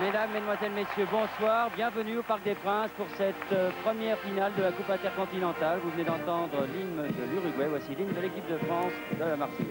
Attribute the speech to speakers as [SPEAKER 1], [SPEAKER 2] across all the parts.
[SPEAKER 1] Mesdames, Mesdemoiselles, Messieurs, bonsoir. Bienvenue au Parc des Princes pour cette première finale de la Coupe intercontinentale. Vous venez d'entendre l'hymne de l'Uruguay. Voici l'hymne de l'équipe de France de la Marseillaise.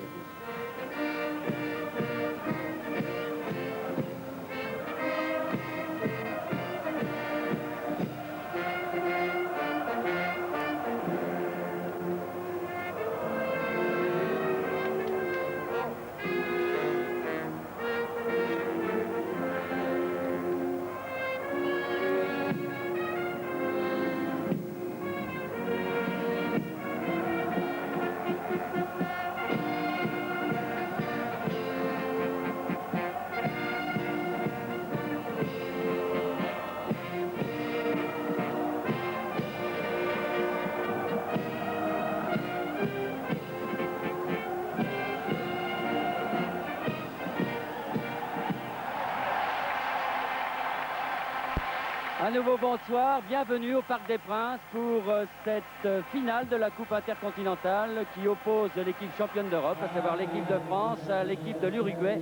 [SPEAKER 1] Un nouveau bonsoir, bienvenue au Parc des Princes pour cette finale de la Coupe intercontinentale qui oppose l'équipe championne d'Europe, à savoir l'équipe de France à l'équipe de l'Uruguay,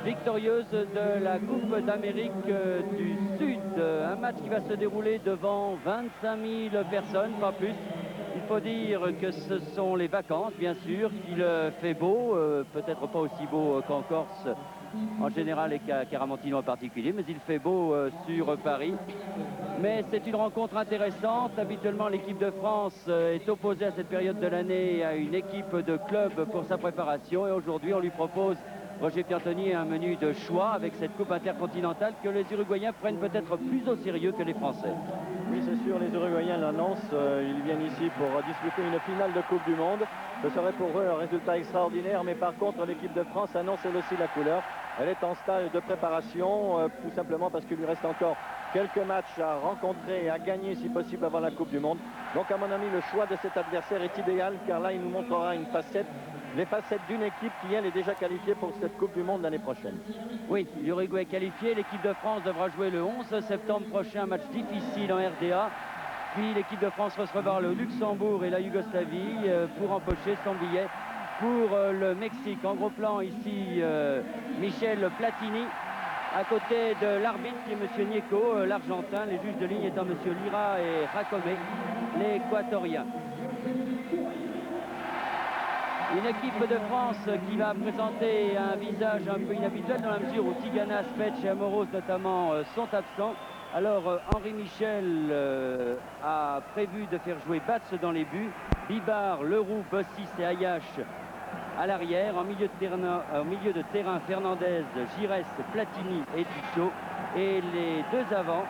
[SPEAKER 1] victorieuse de la Coupe d'Amérique du Sud. Un match qui va se dérouler devant 25 000 personnes, pas plus. Il faut dire que ce sont les vacances, bien sûr, qu'il fait beau, peut-être pas aussi beau qu'en Corse en général et qu'à Caramontino en particulier, mais il fait beau sur Paris. Mais c'est une rencontre intéressante. Habituellement, l'équipe de France est opposée à cette période de l'année à une équipe de club pour sa préparation. Et aujourd'hui, on lui propose, Roger Piantoni, un menu de choix avec cette Coupe intercontinentale que les Uruguayens prennent peut-être plus au sérieux que les Français.
[SPEAKER 2] Oui, c'est sûr, les Uruguayens l'annoncent. Ils viennent ici pour disputer une finale de Coupe du Monde. Ce serait pour eux un résultat extraordinaire, mais par contre, l'équipe de France annonce elle aussi la couleur. Elle est en stage de préparation, tout simplement parce qu'il lui reste encore quelques matchs à rencontrer et à gagner, si possible, avant la Coupe du Monde. Donc, à mon avis, le choix de cet adversaire est idéal, car là, il nous montrera une facette, les facettes d'une équipe qui, elle, est déjà qualifiée pour cette Coupe du Monde l'année prochaine.
[SPEAKER 1] Oui, l'Uruguay est qualifié. L'équipe de France devra jouer le 11 septembre prochain, match difficile en RDA. Puis l'équipe de France recevra le Luxembourg et la Yougoslavie pour empocher son billet pour le Mexique. En gros plan ici, Michel Platini, à côté de l'arbitre qui est M. Nieco, l'Argentin, les juges de ligne étant M. Lira et Jacome, l'Équatorien. Une équipe de France qui va présenter un visage un peu inhabituel dans la mesure où Tigana, Spetch et Amoros notamment sont absents. Alors Henri Michel a prévu de faire jouer Batz dans les buts, Bibar, Leroux, Bossis et Ayache à l'arrière. En milieu de terrain, Fernandez, Giresse, Platini et Duchot. Et les deux avants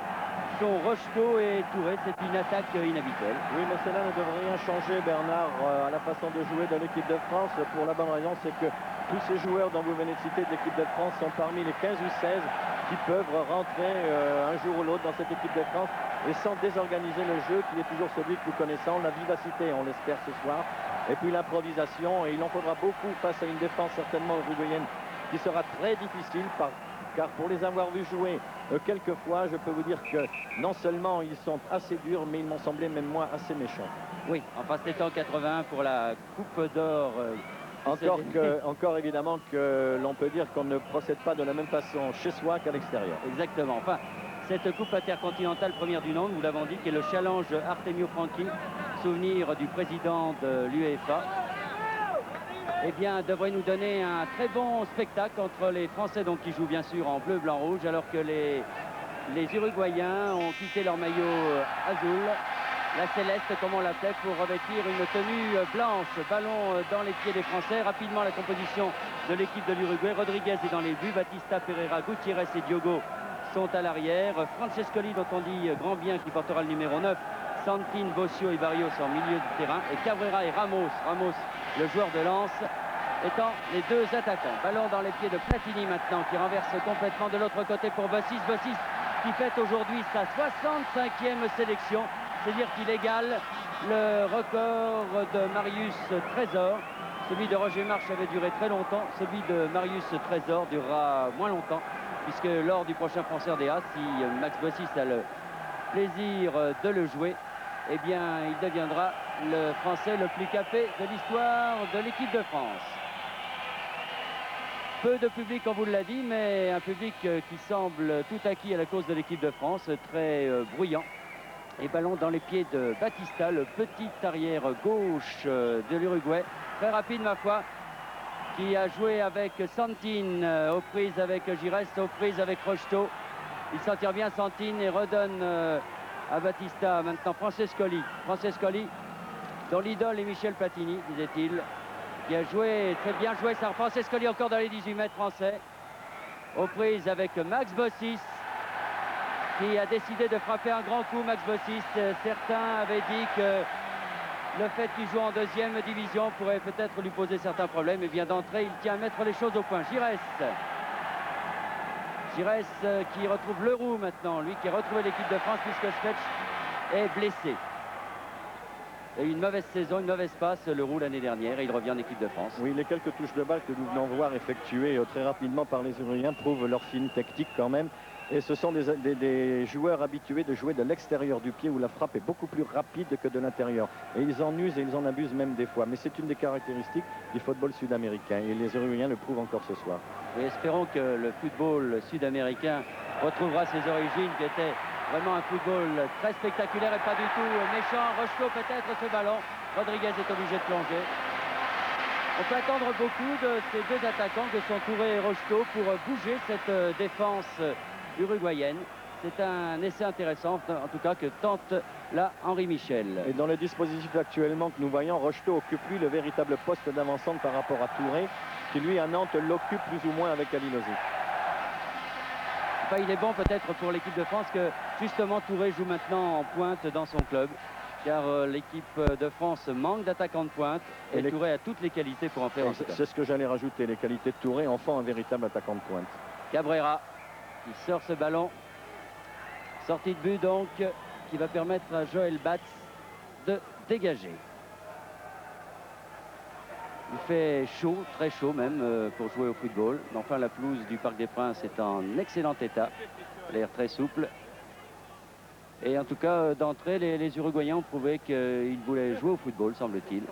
[SPEAKER 1] sont Rocheteau et Touré. C'est une attaque inhabituelle.
[SPEAKER 2] Oui, mais cela ne devrait rien changer, Bernard, à la façon de jouer de l'équipe de France. Pour la bonne raison, c'est que tous ces joueurs dont vous venez de citer de l'équipe de France sont parmi les 15 ou 16 qui peuvent rentrer un jour ou l'autre dans cette équipe de France et sans désorganiser le jeu qui est toujours celui que nous connaissons, la vivacité, on l'espère ce soir, et puis l'improvisation. Et il en faudra beaucoup face à une défense certainement uruguayenne qui sera très difficile car pour les avoir vus jouer quelques fois, je peux vous dire que non seulement ils sont assez durs, mais ils m'ont semblé même moi assez méchants.
[SPEAKER 1] Oui, enfin c'était en 81 pour la Coupe d'Or.
[SPEAKER 2] Encore évidemment que l'on peut dire qu'on ne procède pas de la même façon chez soi qu'à l'extérieur.
[SPEAKER 1] Exactement. Enfin, cette Coupe intercontinentale première du nom, nous l'avons dit, qui est le challenge Artemio Franchi, souvenir du président de l'UEFA, eh bien, devrait nous donner un très bon spectacle entre les Français, donc qui jouent bien sûr en bleu, blanc, rouge, alors que les Uruguayens ont quitté leur maillot azul, la céleste comme on l'appelait, pour revêtir une tenue blanche. Ballon dans les pieds des Français. Rapidement la composition de l'équipe de l'Uruguay. Rodriguez est dans les buts, Batista, Pereira, Gutiérrez et Diogo sont à l'arrière. Francescoli, dont on dit grand bien, qui portera le numéro 9. Santin, Bossio et Barrios en milieu de terrain. Et Cabrera et Ramos, le joueur de Lens, étant les deux attaquants. Ballon dans les pieds de Platini maintenant, qui renverse complètement de l'autre côté pour Bossis. Bossis qui fête aujourd'hui sa 65e sélection. C'est-à-dire qu'il égale le record de Marius Trésor. Celui de Roger March avait duré très longtemps. Celui de Marius Trésor durera moins longtemps, puisque lors du prochain France RDA, si Max Bossis a le plaisir de le jouer, eh bien, il deviendra le Français le plus capé de l'histoire de l'équipe de France. Peu de public, comme vous l'a dit, mais un public qui semble tout acquis à la cause de l'équipe de France, très bruyant. Et ballon dans les pieds de Batista, le petit arrière gauche de l'Uruguay. Très rapide, ma foi, qui a joué avec Santine, aux prises avec Giresse, aux prises avec Rocheteau. Il s'en tire bien, Santine, et redonne à Batista. Maintenant, Francescoli, dont l'idole est Michel Platini, disait-il, qui a joué, très bien joué. Ça, Francescoli encore dans les 18 mètres français. Aux prises avec Max Bossis, qui a décidé de frapper un grand coup. Max Bossis, certains avaient dit que le fait qu'il joue en deuxième division pourrait peut-être lui poser certains problèmes. Et bien d'entrée, il tient à mettre les choses au point. Giresse qui retrouve Leroux maintenant, lui qui a retrouvé l'équipe de France puisque Spetch est blessé. Il a eu une mauvaise saison, une mauvaise passe, Leroux, l'année dernière, et il revient en équipe de France.
[SPEAKER 2] Oui, les quelques touches de balle que nous venons voir effectuées très rapidement par les Uruguayens prouvent leur fine technique quand même. Et ce sont des joueurs habitués de jouer de l'extérieur du pied où la frappe est beaucoup plus rapide que de l'intérieur. Et ils en usent et ils en abusent même des fois. Mais c'est une des caractéristiques du football sud-américain. Et les Uruguayens le prouvent encore ce soir.
[SPEAKER 1] Et espérons que le football sud-américain retrouvera ses origines, qui étaient vraiment un football très spectaculaire et pas du tout méchant. Rocheteau peut-être ce ballon. Rodriguez est obligé de plonger. On peut attendre beaucoup de ces deux attaquants que sont Touré et Rocheteau pour bouger cette défense uruguayenne. C'est un essai intéressant, en tout cas, que tente là Henri Michel.
[SPEAKER 2] Et dans le dispositif actuellement que nous voyons, Rocheteau occupe lui le véritable poste d'avancante par rapport à Touré, qui lui à Nantes l'occupe plus ou moins avec Alinozic.
[SPEAKER 1] Enfin, il est bon peut-être pour l'équipe de France que justement Touré joue maintenant en pointe dans son club, car l'équipe de France manque d'attaquants de pointe et Touré a toutes les qualités pour en faire.
[SPEAKER 2] C'est ce que j'allais rajouter, les qualités de Touré en font un véritable attaquant de pointe.
[SPEAKER 1] Cabrera qui sort ce ballon, sortie de but donc, qui va permettre à Joël Batz de dégager. Il fait chaud, très chaud même pour jouer au football. Enfin, la pelouse du Parc des Princes est en excellent état, l'air très souple. Et en tout cas, d'entrée, les Uruguayens ont prouvé qu'ils voulaient jouer au football, semble-t-il.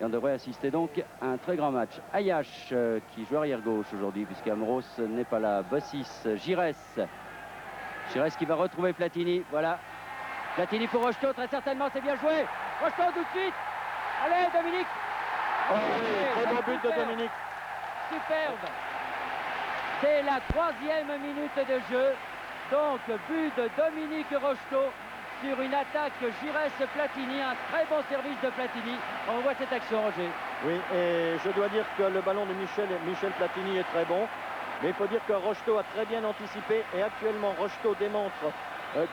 [SPEAKER 1] Et on devrait assister donc à un très grand match. Ayash qui joue arrière gauche aujourd'hui puisqu'Amros n'est pas là. Bossis, Giresse qui va retrouver Platini. Voilà. Platini pour Rocheteau, très certainement, c'est bien joué. Rocheteau tout de suite. Allez, Dominique.
[SPEAKER 2] Oh, oui, très bon but de Dominique.
[SPEAKER 1] Superbe. C'est la 3e minute de jeu. Donc, but de Dominique Rocheteau sur une attaque Giresse-Platini, un très bon service de Platini. On voit cette action, Roger.
[SPEAKER 2] Oui, et je dois dire que le ballon de Michel Platini est très bon. Mais il faut dire que Rocheteau a très bien anticipé. Et actuellement, Rocheteau démontre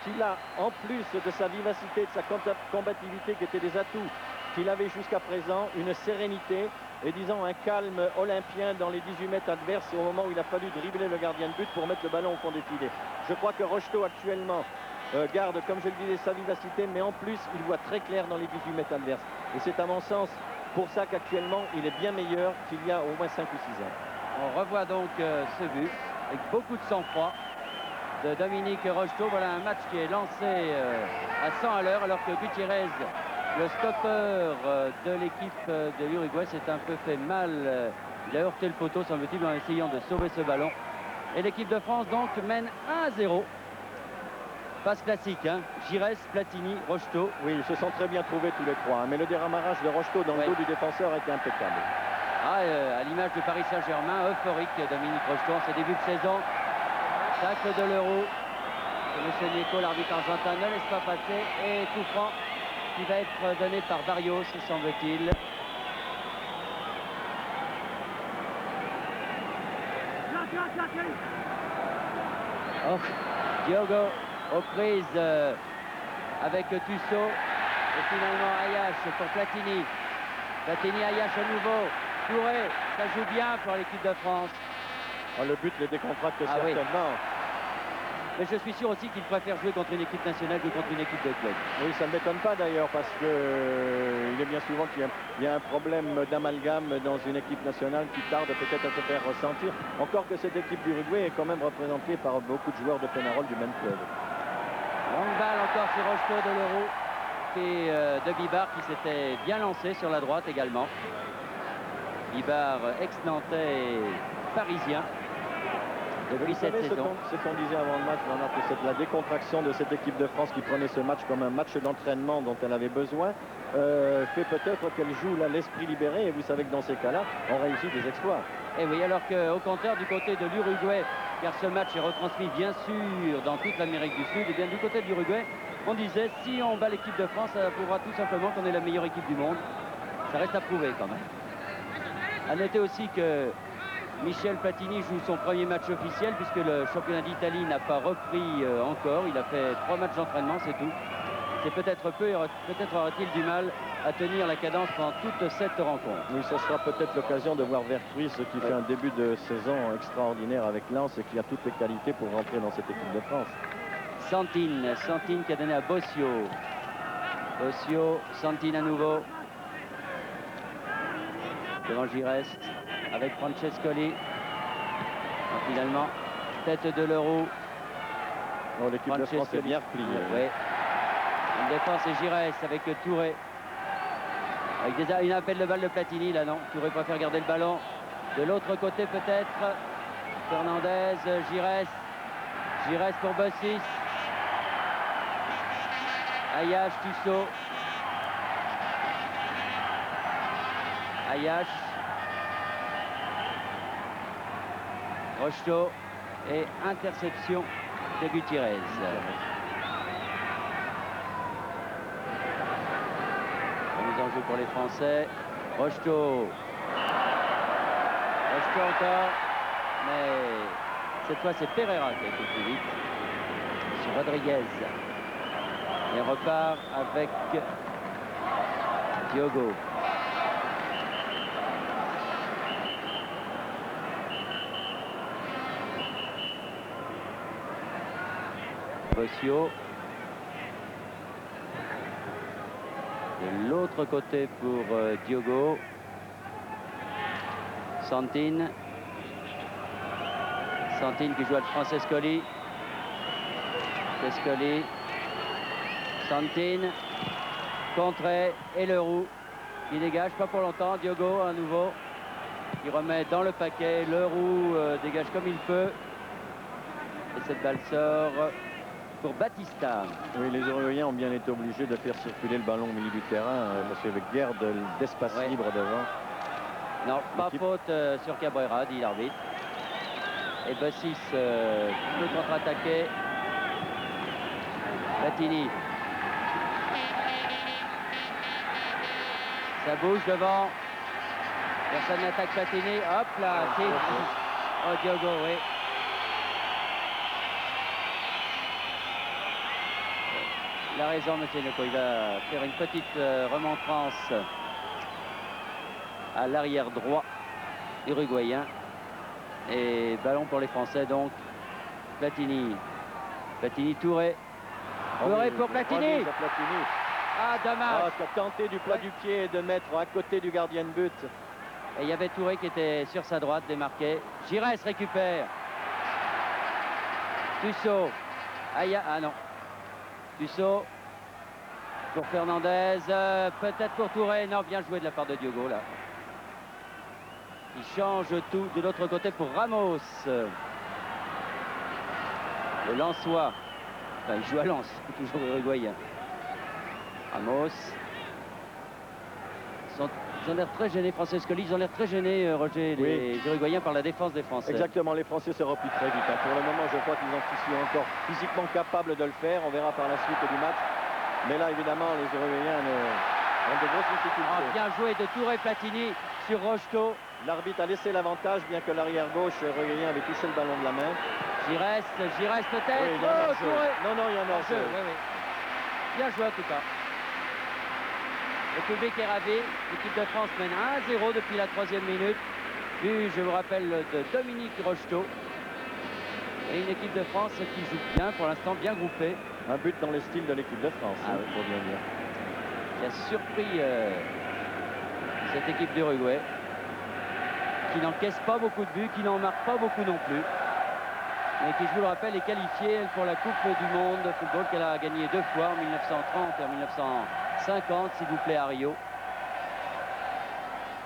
[SPEAKER 2] qu'il a, en plus de sa vivacité, de sa combativité qui étaient des atouts qu'il avait jusqu'à présent, une sérénité et disons un calme olympien dans les 18 mètres adverses au moment où il a fallu dribbler le gardien de but pour mettre le ballon au fond des filets. Je crois que Rocheteau actuellement garde, comme je le disais, sa vivacité, mais en plus il voit très clair dans les 18 mètres adverses. Et c'est à mon sens pour ça qu'actuellement il est bien meilleur qu'il y a au moins 5 ou 6 ans.
[SPEAKER 1] On revoit donc ce but avec beaucoup de sang-froid de Dominique Rocheteau. Voilà un match qui est lancé à 100 à l'heure alors que Gutiérrez, le stopper de l'équipe de l'Uruguay, s'est un peu fait mal. Il a heurté le poteau, semble-t-il, en essayant de sauver ce ballon. Et l'équipe de France, donc, mène 1-0. Passe classique, hein. Giresse, Platini, Rocheteau.
[SPEAKER 2] Oui, ils se sont très bien trouvés tous les trois. Mais le déramarrage de Rocheteau dans le dos du défenseur a été impeccable.
[SPEAKER 1] À l'image de Paris Saint-Germain, euphorique, Dominique Rocheteau en ses débuts de saison. Tacle de l'Euro. M. Nico, l'arbitre argentin, ne laisse pas passer. Et coup franc qui va être donné par Barrios, semble-t-il. Oh, Diogo aux prises avec Tussaud. Et finalement Ayash pour Platini. Platini, Ayash à nouveau. Touré, ça joue bien pour l'équipe de France.
[SPEAKER 2] Oh, le but les décontracte certainement.
[SPEAKER 1] Oui. Mais je suis sûr aussi qu'il préfère jouer contre une équipe nationale que contre une équipe de club.
[SPEAKER 2] Oui, ça ne m'étonne pas d'ailleurs parce que il est bien souvent qu'il y a un problème d'amalgame dans une équipe nationale qui tarde peut-être à se faire ressentir. Encore que cette équipe d'Uruguay est quand même représentée par beaucoup de joueurs de Pénarol du même club.
[SPEAKER 1] Longue balle encore sur Rocheteau de l'Euro et de Bibar qui s'était bien lancé sur la droite également. Bibar ex-nantais parisien depuis
[SPEAKER 2] Vous
[SPEAKER 1] cette
[SPEAKER 2] savez
[SPEAKER 1] saison.
[SPEAKER 2] ce qu'on disait avant le match, Bernard, que c'est la décontraction de cette équipe de France qui prenait ce match comme un match d'entraînement dont elle avait besoin, fait peut-être qu'elle joue là l'esprit libéré. Et vous savez que dans ces cas-là, on réussit des exploits.
[SPEAKER 1] Et oui, alors qu'au contraire, du côté de l'Uruguay, car ce match est retransmis bien sûr dans toute l'Amérique du Sud, et bien du côté de l'Uruguay, on disait si on bat l'équipe de France, ça prouvera tout simplement qu'on est la meilleure équipe du monde. Ça reste à prouver quand même. À noter aussi que Michel Platini joue son premier match officiel puisque le championnat d'Italie n'a pas repris encore. Il a fait 3 matchs d'entraînement, c'est tout. C'est peut-être peu, et peut-être aura-t-il du mal à tenir la cadence pendant toute cette rencontre.
[SPEAKER 2] Oui, ce sera peut-être l'occasion de voir Vertruis qui fait un début de saison extraordinaire avec Lens et qui a toutes les qualités pour rentrer dans cette équipe de France.
[SPEAKER 1] Santine qui a donné à Bossio. Bossio, Santine à nouveau. Devant Giresse avec Francescoli. Finalement, tête de Leroux.
[SPEAKER 2] Oh, l'équipe de France est bien repliée.
[SPEAKER 1] Oui. Une défense et Giresse avec Touré. Avec une appel de balle de Platini, là non. Touré préfère garder le ballon. De l'autre côté peut-être. Fernandez, Giresse. Giresse pour Bossis. Ayache, Tussaud. Ayache. Rocheteau. Et interception de Gutiérrez. Mise en jeu pour les Français. Rocheteau. Rocheteau encore. Mais cette fois c'est Pereira qui a été plus vite. Sur Rodriguez. Et repart avec Diogo. Bossio. De l'autre côté pour Diogo. Santine. Santine qui joue avec Francescoli. Francescoli. Santine. Contré et Leroux. Il dégage, pas pour longtemps. Diogo à nouveau. Il remet dans le paquet. Leroux dégage comme il peut. Et cette balle sort pour Batista.
[SPEAKER 2] Oui, les Uruguayens ont bien été obligés de faire circuler le ballon au milieu du terrain, parce qu'il y avait guère d'espace libre devant.
[SPEAKER 1] Non, pas faute sur Cabrera, dit l'arbitre. Et Bossis peut contre-attaquer. Platini. Ça bouge devant. Personne n'attaque Platini. Hop là, oh Diogo, oui. Il a raison, monsieur Neko. Il va faire une petite remontrance à l'arrière droit uruguayen. Et ballon pour les Français, donc. Platini. Platini, Touré. Touré pour Platini. Ah, dommage.
[SPEAKER 2] Ah, qui a tenté du plat du pied de mettre à côté du gardien de but.
[SPEAKER 1] Et il y avait Touré qui était sur sa droite, démarqué. Giresse récupère. Tussaud. Ah non. Tussaud pour Fernandez, peut-être pour Touré. Non, bien joué de la part de Diogo là. Il change tout de l'autre côté pour Ramos. Le Lensois. Enfin, il joue à Lens, toujours uruguayen. Ramos. Ils ont l'air très gênés, Francescoli. Ils ont l'air très gênés, Roger, les Uruguayens, par la défense des Français.
[SPEAKER 2] Exactement, les Français se replient très vite. Pour le moment, je crois qu'ils sont encore physiquement capables de le faire. On verra par la suite du match. Mais là, évidemment, les Uruguayens ont de grosses difficultés.
[SPEAKER 1] Bien joué de Touré Platini sur Rocheteau.
[SPEAKER 2] L'arbitre a laissé l'avantage, bien que l'arrière gauche uruguayen avait touché le ballon de la main.
[SPEAKER 1] Giresse peut-être.
[SPEAKER 2] Oui, non, il y a un hors-jeu.
[SPEAKER 1] Oui. Bien joué en tout cas. Le public est ravi. L'équipe de France mène 1-0 depuis la 3e minute. But, je vous rappelle, de Dominique Rocheteau. Et une équipe de France qui joue bien, pour l'instant bien groupée.
[SPEAKER 2] Un but dans le style de l'équipe de France, pour bien dire.
[SPEAKER 1] Qui a surpris cette équipe d'Uruguay. Qui n'encaisse pas beaucoup de buts, qui n'en marque pas beaucoup non plus. Mais qui, je vous le rappelle, est qualifiée pour la Coupe du Monde de football qu'elle a gagnée 2 fois, en 1930 et en 1950, s'il vous plaît, à Rio.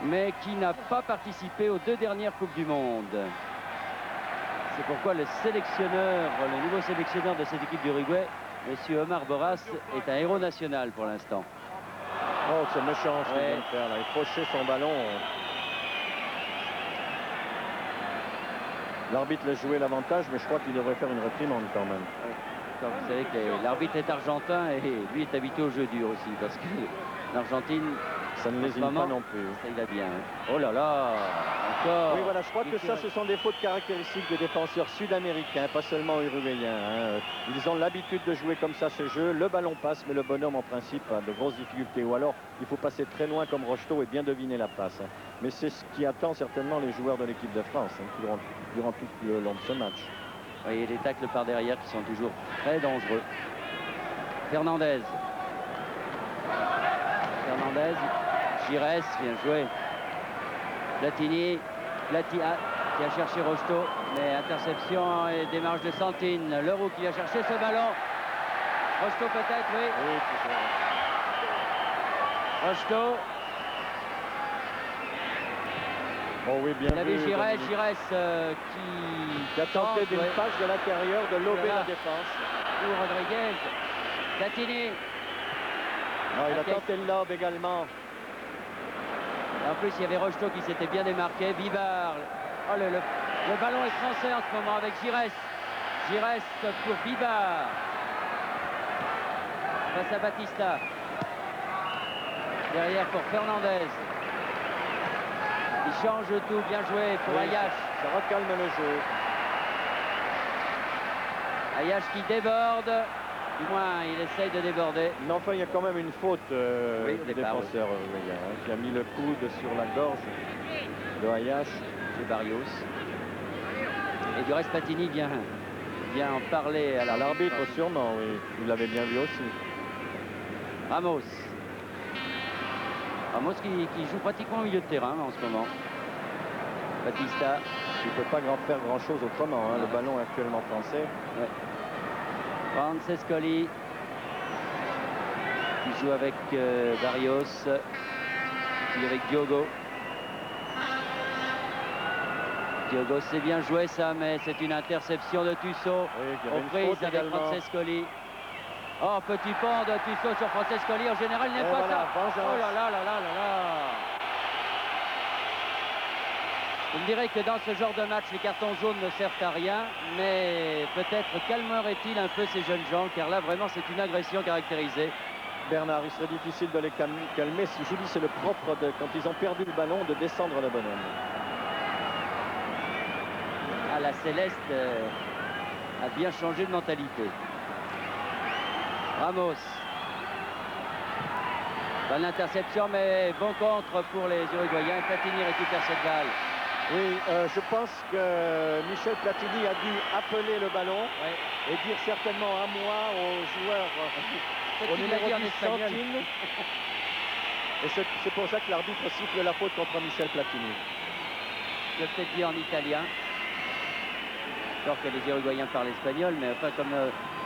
[SPEAKER 1] mais qui n'a pas participé aux 2 dernières Coupes du Monde. C'est pourquoi le nouveau sélectionneur de cette équipe d'Uruguay, M. Omar Boras, est un héros national pour l'instant.
[SPEAKER 2] Oh, c'est méchant ce qu'il vient de faire là. Il fauchait son ballon. L'arbitre a joué l'avantage, mais je crois qu'il devrait faire une réprimande quand même.
[SPEAKER 1] Vous savez que l'arbitre est argentin et lui est habitué au jeu dur aussi, parce que l'Argentine,
[SPEAKER 2] ça ne lésine pas non plus.
[SPEAKER 1] Ça, il a bien. Oh là là, encore.
[SPEAKER 2] Oui, voilà, je crois que ça, ce sont des fautes caractéristiques des défenseurs sud-américains, pas seulement uruguayens. Ils ont l'habitude de jouer comme ça ce jeu. Le ballon passe, mais le bonhomme, en principe, a de grosses difficultés. Ou alors, il faut passer très loin comme Rocheteau et bien deviner la passe. Mais c'est ce qui attend certainement les joueurs de l'équipe de France durant tout le long de ce match.
[SPEAKER 1] Oui, et les tacles par derrière qui sont toujours très dangereux. Fernandez. Giresse, bien joué. Platini qui a cherché Rocheteau, mais interception et démarche de Santine. Leroux qui a cherché ce ballon. Rocheteau peut-être, oui.
[SPEAKER 2] Oui, c'est ça.
[SPEAKER 1] Rocheteau.
[SPEAKER 2] Oh oui, bien
[SPEAKER 1] vu. Giresse
[SPEAKER 2] qui a tenté d'une passe de l'intérieur de lober la défense.
[SPEAKER 1] Ou Rodriguez. Platini.
[SPEAKER 2] Non, il a tenté le lob également.
[SPEAKER 1] En plus, il y avait Rocheteau qui s'était bien démarqué. Bibard. Oh, le ballon est français en ce moment avec Giresse. Giresse pour Bibard. Face à Batista. Derrière pour Fernandez. Il change tout, bien joué pour Ayache.
[SPEAKER 2] Ça recalme le jeu.
[SPEAKER 1] Ayache qui déborde. Du moins, il essaye de déborder.
[SPEAKER 2] Mais enfin, il y a quand même une faute du défenseur qui a mis le coude sur la gorge de Ayache.
[SPEAKER 1] C'est Barrios. Et du reste, Platini vient en parler à
[SPEAKER 2] l'arbitre, sûrement, oui. Il l'avait bien vu aussi.
[SPEAKER 1] Ramos qui joue pratiquement au milieu de terrain en ce moment. Batista.
[SPEAKER 2] Il ne peut pas faire grand-chose autrement. Le ballon est actuellement français.
[SPEAKER 1] Ouais. Francescoli qui joue avec Barrios, puis avec Diogo. Diogo, c'est bien joué ça, mais c'est une interception de Tusso.
[SPEAKER 2] Oui,
[SPEAKER 1] aux prises avec Francescoli. Oh, petit pont de Tusso sur Francescoli. En général, il n'aime pas ça. Oh là là là là là là. Je me dirais que dans ce genre de match, les cartons jaunes ne servent à rien, mais peut-être calmerait-il un peu ces jeunes gens, car là, vraiment, c'est une agression caractérisée.
[SPEAKER 2] Bernard, il serait difficile de les calmer. Si je dis, c'est le propre, quand ils ont perdu le ballon, de descendre le bonhomme.
[SPEAKER 1] Ah, la Céleste a bien changé de mentalité. Ramos. Bonne interception, mais bon contre pour les Uruguayens. Platini récupère cette balle.
[SPEAKER 2] Oui, je pense que Michel Platini a dû appeler le ballon et dire certainement à moi, aux joueurs, au numéro 10 Santine. Et c'est pour ça que l'arbitre siffle la faute contre Michel Platini.
[SPEAKER 1] Je peut-être dit en italien. Alors que les Uruguayens parlent espagnol, mais enfin comme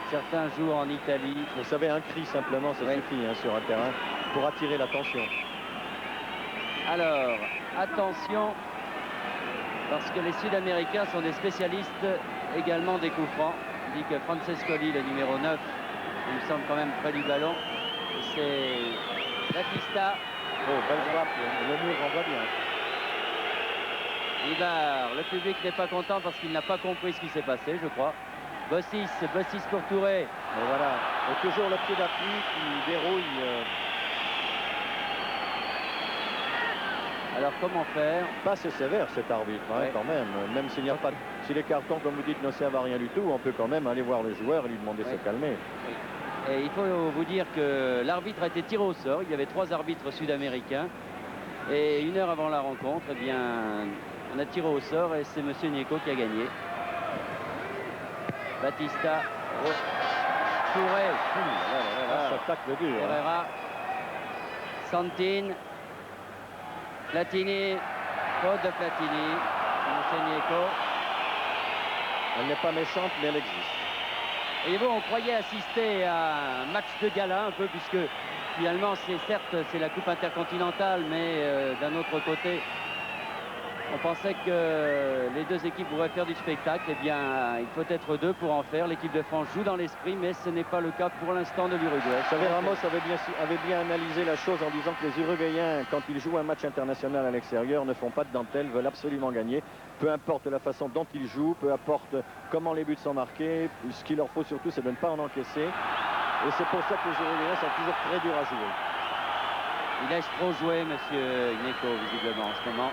[SPEAKER 1] certains jouent en Italie.
[SPEAKER 2] Vous savez, un cri simplement, ça suffit sur un terrain pour attirer l'attention.
[SPEAKER 1] Alors, attention. Parce que les Sud-Américains sont des spécialistes également des coups francs. On dit que Francescoli, le numéro 9, il me semble quand même près du ballon. C'est Batista.
[SPEAKER 2] Oh, belle frappe, le mur renvoie bien.
[SPEAKER 1] Ibar, le public n'est pas content parce qu'il n'a pas compris ce qui s'est passé, je crois. Bossis pour Touré.
[SPEAKER 2] Et voilà, et toujours le pied d'appui qui dérouille.
[SPEAKER 1] Alors comment faire?
[SPEAKER 2] Pas assez sévère cet arbitre, quand même. Même s'il n'y a pas, si les cartons, comme vous dites, ne servent à rien du tout, on peut quand même aller voir le joueur et lui demander de se calmer.
[SPEAKER 1] Oui. Et il faut vous dire que l'arbitre a été tiré au sort. Il y avait 3 arbitres sud-américains. Et 1 heure avant la rencontre, eh bien, on a tiré au sort et c'est M. Nieco qui a gagné. Batista. Touré.
[SPEAKER 2] Ça tacle dur.
[SPEAKER 1] Herrera. Santine. Platini, faute de Platini, M. Nieco.
[SPEAKER 2] Elle n'est pas méchante, mais elle existe.
[SPEAKER 1] Et vous, on croyait assister à un match de gala un peu, puisque finalement, certes, c'est la Coupe intercontinentale, mais d'un autre côté, on pensait que les deux équipes pourraient faire du spectacle. Eh bien, il faut être deux pour en faire. L'équipe de France joue dans l'esprit, mais ce n'est pas le cas pour l'instant de l'Uruguay.
[SPEAKER 2] Xavier Ramos avait bien analysé la chose en disant que les Uruguayens, quand ils jouent un match international à l'extérieur, ne font pas de dentelle, veulent absolument gagner. Peu importe la façon dont ils jouent, peu importe comment les buts sont marqués. Ce qu'il leur faut surtout, c'est de ne pas en encaisser. Et c'est pour ça que les Uruguayens sont toujours très durs à jouer.
[SPEAKER 1] Il laisse trop jouer, monsieur Ineco, visiblement, en ce moment.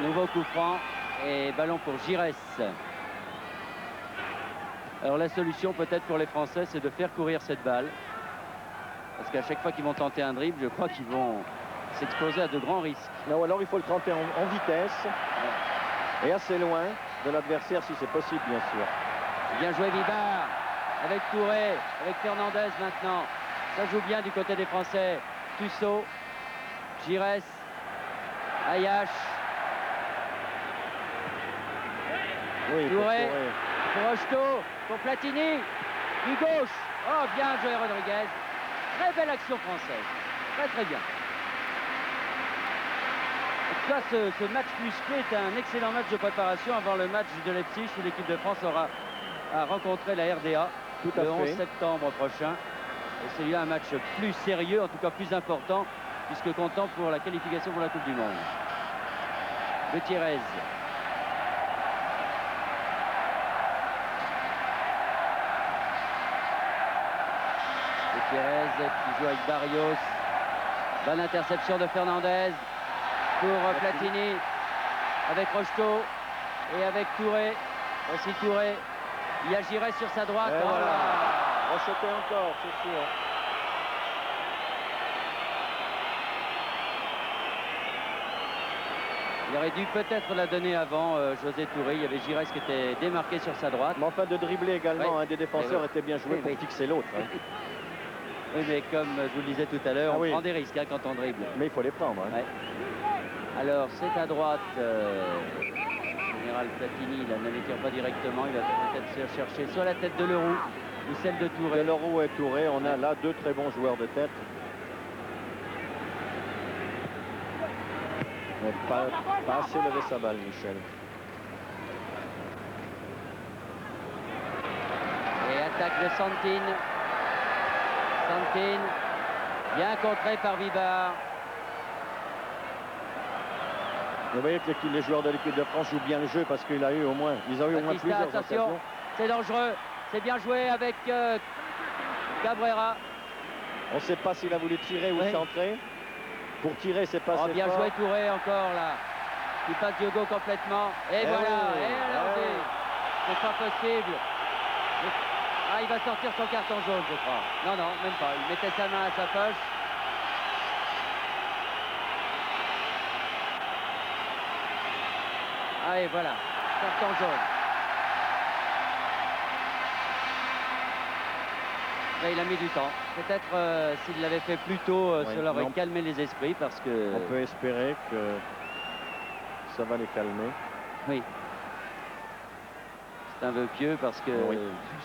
[SPEAKER 1] Nouveau coup franc et ballon pour Giresse. Alors la solution peut-être pour les Français, c'est de faire courir cette balle. Parce qu'à chaque fois qu'ils vont tenter un dribble, je crois qu'ils vont s'exposer à de grands risques.
[SPEAKER 2] Non, alors il faut le tenter en vitesse et assez loin de l'adversaire si c'est possible, bien sûr.
[SPEAKER 1] Bien joué Vibard avec Touré, avec Fernandez maintenant. Ça joue bien du côté des Français. Tussaud, Giresse, Ayache.
[SPEAKER 2] Oui,
[SPEAKER 1] Touré, pour Rocheteau, pour Platini, du gauche. Oh, bien joué Rodriguez. Très belle action française. Très très bien. En tout cas, ce match musclé est un excellent match de préparation avant le match de Leipzig où l'équipe de France aura à rencontrer la RDA le 11 septembre prochain. Et celui-là un match plus sérieux, en tout cas plus important, puisque comptant pour la qualification pour la Coupe du Monde. Gutiérrez. Gutiérrez qui joue avec Barrios. Bonne interception de Fernandez pour Platini avec Rocheteau et avec Touré. Aussi Touré. Il y a Giresse sur sa droite.
[SPEAKER 2] Et voilà. Rocheté encore, c'est sûr.
[SPEAKER 1] Il aurait dû peut-être la donner avant José Touré. Il y avait Giresse qui était démarqué sur sa droite.
[SPEAKER 2] Mais enfin de dribbler également,
[SPEAKER 1] oui.
[SPEAKER 2] Un des défenseurs était bien joué pour fixer l'autre. Hein.
[SPEAKER 1] Oui, mais comme je vous le disais tout à l'heure, on prend des risques hein, quand on dribble.
[SPEAKER 2] Mais il faut les prendre. Hein.
[SPEAKER 1] Ouais. Alors, c'est à droite. Général Platini, il ne les tire pas directement. Il va peut-être se chercher soit la tête de Leroux ou celle de Touré.
[SPEAKER 2] De Leroux et Touré, on a là deux très bons joueurs de tête. Mais pas assez levé sa balle, Michel.
[SPEAKER 1] Et attaque de Santine. Santine, bien contré par Vibard.
[SPEAKER 2] Vous voyez que les joueurs de l'équipe de France jouent bien le jeu parce qu'ils ont eu au moins plusieurs occasions.
[SPEAKER 1] C'est dangereux, c'est bien joué avec Cabrera.
[SPEAKER 2] On ne sait pas s'il a voulu tirer ou centrer. Pour tirer, c'est pas assez
[SPEAKER 1] bien
[SPEAKER 2] fort.
[SPEAKER 1] joué Touré encore là. Il passe Diogo complètement. Et voilà, c'est pas possible. Ah, il va sortir son carton jaune, je crois. Non, non, même pas. Il mettait sa main à sa poche. Ah, et voilà. Carton jaune. Là, il a mis du temps. Peut-être s'il l'avait fait plus tôt, cela aurait calmé les esprits parce que...
[SPEAKER 2] On peut espérer que ça va les calmer.
[SPEAKER 1] Oui. C'est un vœu pieux parce que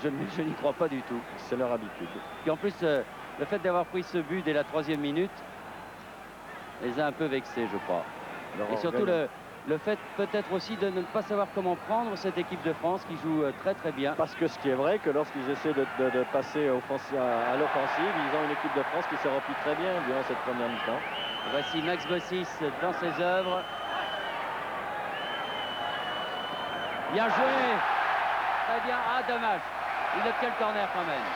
[SPEAKER 1] je n'y crois pas du tout.
[SPEAKER 2] C'est leur habitude.
[SPEAKER 1] Et en plus, le fait d'avoir pris ce but dès la 3e minute les a un peu vexés, je crois. Et surtout le fait peut-être aussi de ne pas savoir comment prendre cette équipe de France qui joue très très bien.
[SPEAKER 2] Parce que ce qui est vrai que lorsqu'ils essaient de passer à l'offensive, ils ont une équipe de France qui se replie très bien durant cette première mi-temps.
[SPEAKER 1] Voici Max Bossis dans ses œuvres. Bien joué. Très bien. Ah, dommage. Il obtient le corner quand même.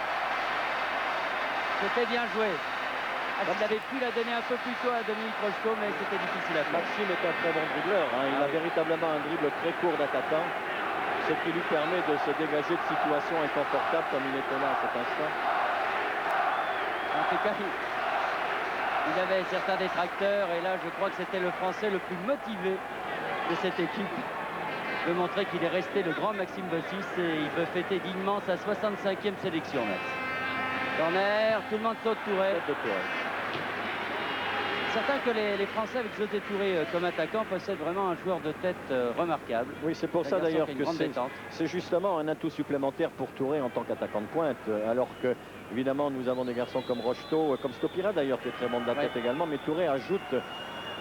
[SPEAKER 1] C'était bien joué. Il avait pu la donner un peu plus tôt à Dominique Rocheteau, mais c'était difficile à faire.
[SPEAKER 2] Maxime est un très bon dribbleur. Hein. Il a véritablement un dribble très court d'attaquant, ce qui lui permet de se dégager de situations inconfortables comme il était là à cet instant.
[SPEAKER 1] En tout cas, il avait certains détracteurs, et là, je crois que c'était le Français le plus motivé de cette équipe. De montrer qu'il est resté le grand Maxime Bossis et il peut fêter dignement sa 65e sélection, Max. Corner, tout le monde saute Touré. certain que les Français, avec José Touré comme attaquant, possèdent vraiment un joueur de tête remarquable.
[SPEAKER 2] Oui, c'est pour ça d'ailleurs que c'est justement un atout supplémentaire pour Touré en tant qu'attaquant de pointe. Alors que, évidemment, nous avons des garçons comme Rocheteau, comme Stopira d'ailleurs, qui est très bon de la tête également. Mais Touré ajoute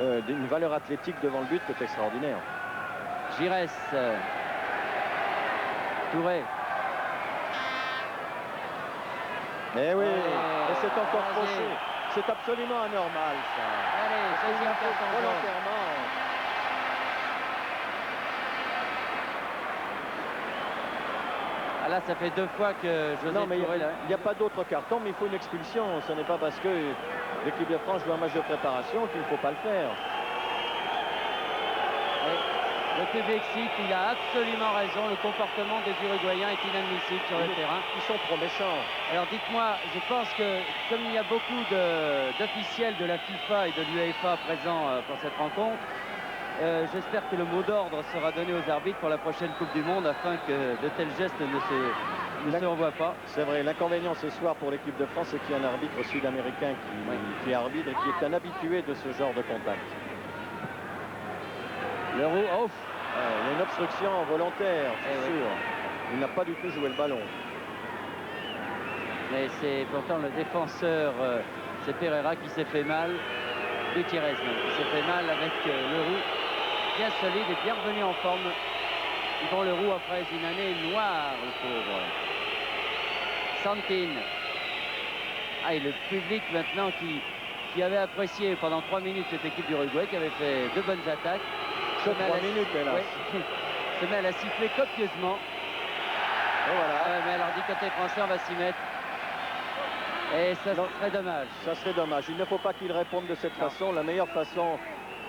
[SPEAKER 2] une valeur athlétique devant le but qui est extraordinaire.
[SPEAKER 1] Giresse. Touré.
[SPEAKER 2] Eh oui, et c'est encore fauché. C'est absolument anormal, ça.
[SPEAKER 1] Allez, deuxième carton
[SPEAKER 2] volontairement.
[SPEAKER 1] Ah là, ça fait 2 fois que José Touré...
[SPEAKER 2] Il n'y a pas d'autre carton, mais il faut une expulsion. Ce n'est pas parce que l'équipe de France joue un match de préparation qu'il ne faut pas le faire.
[SPEAKER 1] Le public cite, il a absolument raison. Le comportement des Uruguayens est inadmissible sur le terrain.
[SPEAKER 2] Ils sont trop méchants.
[SPEAKER 1] Alors dites-moi, je pense que comme il y a beaucoup d'officiels de la FIFA et de l'UEFA présents pour cette rencontre, j'espère que le mot d'ordre sera donné aux arbitres pour la prochaine Coupe du Monde afin que de tels gestes ne se revoient pas.
[SPEAKER 2] C'est vrai, l'inconvénient ce soir pour l'équipe de France, c'est qu'il y a un arbitre sud-américain qui arbitre et qui est un habitué de ce genre de contact.
[SPEAKER 1] Le roux, oh.
[SPEAKER 2] Il y a une obstruction volontaire, c'est sûr. Il n'a pas du tout joué le ballon.
[SPEAKER 1] Mais c'est pourtant le défenseur, c'est Pereira qui s'est fait mal. Gutiérrez même, qui s'est fait mal avec le roux. Bien solide et bien revenu en forme. Yvon le roux après une année noire, le pauvre. Santin. Ah, et le public maintenant qui avait apprécié pendant 3 minutes cette équipe d'Uruguay, qui avait fait 2 bonnes attaques.
[SPEAKER 2] 3 minutes, hélas.
[SPEAKER 1] Ouais. Se met à la siffler copieusement.
[SPEAKER 2] Et voilà.
[SPEAKER 1] Ah ouais, mais alors, du côté français, on va s'y mettre. Et ça serait dommage.
[SPEAKER 2] Ça serait dommage. Il ne faut pas qu'ils répondent de cette façon. La meilleure façon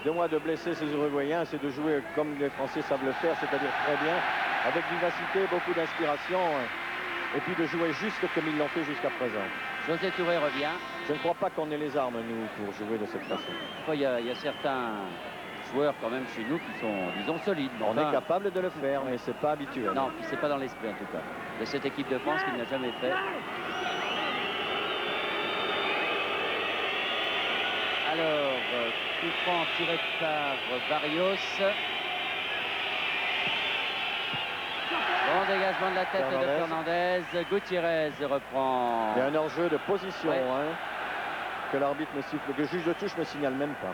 [SPEAKER 2] de blesser ces Uruguayens, c'est de jouer comme les Français savent le faire, c'est-à-dire très bien, avec vivacité, beaucoup d'inspiration, et puis de jouer juste comme ils l'ont fait jusqu'à présent.
[SPEAKER 1] José Touré revient.
[SPEAKER 2] Je ne crois pas qu'on ait les armes, nous, pour jouer de cette façon.
[SPEAKER 1] Il y a certains joueurs quand même chez nous qui sont, disons, solides.
[SPEAKER 2] On est capable de le faire, mais c'est pas habituel.
[SPEAKER 1] Non, c'est pas dans l'esprit en tout cas. De cette équipe de France qui n'a jamais fait. Alors, coup franc tiré par Barrios. Bon dégagement de la tête de Fernandez. Gutiérrez reprend.
[SPEAKER 2] Il y a un hors-jeu de position que l'arbitre ne siffle, que le juge de touche ne signale même pas.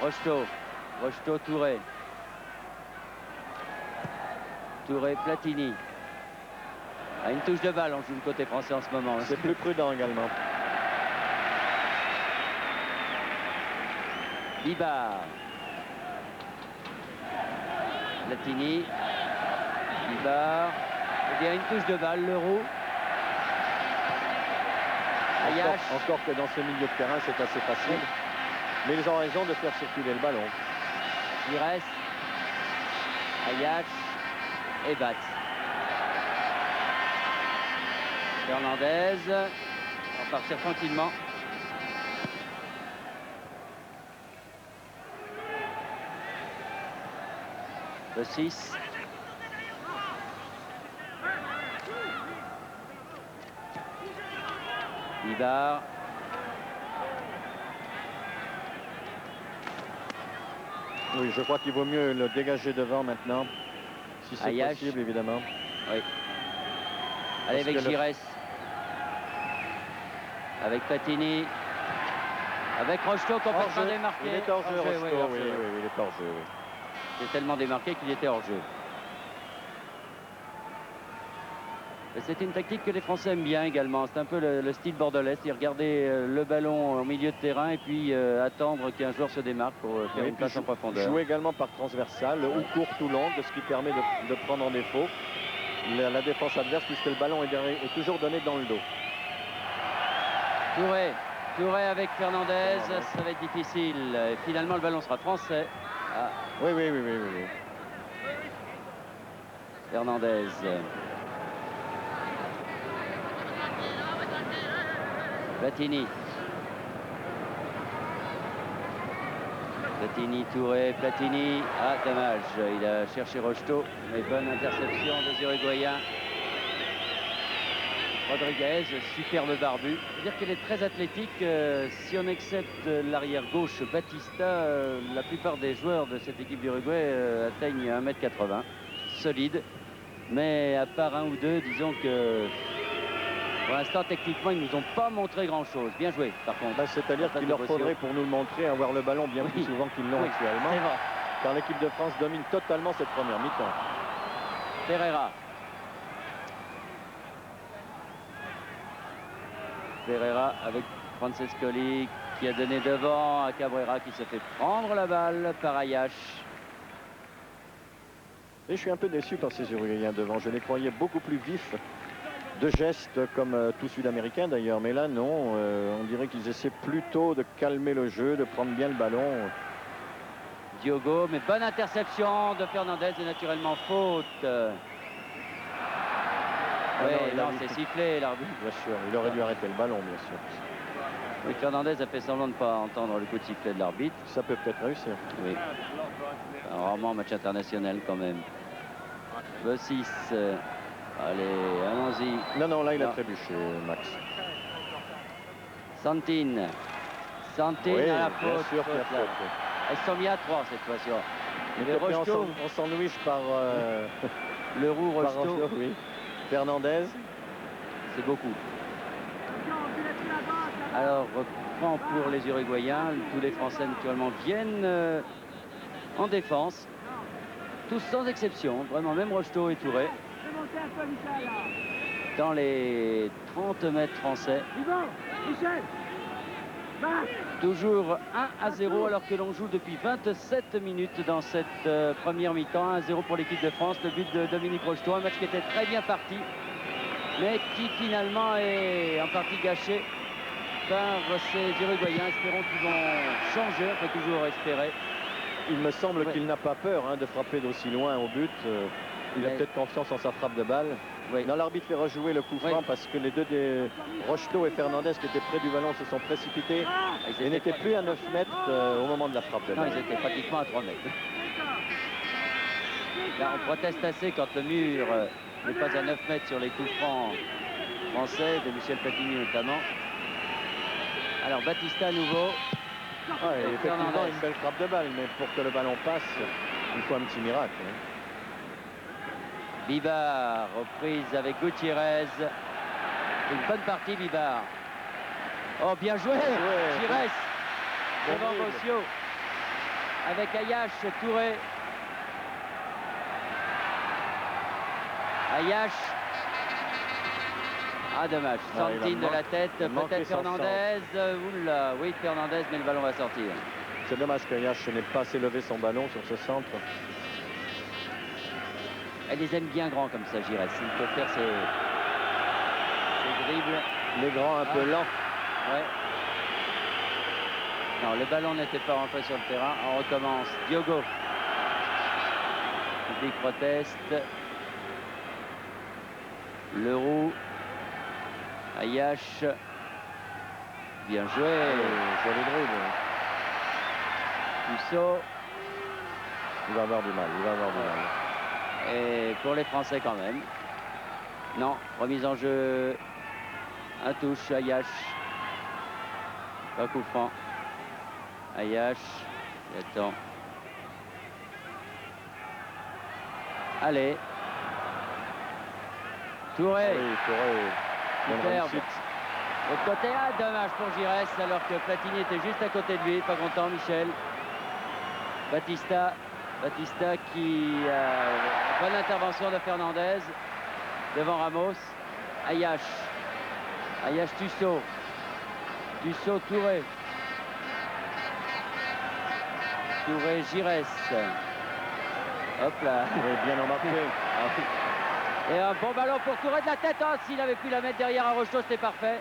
[SPEAKER 1] Rocheteau, Touré. Touré, Platini. Ah, une touche de balle, on joue du côté français en ce moment.
[SPEAKER 2] C'est plus prudent également.
[SPEAKER 1] Bibar. Platini. Bibar. Il y a une touche de balle, le roux. Ayache.
[SPEAKER 2] Encore que dans ce milieu de terrain, c'est assez facile. Mais ils ont raison de faire circuler le ballon.
[SPEAKER 1] Giresse. Ayache. Et Batz. Fernandez. On va partir tranquillement. Le 6. Bibar.
[SPEAKER 2] Oui, je crois qu'il vaut mieux le dégager devant maintenant. Si c'est possible, évidemment.
[SPEAKER 1] Oui. Allez, avec Giresse. Avec Platini. Avec Rocheteau qu'on peut pas démarquer.
[SPEAKER 2] Il est hors-jeu, Rocheteau. Oui, il est hors-jeu. Oui.
[SPEAKER 1] Il est tellement démarqué qu'il était hors-jeu. C'est une tactique que les Français aiment bien également. C'est un peu le style bordelais. C'est regarder le ballon au milieu de terrain et puis attendre qu'un joueur se démarque pour faire une passe en profondeur.
[SPEAKER 2] Jouer également par transversale, ou courte ou longue, ce qui permet de prendre en défaut la défense adverse, puisque le ballon est toujours donné dans le dos.
[SPEAKER 1] Touré avec Fernandez, ça va être difficile. Et finalement, le ballon sera français. Ah.
[SPEAKER 2] Oui.
[SPEAKER 1] Fernandez. Platini. Touré, Platini. Ah, dommage. Il a cherché Rocheteau. Mais bonne interception des Uruguayens. Rodriguez, superbe barbu. C'est-à-dire qu'elle est très athlétique. Si on accepte l'arrière gauche Batista, la plupart des joueurs de cette équipe d'Uruguay atteignent 1,80 m. Solide. Mais à part un ou deux, disons que pour l'instant, techniquement, ils ne nous ont pas montré grand-chose. Bien joué, par contre.
[SPEAKER 2] Bah, c'est-à-dire qu'il leur faudrait, pour nous le montrer, avoir le ballon bien plus souvent qu'ils l'ont actuellement.
[SPEAKER 1] C'est vrai.
[SPEAKER 2] Car l'équipe de France domine totalement cette première mi-temps.
[SPEAKER 1] Ferreira. Ferreira avec Francescoli qui a donné devant à Cabrera qui se fait prendre la balle par Ayash.
[SPEAKER 2] Et je suis un peu déçu par ces Uruguayens devant. Je les croyais beaucoup plus vifs de gestes comme tout Sud-Américain d'ailleurs. Mais là, non. On dirait qu'ils essaient plutôt de calmer le jeu, de prendre bien le ballon.
[SPEAKER 1] Diogo, mais bonne interception de Fernandez et naturellement faute. Oui, non, c'est sifflé l'arbitre.
[SPEAKER 2] Bien sûr, il aurait dû arrêter le ballon, bien sûr.
[SPEAKER 1] Oui, Fernandez a fait semblant de ne pas entendre le coup de sifflet de l'arbitre.
[SPEAKER 2] Ça peut peut-être réussir.
[SPEAKER 1] Oui. Rarement match international quand même. Le 6. Allez, allons-y.
[SPEAKER 2] Non, là, il a trébuché, Max.
[SPEAKER 1] Santine. Santine
[SPEAKER 2] oui,
[SPEAKER 1] à la
[SPEAKER 2] bien
[SPEAKER 1] faute.
[SPEAKER 2] sûr qu'il y a faute.
[SPEAKER 1] Elles sont mis à 3 cette fois-ci.
[SPEAKER 2] Il était en sandwich par
[SPEAKER 1] Leroux, Rocheteau.
[SPEAKER 2] Oui. Fernandez.
[SPEAKER 1] C'est beaucoup. Alors, reprend pour les Uruguayens. Tous les Français, naturellement, viennent en défense. Tous sans exception. Vraiment, même Rocheteau et Touré. Dans les 30 mètres français. Toujours 1-0 alors que l'on joue depuis 27 minutes dans cette première mi-temps. 1-0 pour l'équipe de France. Le but de Dominique Rocheteau. Un match qui était très bien parti, mais qui finalement est en partie gâché par ces Uruguayens. Espérons qu'ils vont changer. On peut toujours espérer.
[SPEAKER 2] Il me semble qu'il n'a pas peur de frapper d'aussi loin au but. Il a peut-être confiance en sa frappe de balle.
[SPEAKER 1] Oui.
[SPEAKER 2] Dans l'arbitre fait rejouer le coup franc parce que les deux des Rocheteau et Fernandez qui étaient près du ballon se sont précipités et n'étaient plus à 9 mètres au moment de la frappe de balle.
[SPEAKER 1] Non, ils étaient pratiquement à 3 mètres. Là, on proteste assez quand le mur n'est pas à 9 mètres sur les coups francs français, de Michel Platini notamment. Alors Batista à nouveau.
[SPEAKER 2] Et effectivement, une belle frappe de balle, mais pour que le ballon passe, il faut un petit miracle.
[SPEAKER 1] Bibar, reprise avec Gutiérrez. Une bonne partie, Bibar. Oh, bien joué, Gires. Devant Bossio. Avec Ayash, Touré. Ayash. Ah, dommage. Santine de la tête, peut-être Fernandez. Oula, oui, Fernandez, mais le ballon va sortir.
[SPEAKER 2] C'est dommage qu'Ayash n'ait pas assez levé son ballon sur ce centre.
[SPEAKER 1] Elle les aime bien grands comme ça, Gires. Il peut faire ses dribbles.
[SPEAKER 2] Les grands un peu lents.
[SPEAKER 1] Ouais. Non, le ballon n'était pas rentré sur le terrain. On recommence. Diogo. Le public proteste. Leroux. Ayash. Bien joué.
[SPEAKER 2] Joli dribble.
[SPEAKER 1] Tussaud.
[SPEAKER 2] Il va avoir du mal.
[SPEAKER 1] Et pour les Français quand même. Non, remise en jeu. Un touche, Ayash. Pas coup franc. Ayash. Il attend. Allez. Touré.
[SPEAKER 2] Oui, Touré.
[SPEAKER 1] Superbe. L'autre côté, dommage pour Gires alors que Platini était juste à côté de lui. Pas content, Michel. Batista qui a bonne intervention de Fernandez devant Ramos. Ayash Tussaud. Touré. Gires. Hop là.
[SPEAKER 2] Bien embarqué.
[SPEAKER 1] Et un bon ballon pour Touré de la tête. Oh, s'il avait pu la mettre derrière à Rocheteau, c'était parfait.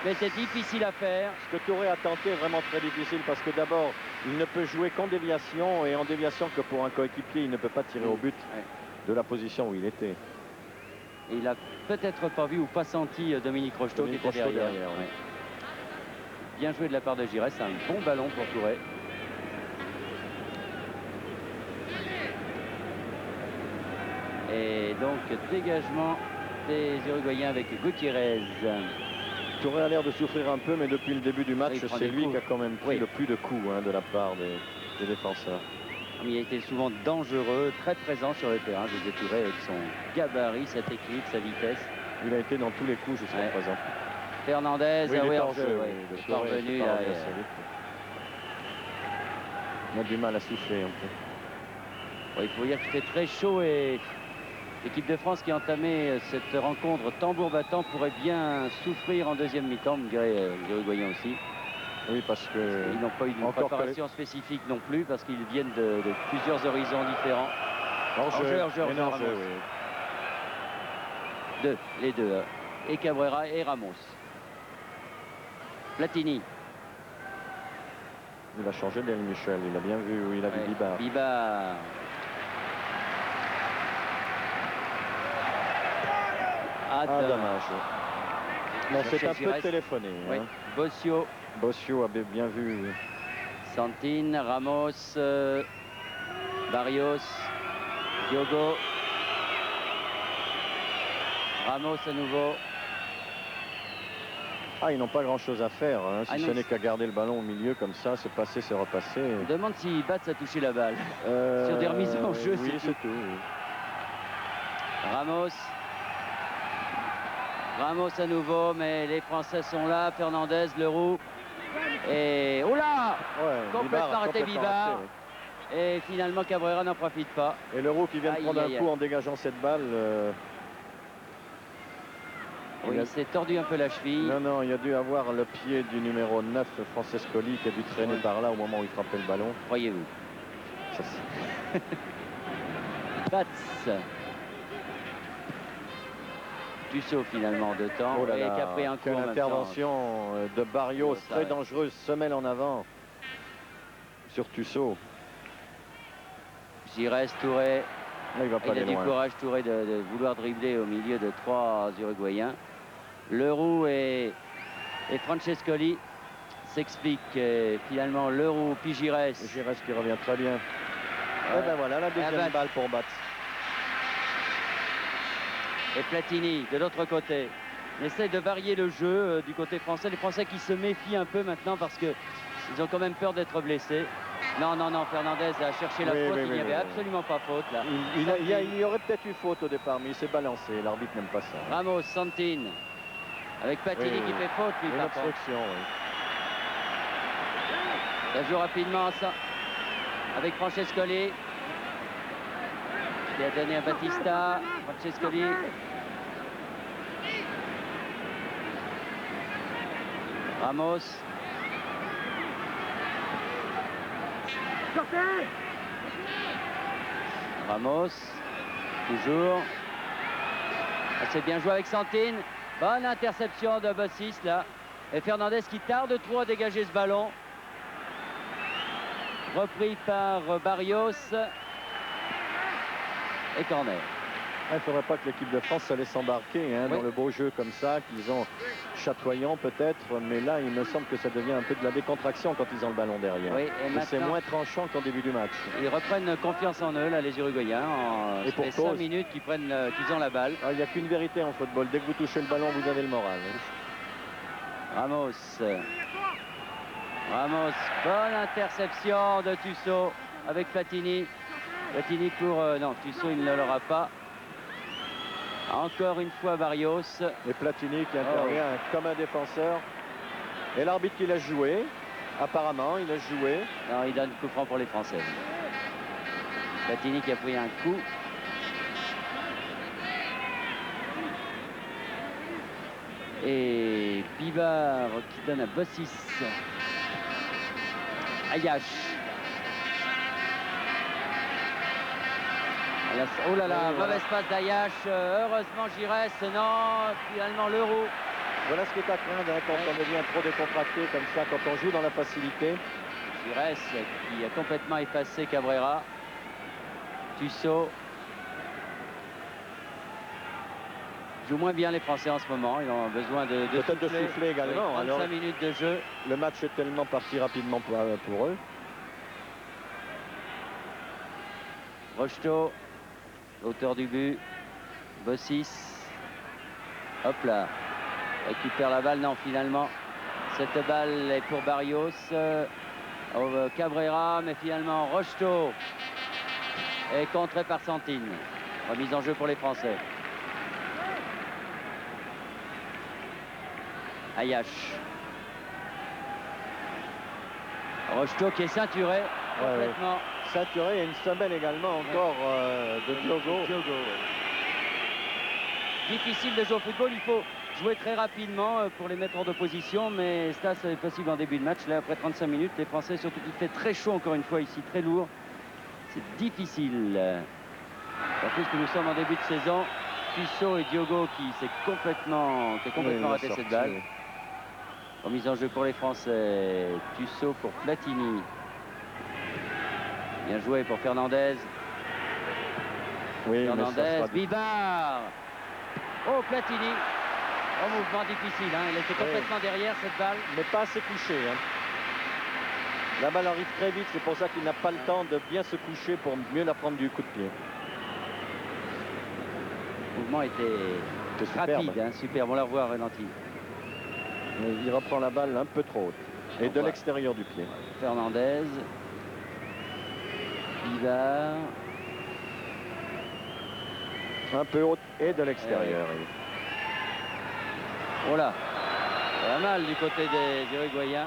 [SPEAKER 1] Mais c'est difficile à faire.
[SPEAKER 2] Ce que Touré a tenté est vraiment très difficile parce que d'abord, il ne peut jouer qu'en déviation et en déviation que pour un coéquipier, il ne peut pas tirer au but de la position où il était.
[SPEAKER 1] Et il a peut-être pas vu ou pas senti Dominique Rocheteau qui était derrière. Bien joué de la part de Gires, c'est un bon ballon pour Touré. Et donc dégagement des Uruguayens avec Gutiérrez.
[SPEAKER 2] Touré a l'air de souffrir un peu, mais depuis le début du match,
[SPEAKER 1] Oui, il prend
[SPEAKER 2] c'est
[SPEAKER 1] des
[SPEAKER 2] lui
[SPEAKER 1] coups.
[SPEAKER 2] qui a quand même pris
[SPEAKER 1] Oui.
[SPEAKER 2] le plus de coups de la part des défenseurs.
[SPEAKER 1] Il a été souvent dangereux, très présent sur le terrain, José Touré, avec son gabarit, sa technique, sa vitesse.
[SPEAKER 2] Il a été dans tous les coups jusqu'à présent.
[SPEAKER 1] Fernandez,
[SPEAKER 2] Oui, il est
[SPEAKER 1] hors
[SPEAKER 2] hors
[SPEAKER 1] jeu,
[SPEAKER 2] jeu,
[SPEAKER 1] oui.
[SPEAKER 2] oui,
[SPEAKER 1] Il est
[SPEAKER 2] Touré
[SPEAKER 1] parvenu,
[SPEAKER 2] est
[SPEAKER 1] là.
[SPEAKER 2] parvenu assez vite. On a du mal à souffler un peu.
[SPEAKER 1] Bon, il faut dire qu'il fait très chaud et l'équipe de France qui a entamé cette rencontre tambour battant pourrait bien souffrir en deuxième mi-temps, malgré les Uruguayens aussi.
[SPEAKER 2] Oui, parce que
[SPEAKER 1] Ils n'ont pas eu de préparation spécifique non plus, parce qu'ils viennent de plusieurs horizons différents.
[SPEAKER 2] Hors-jeu,
[SPEAKER 1] Ramos.
[SPEAKER 2] oui.
[SPEAKER 1] Les deux. Et Cabrera et Ramos. Platini.
[SPEAKER 2] Il a changé d'El Michel, il a bien vu, il a vu Bibar.
[SPEAKER 1] Bibar.
[SPEAKER 2] Dommage. Non, c'est un peu téléphoné.
[SPEAKER 1] Oui.
[SPEAKER 2] Hein. Bossio avait bien vu. Oui.
[SPEAKER 1] Santine, Ramos, Barrios, Diogo. Ramos à nouveau.
[SPEAKER 2] Ah, ils n'ont pas grand-chose à faire, hein, si ce n'est qu'à garder le ballon au milieu comme ça, se passer, se repasser.
[SPEAKER 1] On demande si Batz a touché la balle. Sur des remises en jeu,
[SPEAKER 2] oui, c'est tout. Oui.
[SPEAKER 1] Ramos à nouveau, mais les Français sont là. Fernandez, Leroux. Et oh là, complètement raté Bibar. Oui. Et finalement, Cabrera n'en profite pas.
[SPEAKER 2] Et Leroux qui vient de prendre un coup en dégageant cette balle.
[SPEAKER 1] Oui, il s'est tordu un peu la cheville.
[SPEAKER 2] Non, il a dû avoir le pied du numéro 9, Francescoli, qui a dû traîner par là au moment où il frappait le ballon.
[SPEAKER 1] Croyez-vous. Batz. Tusso finalement de temps.
[SPEAKER 2] Oh là là,
[SPEAKER 1] et qui a pris un coup.
[SPEAKER 2] quelle intervention de Barrios, très dangereuse, semelle en avant sur Tusso.
[SPEAKER 1] Giresse, Touré.
[SPEAKER 2] Il a
[SPEAKER 1] du courage, Touré, de vouloir dribbler au milieu de 3 Uruguayens. Leroux et Francescoli s'expliquent. Finalement, Leroux puis Giresse.
[SPEAKER 2] Giresse qui revient très bien. Et ben voilà, la deuxième balle pour Batz.
[SPEAKER 1] Et Platini de l'autre côté. On essaye de varier le jeu du côté français. Les Français qui se méfient un peu maintenant parce qu'ils ont quand même peur d'être blessés. Non, Fernandez a cherché la faute. Il n'y avait absolument pas faute là.
[SPEAKER 2] Il y aurait peut-être eu faute au départ, mais il s'est balancé. L'arbitre n'aime pas ça.
[SPEAKER 1] Ramos, Santine. Avec Platini qui fait faute, lui, par contre. Ça joue rapidement ça. Avec Francescoli. Qui a donné à Batista. Francescoli. Ramos. Ramos. Toujours. C'est bien joué avec Santine. Bonne interception de Bossis là. Et Fernandez qui tarde trop à dégager ce ballon. Repris par Barrios. Et corner.
[SPEAKER 2] Il ne faudrait pas que l'équipe de France se laisse embarquer dans le beau jeu comme ça, qu'ils ont chatoyant peut-être, mais là il me semble que ça devient un peu de la décontraction quand ils ont le ballon derrière.
[SPEAKER 1] Oui, et
[SPEAKER 2] c'est moins tranchant qu'en début du match.
[SPEAKER 1] Ils reprennent confiance en eux, là, les Uruguayens.
[SPEAKER 2] Et pour
[SPEAKER 1] 5 minutes qu'ils ont la balle.
[SPEAKER 2] Il n'y a qu'une vérité en football, dès que vous touchez le ballon, vous avez le moral.
[SPEAKER 1] Ramos, bonne interception de Tusso avec Platini. Platini pour... non, Tusso il ne l'aura pas. Encore une fois Barrios.
[SPEAKER 2] Et Platini qui intervient comme un défenseur. Et l'arbitre qui l'a joué. Apparemment, il a joué.
[SPEAKER 1] Non, il donne coup franc pour les Français. Platini qui a pris un coup. Et Bibar qui donne à Bossis. Ayash. Oh là là, mauvaise passe d'Ayash. Heureusement Giresse, non, finalement Leroux.
[SPEAKER 2] Voilà ce qui est à craindre quand on devient trop décontracté comme ça, quand on joue dans la facilité.
[SPEAKER 1] Giresse qui a complètement effacé Cabrera. Tusso. Jouent moins bien les Français en ce moment. Ils ont besoin de
[SPEAKER 2] peut-être de souffler également.
[SPEAKER 1] 35
[SPEAKER 2] alors,
[SPEAKER 1] minutes de jeu.
[SPEAKER 2] Le match est tellement parti rapidement pour eux.
[SPEAKER 1] Rocheteau, l'auteur du but. Bossis. Hop là. Récupère la balle. Non, finalement, cette balle est pour Barrios. Cabrera, mais finalement, Rocheteau est contré par Santine. Remise en jeu pour les Français. Ayache. Rocheteau qui est ceinturé complètement.
[SPEAKER 2] Ouais. Ceinturé et une semelle également encore de Diogo.
[SPEAKER 1] Difficile de jouer au football, il faut jouer très rapidement pour les mettre hors d'opposition, mais ça c'est possible en début de match. Là, après 35 minutes, les Français, surtout qu'il fait très chaud encore une fois ici, très lourd. C'est difficile. En plus que nous sommes en début de saison, Tussaud et Diogo qui s'est complètement raté cette balle. Remise en jeu pour les Français. Tussaud pour Platini. Bien joué pour Fernandez.
[SPEAKER 2] Oui,
[SPEAKER 1] Fernandez, Bibard. Oh, Platini. Oh, mouvement difficile. Hein. Il était complètement derrière cette balle.
[SPEAKER 2] Mais pas assez couché. Hein. La balle arrive très vite. C'est pour ça qu'il n'a pas le temps de bien se coucher pour mieux la prendre du coup de pied.
[SPEAKER 1] Le mouvement était rapide, hein, superbe. On la revoit ralenti.
[SPEAKER 2] Mais il reprend la balle un peu trop haute. Et de l'extérieur du pied.
[SPEAKER 1] Fernandez. Bivard.
[SPEAKER 2] Un peu haute et de l'extérieur.
[SPEAKER 1] Oh là. Pas mal du côté des Uruguayens.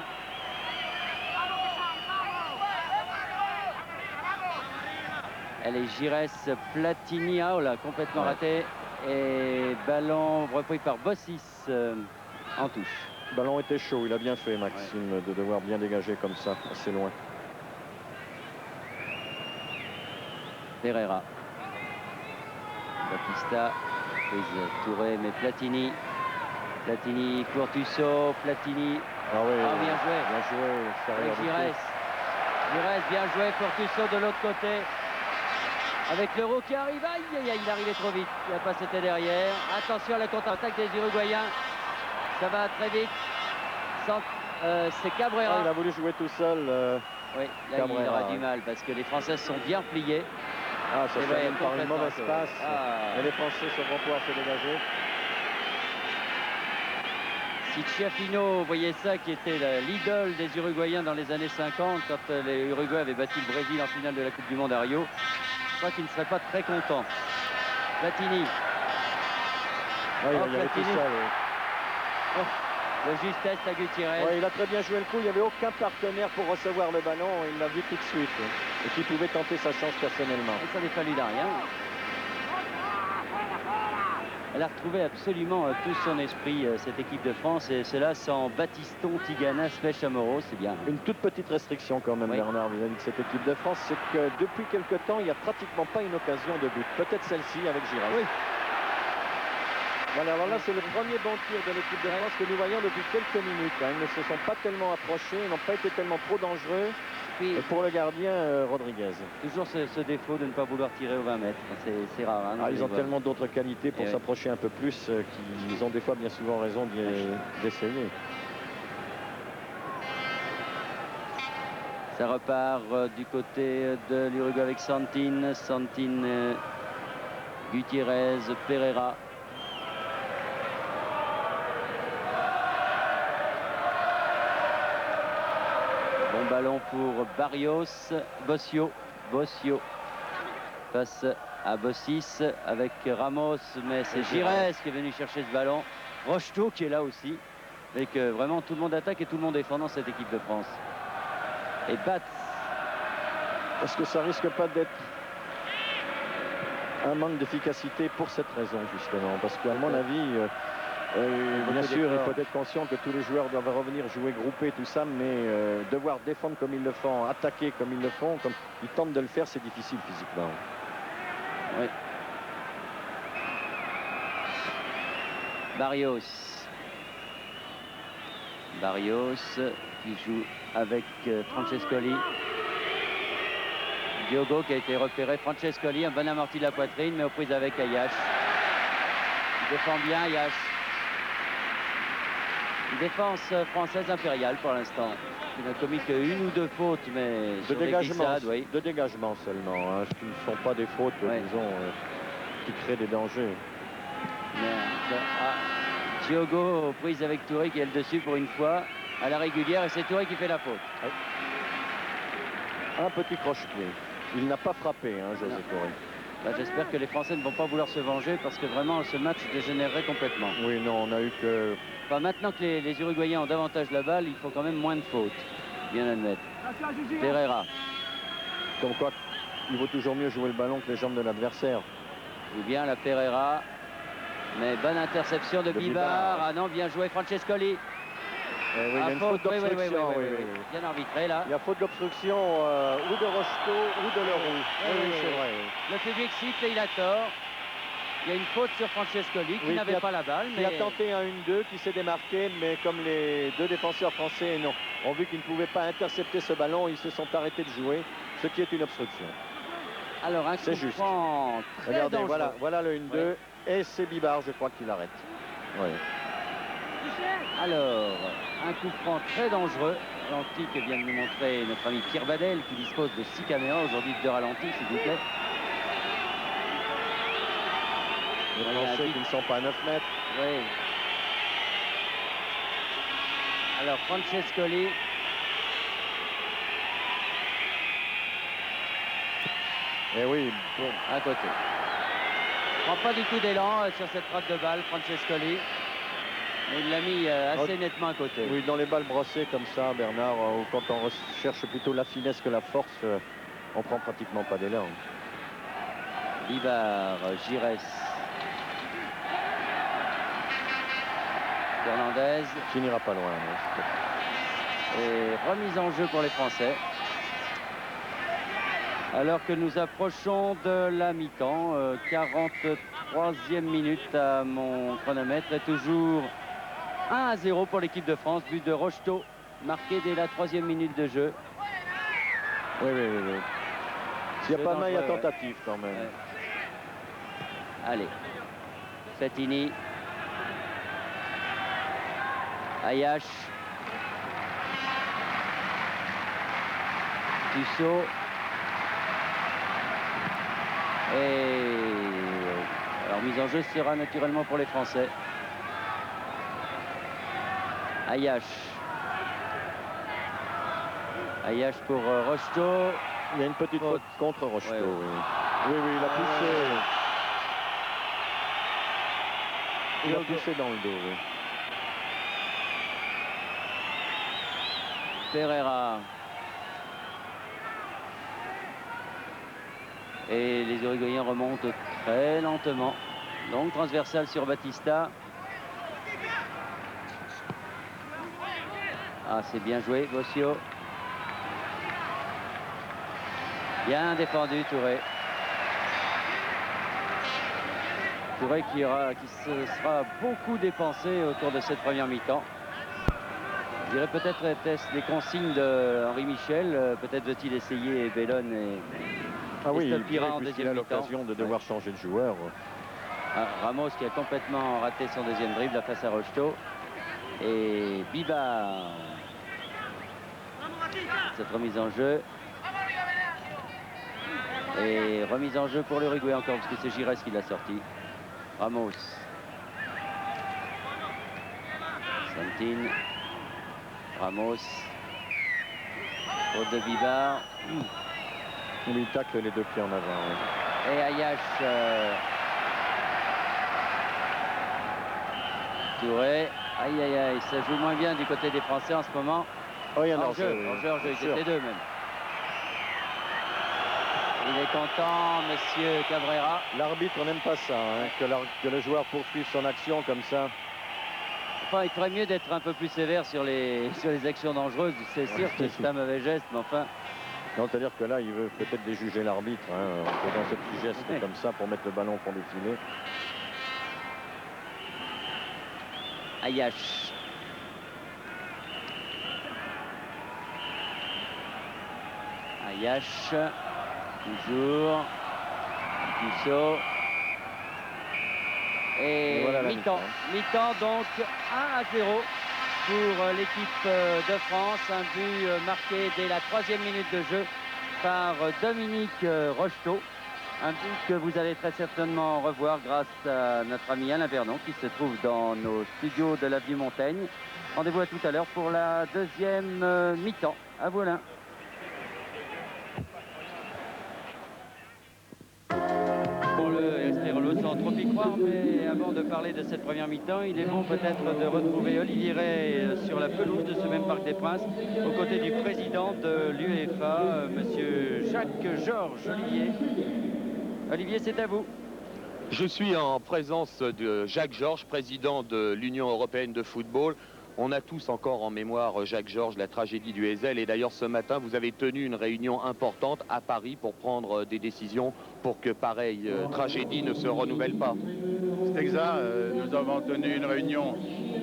[SPEAKER 1] Elle est Giresse, Platini. Oh là, complètement raté. Et ballon repris par Bossis en touche.
[SPEAKER 2] Le ballon était chaud, il a bien fait Maxime de devoir bien dégager comme ça, assez loin.
[SPEAKER 1] Pereira. Batista, prise Touré, mais Platini. Platini pour Tussaud, Platini.
[SPEAKER 2] Ah oui,
[SPEAKER 1] bien joué.
[SPEAKER 2] Bien joué.
[SPEAKER 1] Giresse, bien joué pour Tussaud de l'autre côté. Avec l'Euro qui arrive, aïe, aïe, aïe, il arrivait trop vite. Il n'a pas été derrière. Attention à la contre-attaque des Uruguayens. Ça va très vite. C'est Cabrera.
[SPEAKER 2] Il a voulu jouer tout seul.
[SPEAKER 1] Oui, là Cabrera, il aura du mal parce que les Français sont bien pliés.
[SPEAKER 2] Ah, ça fait par une mauvaise passe.
[SPEAKER 1] Ah.
[SPEAKER 2] Et les Français vont pouvoir se dégager.
[SPEAKER 1] Si Chiafino, vous voyez ça, qui était l'idole des Uruguayens dans les années 50, quand les Uruguay avaient battu le Brésil en finale de la Coupe du Monde à Rio, je crois qu'il ne serait pas très content. Platini.
[SPEAKER 2] Il y avait tout seul.
[SPEAKER 1] De justesse à Gutiérrez.
[SPEAKER 2] Il a très bien joué le coup. Il n'y avait aucun partenaire pour recevoir le ballon. Il l'a vu tout de suite. Et qui pouvait tenter sa chance personnellement.
[SPEAKER 1] Et ça n'est fallu d'un rien. Elle a retrouvé absolument tout son esprit, cette équipe de France. Et cela sans Battiston, Tigana, Chamorro, c'est bien.
[SPEAKER 2] Une toute petite restriction quand même, Bernard, vis-à-vis de cette équipe de France, c'est que depuis quelque temps, il n'y a pratiquement pas une occasion de but. Peut-être celle-ci avec Giresse.
[SPEAKER 1] Oui.
[SPEAKER 2] Voilà, alors là, c'est le premier bon tir de l'équipe de France que nous voyons depuis quelques minutes. Hein. Ils ne se sont pas tellement approchés, ils n'ont pas été tellement trop dangereux. Et pour le gardien, Rodriguez.
[SPEAKER 1] Toujours ce défaut de ne pas vouloir tirer aux 20 mètres. C'est rare. Hein,
[SPEAKER 2] ils ont tellement d'autres qualités pour s'approcher un peu plus qu'ils ont des fois bien souvent raison d'essayer.
[SPEAKER 1] Ça repart du côté de l'Uruguay avec Santine. Santine, Gutiérrez, Pereira. Bon ballon pour Barrios. Bossio passe à Bossis avec Ramos, mais c'est Giresse qui est venu chercher ce ballon. Rocheteau qui est là aussi. Et que vraiment tout le monde attaque et tout le monde défend dans cette équipe de France. Et Batz.
[SPEAKER 2] Est-ce que ça risque pas d'être un manque d'efficacité pour cette raison justement? Parce qu'à mon avis, bien sûr, il faut être conscient que tous les joueurs doivent revenir jouer groupés, tout ça, mais devoir défendre comme ils le font, attaquer comme ils le font, comme ils tentent de le faire, c'est difficile physiquement.
[SPEAKER 1] Oui. Barrios qui joue avec Francescoli. Diogo qui a été repéré. Francescoli, un bon amorti de la poitrine, mais aux prises avec Ayache. Il défend bien Ayache. Une défense française impériale pour l'instant. Il n'a commis qu'une ou deux fautes, mais
[SPEAKER 2] de dégagement seulement, hein, qui ne sont pas des fautes, disons, qui créent des dangers.
[SPEAKER 1] Giogo aux prises avec Touré qui est le dessus pour une fois à la régulière, et c'est Touré qui fait la faute.
[SPEAKER 2] Oui. Un petit croche-pied. Il n'a pas frappé, hein, José Touré.
[SPEAKER 1] Bah, j'espère que les Français ne vont pas vouloir se venger parce que vraiment ce match dégénérerait complètement.
[SPEAKER 2] Oui, non, on a eu que...
[SPEAKER 1] Enfin, maintenant que les Uruguayens ont davantage la balle, il faut quand même moins de fautes, bien admettre. Pereira.
[SPEAKER 2] Comme quoi, il vaut toujours mieux jouer le ballon que les jambes de l'adversaire.
[SPEAKER 1] Ou bien la Pereira. Mais bonne interception de Bibar. Ah non, bien joué Francescoli.
[SPEAKER 2] Oui, il y a une faute d'obstruction.
[SPEAKER 1] Oui. Bien arbitré là.
[SPEAKER 2] Il y a faute d'obstruction ou de Rocheteau ou de Leroux. Oui, c'est vrai.
[SPEAKER 1] Le public siffle et il a tort. Il y a une faute sur Francescoli qui n'avait pas la balle.
[SPEAKER 2] Il a tenté un 1-2 qui s'est démarqué, mais comme les deux défenseurs français ont vu qu'ils ne pouvaient pas intercepter ce ballon, ils se sont arrêtés de jouer, ce qui est une obstruction.
[SPEAKER 1] Alors un coup franc très
[SPEAKER 2] Regardez,
[SPEAKER 1] dangereux.
[SPEAKER 2] voilà le 1-2 et c'est Bibar, je crois, qu'il arrête. Oui.
[SPEAKER 1] Alors, un coup franc très dangereux. L'antique vient de nous montrer notre ami Pierre Badel qui dispose de 6 caméras, aujourd'hui 2 ralentis, s'il vous plaît.
[SPEAKER 2] Les Français qui ne sont pas à 9 mètres.
[SPEAKER 1] Oui. Alors, Francescoli.
[SPEAKER 2] Eh oui,
[SPEAKER 1] bon, à côté. Prend pas du tout d'élan sur cette frappe de balle, Francescoli. Mais il l'a mis assez nettement à côté.
[SPEAKER 2] Oui, dans les balles brossées comme ça, Bernard, ou quand on cherche plutôt la finesse que la force, on prend pratiquement pas d'élan.
[SPEAKER 1] Bibar, Giresse. Fernandez.
[SPEAKER 2] Qui n'ira pas loin.
[SPEAKER 1] Et remise en jeu pour les Français. Alors que nous approchons de la mi-temps, 43e minute à mon chronomètre, et toujours 1-0 pour l'équipe de France, but de Rocheteau, marqué dès la 3e minute de jeu.
[SPEAKER 2] Oui. S'il n'y a pas de maille à tentative quand même. Ouais.
[SPEAKER 1] Allez, Fettini. Ayache. Tussaud. Et alors mise en jeu sera naturellement pour les Français. Ayache. Ayache pour Rocheteau.
[SPEAKER 2] Il y a une petite faute contre Rocheteau. Oui, il a poussé. Il a poussé dans le dos. Oui.
[SPEAKER 1] Pereira. Et les Uruguayens remontent très lentement. Donc transversal sur Batista. Ah, c'est bien joué, Bossio. Bien défendu, Touré. Touré qui se sera beaucoup dépensé au cours de cette première mi-temps. Je dirais peut-être était-ce les consignes d'Henri Michel. Peut-être veut-il essayer Bellone et Stopira en deuxième
[SPEAKER 2] mi-temps. Il a l'occasion de devoir changer de joueur.
[SPEAKER 1] Ramos qui a complètement raté son deuxième dribble face à Rocheteau. Et Bibar. Cette remise en jeu. Et remise en jeu pour l'Uruguay encore, parce que c'est Giresse qui l'a sorti. Ramos. Santin. Ramos. Faute de Bibar.
[SPEAKER 2] Il tacle les deux pieds en avant. Oui.
[SPEAKER 1] Et Ayache. Touré. Aïe, ça joue moins bien du côté des Français en ce moment.
[SPEAKER 2] Oh, il y en a
[SPEAKER 1] en jeu, ils étaient deux même. Il est content, monsieur Cabrera.
[SPEAKER 2] L'arbitre n'aime pas ça, que le joueur poursuive son action comme ça.
[SPEAKER 1] Enfin, il ferait mieux d'être un peu plus sévère sur les actions dangereuses. C'est sûr que c'est un mauvais geste, mais enfin...
[SPEAKER 2] Non, c'est-à-dire que là, il veut peut-être déjuger l'arbitre en faisant ce petit geste comme ça pour mettre le ballon au fond du filet.
[SPEAKER 1] Ayache. Ayache. Toujours. Tussaud. Et voilà mi-temps. Mi-temps donc 1-0 pour l'équipe de France. Un but marqué dès la 3e minute de jeu par Dominique Rocheteau. Un but que vous allez très certainement revoir grâce à notre ami Alain Vernon qui se trouve dans nos studios de la Vieux-Montaigne. Rendez-vous à tout à l'heure pour la deuxième mi-temps. À vous Alain. Sans trop y croire, mais avant de parler de cette première mi-temps, il est bon peut-être de retrouver Olivier Ray sur la pelouse de ce même Parc des Princes, aux côtés du président de l'UEFA, monsieur Jacques-Georges Olivier. Olivier, c'est à vous.
[SPEAKER 3] Je suis en présence de Jacques Georges, président de l'Union européenne de football. On a tous encore en mémoire Jacques Georges, la tragédie du Heysel. Et d'ailleurs, ce matin, vous avez tenu une réunion importante à Paris pour prendre des décisions pour que pareille tragédie ne se renouvelle pas.
[SPEAKER 4] C'est exact. Nous avons tenu une réunion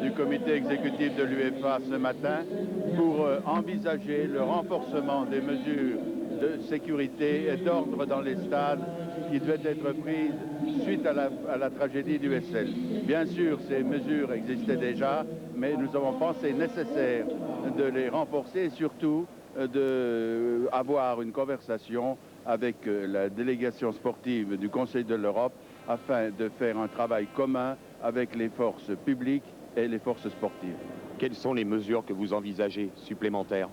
[SPEAKER 4] du comité exécutif de l'UEFA ce matin pour envisager le renforcement des mesures de sécurité et d'ordre dans les stades qui devaient être prises suite à la tragédie du Heysel. Bien sûr, ces mesures existaient déjà, mais nous avons pensé nécessaire de les renforcer et surtout d'avoir une conversation avec la délégation sportive du Conseil de l'Europe afin de faire un travail commun avec les forces publiques et les forces sportives.
[SPEAKER 3] Quelles sont les mesures que vous envisagez supplémentaires ?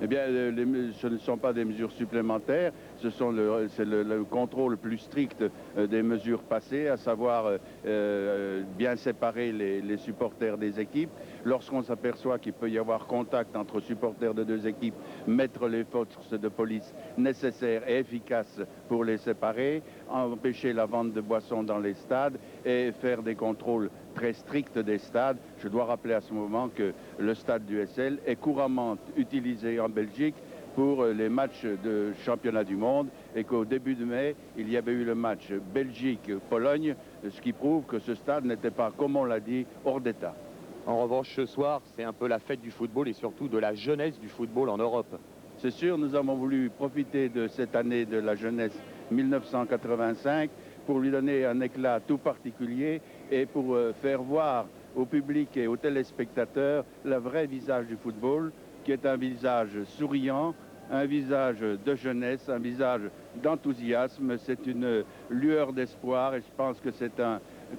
[SPEAKER 4] Eh bien, ce ne sont pas des mesures supplémentaires, c'est le contrôle plus strict des mesures passées, à savoir bien séparer les supporters des équipes. Lorsqu'on s'aperçoit qu'il peut y avoir contact entre supporters de deux équipes, mettre les forces de police nécessaires et efficaces pour les séparer, empêcher la vente de boissons dans les stades et faire des contrôles très stricts des stades. Je dois rappeler à ce moment que le stade du SL est couramment utilisé en Belgique pour les matchs de championnat du monde et qu'au début de mai, il y avait eu le match Belgique-Pologne, ce qui prouve que ce stade n'était pas, comme on l'a dit, hors d'état.
[SPEAKER 3] En revanche, ce soir, c'est un peu la fête du football et surtout de la jeunesse du football en Europe.
[SPEAKER 4] C'est sûr, nous avons voulu profiter de cette année de la jeunesse 1985 pour lui donner un éclat tout particulier et pour faire voir au public et aux téléspectateurs le vrai visage du football, qui est un visage souriant, un visage de jeunesse, un visage d'enthousiasme. C'est une lueur d'espoir et je pense que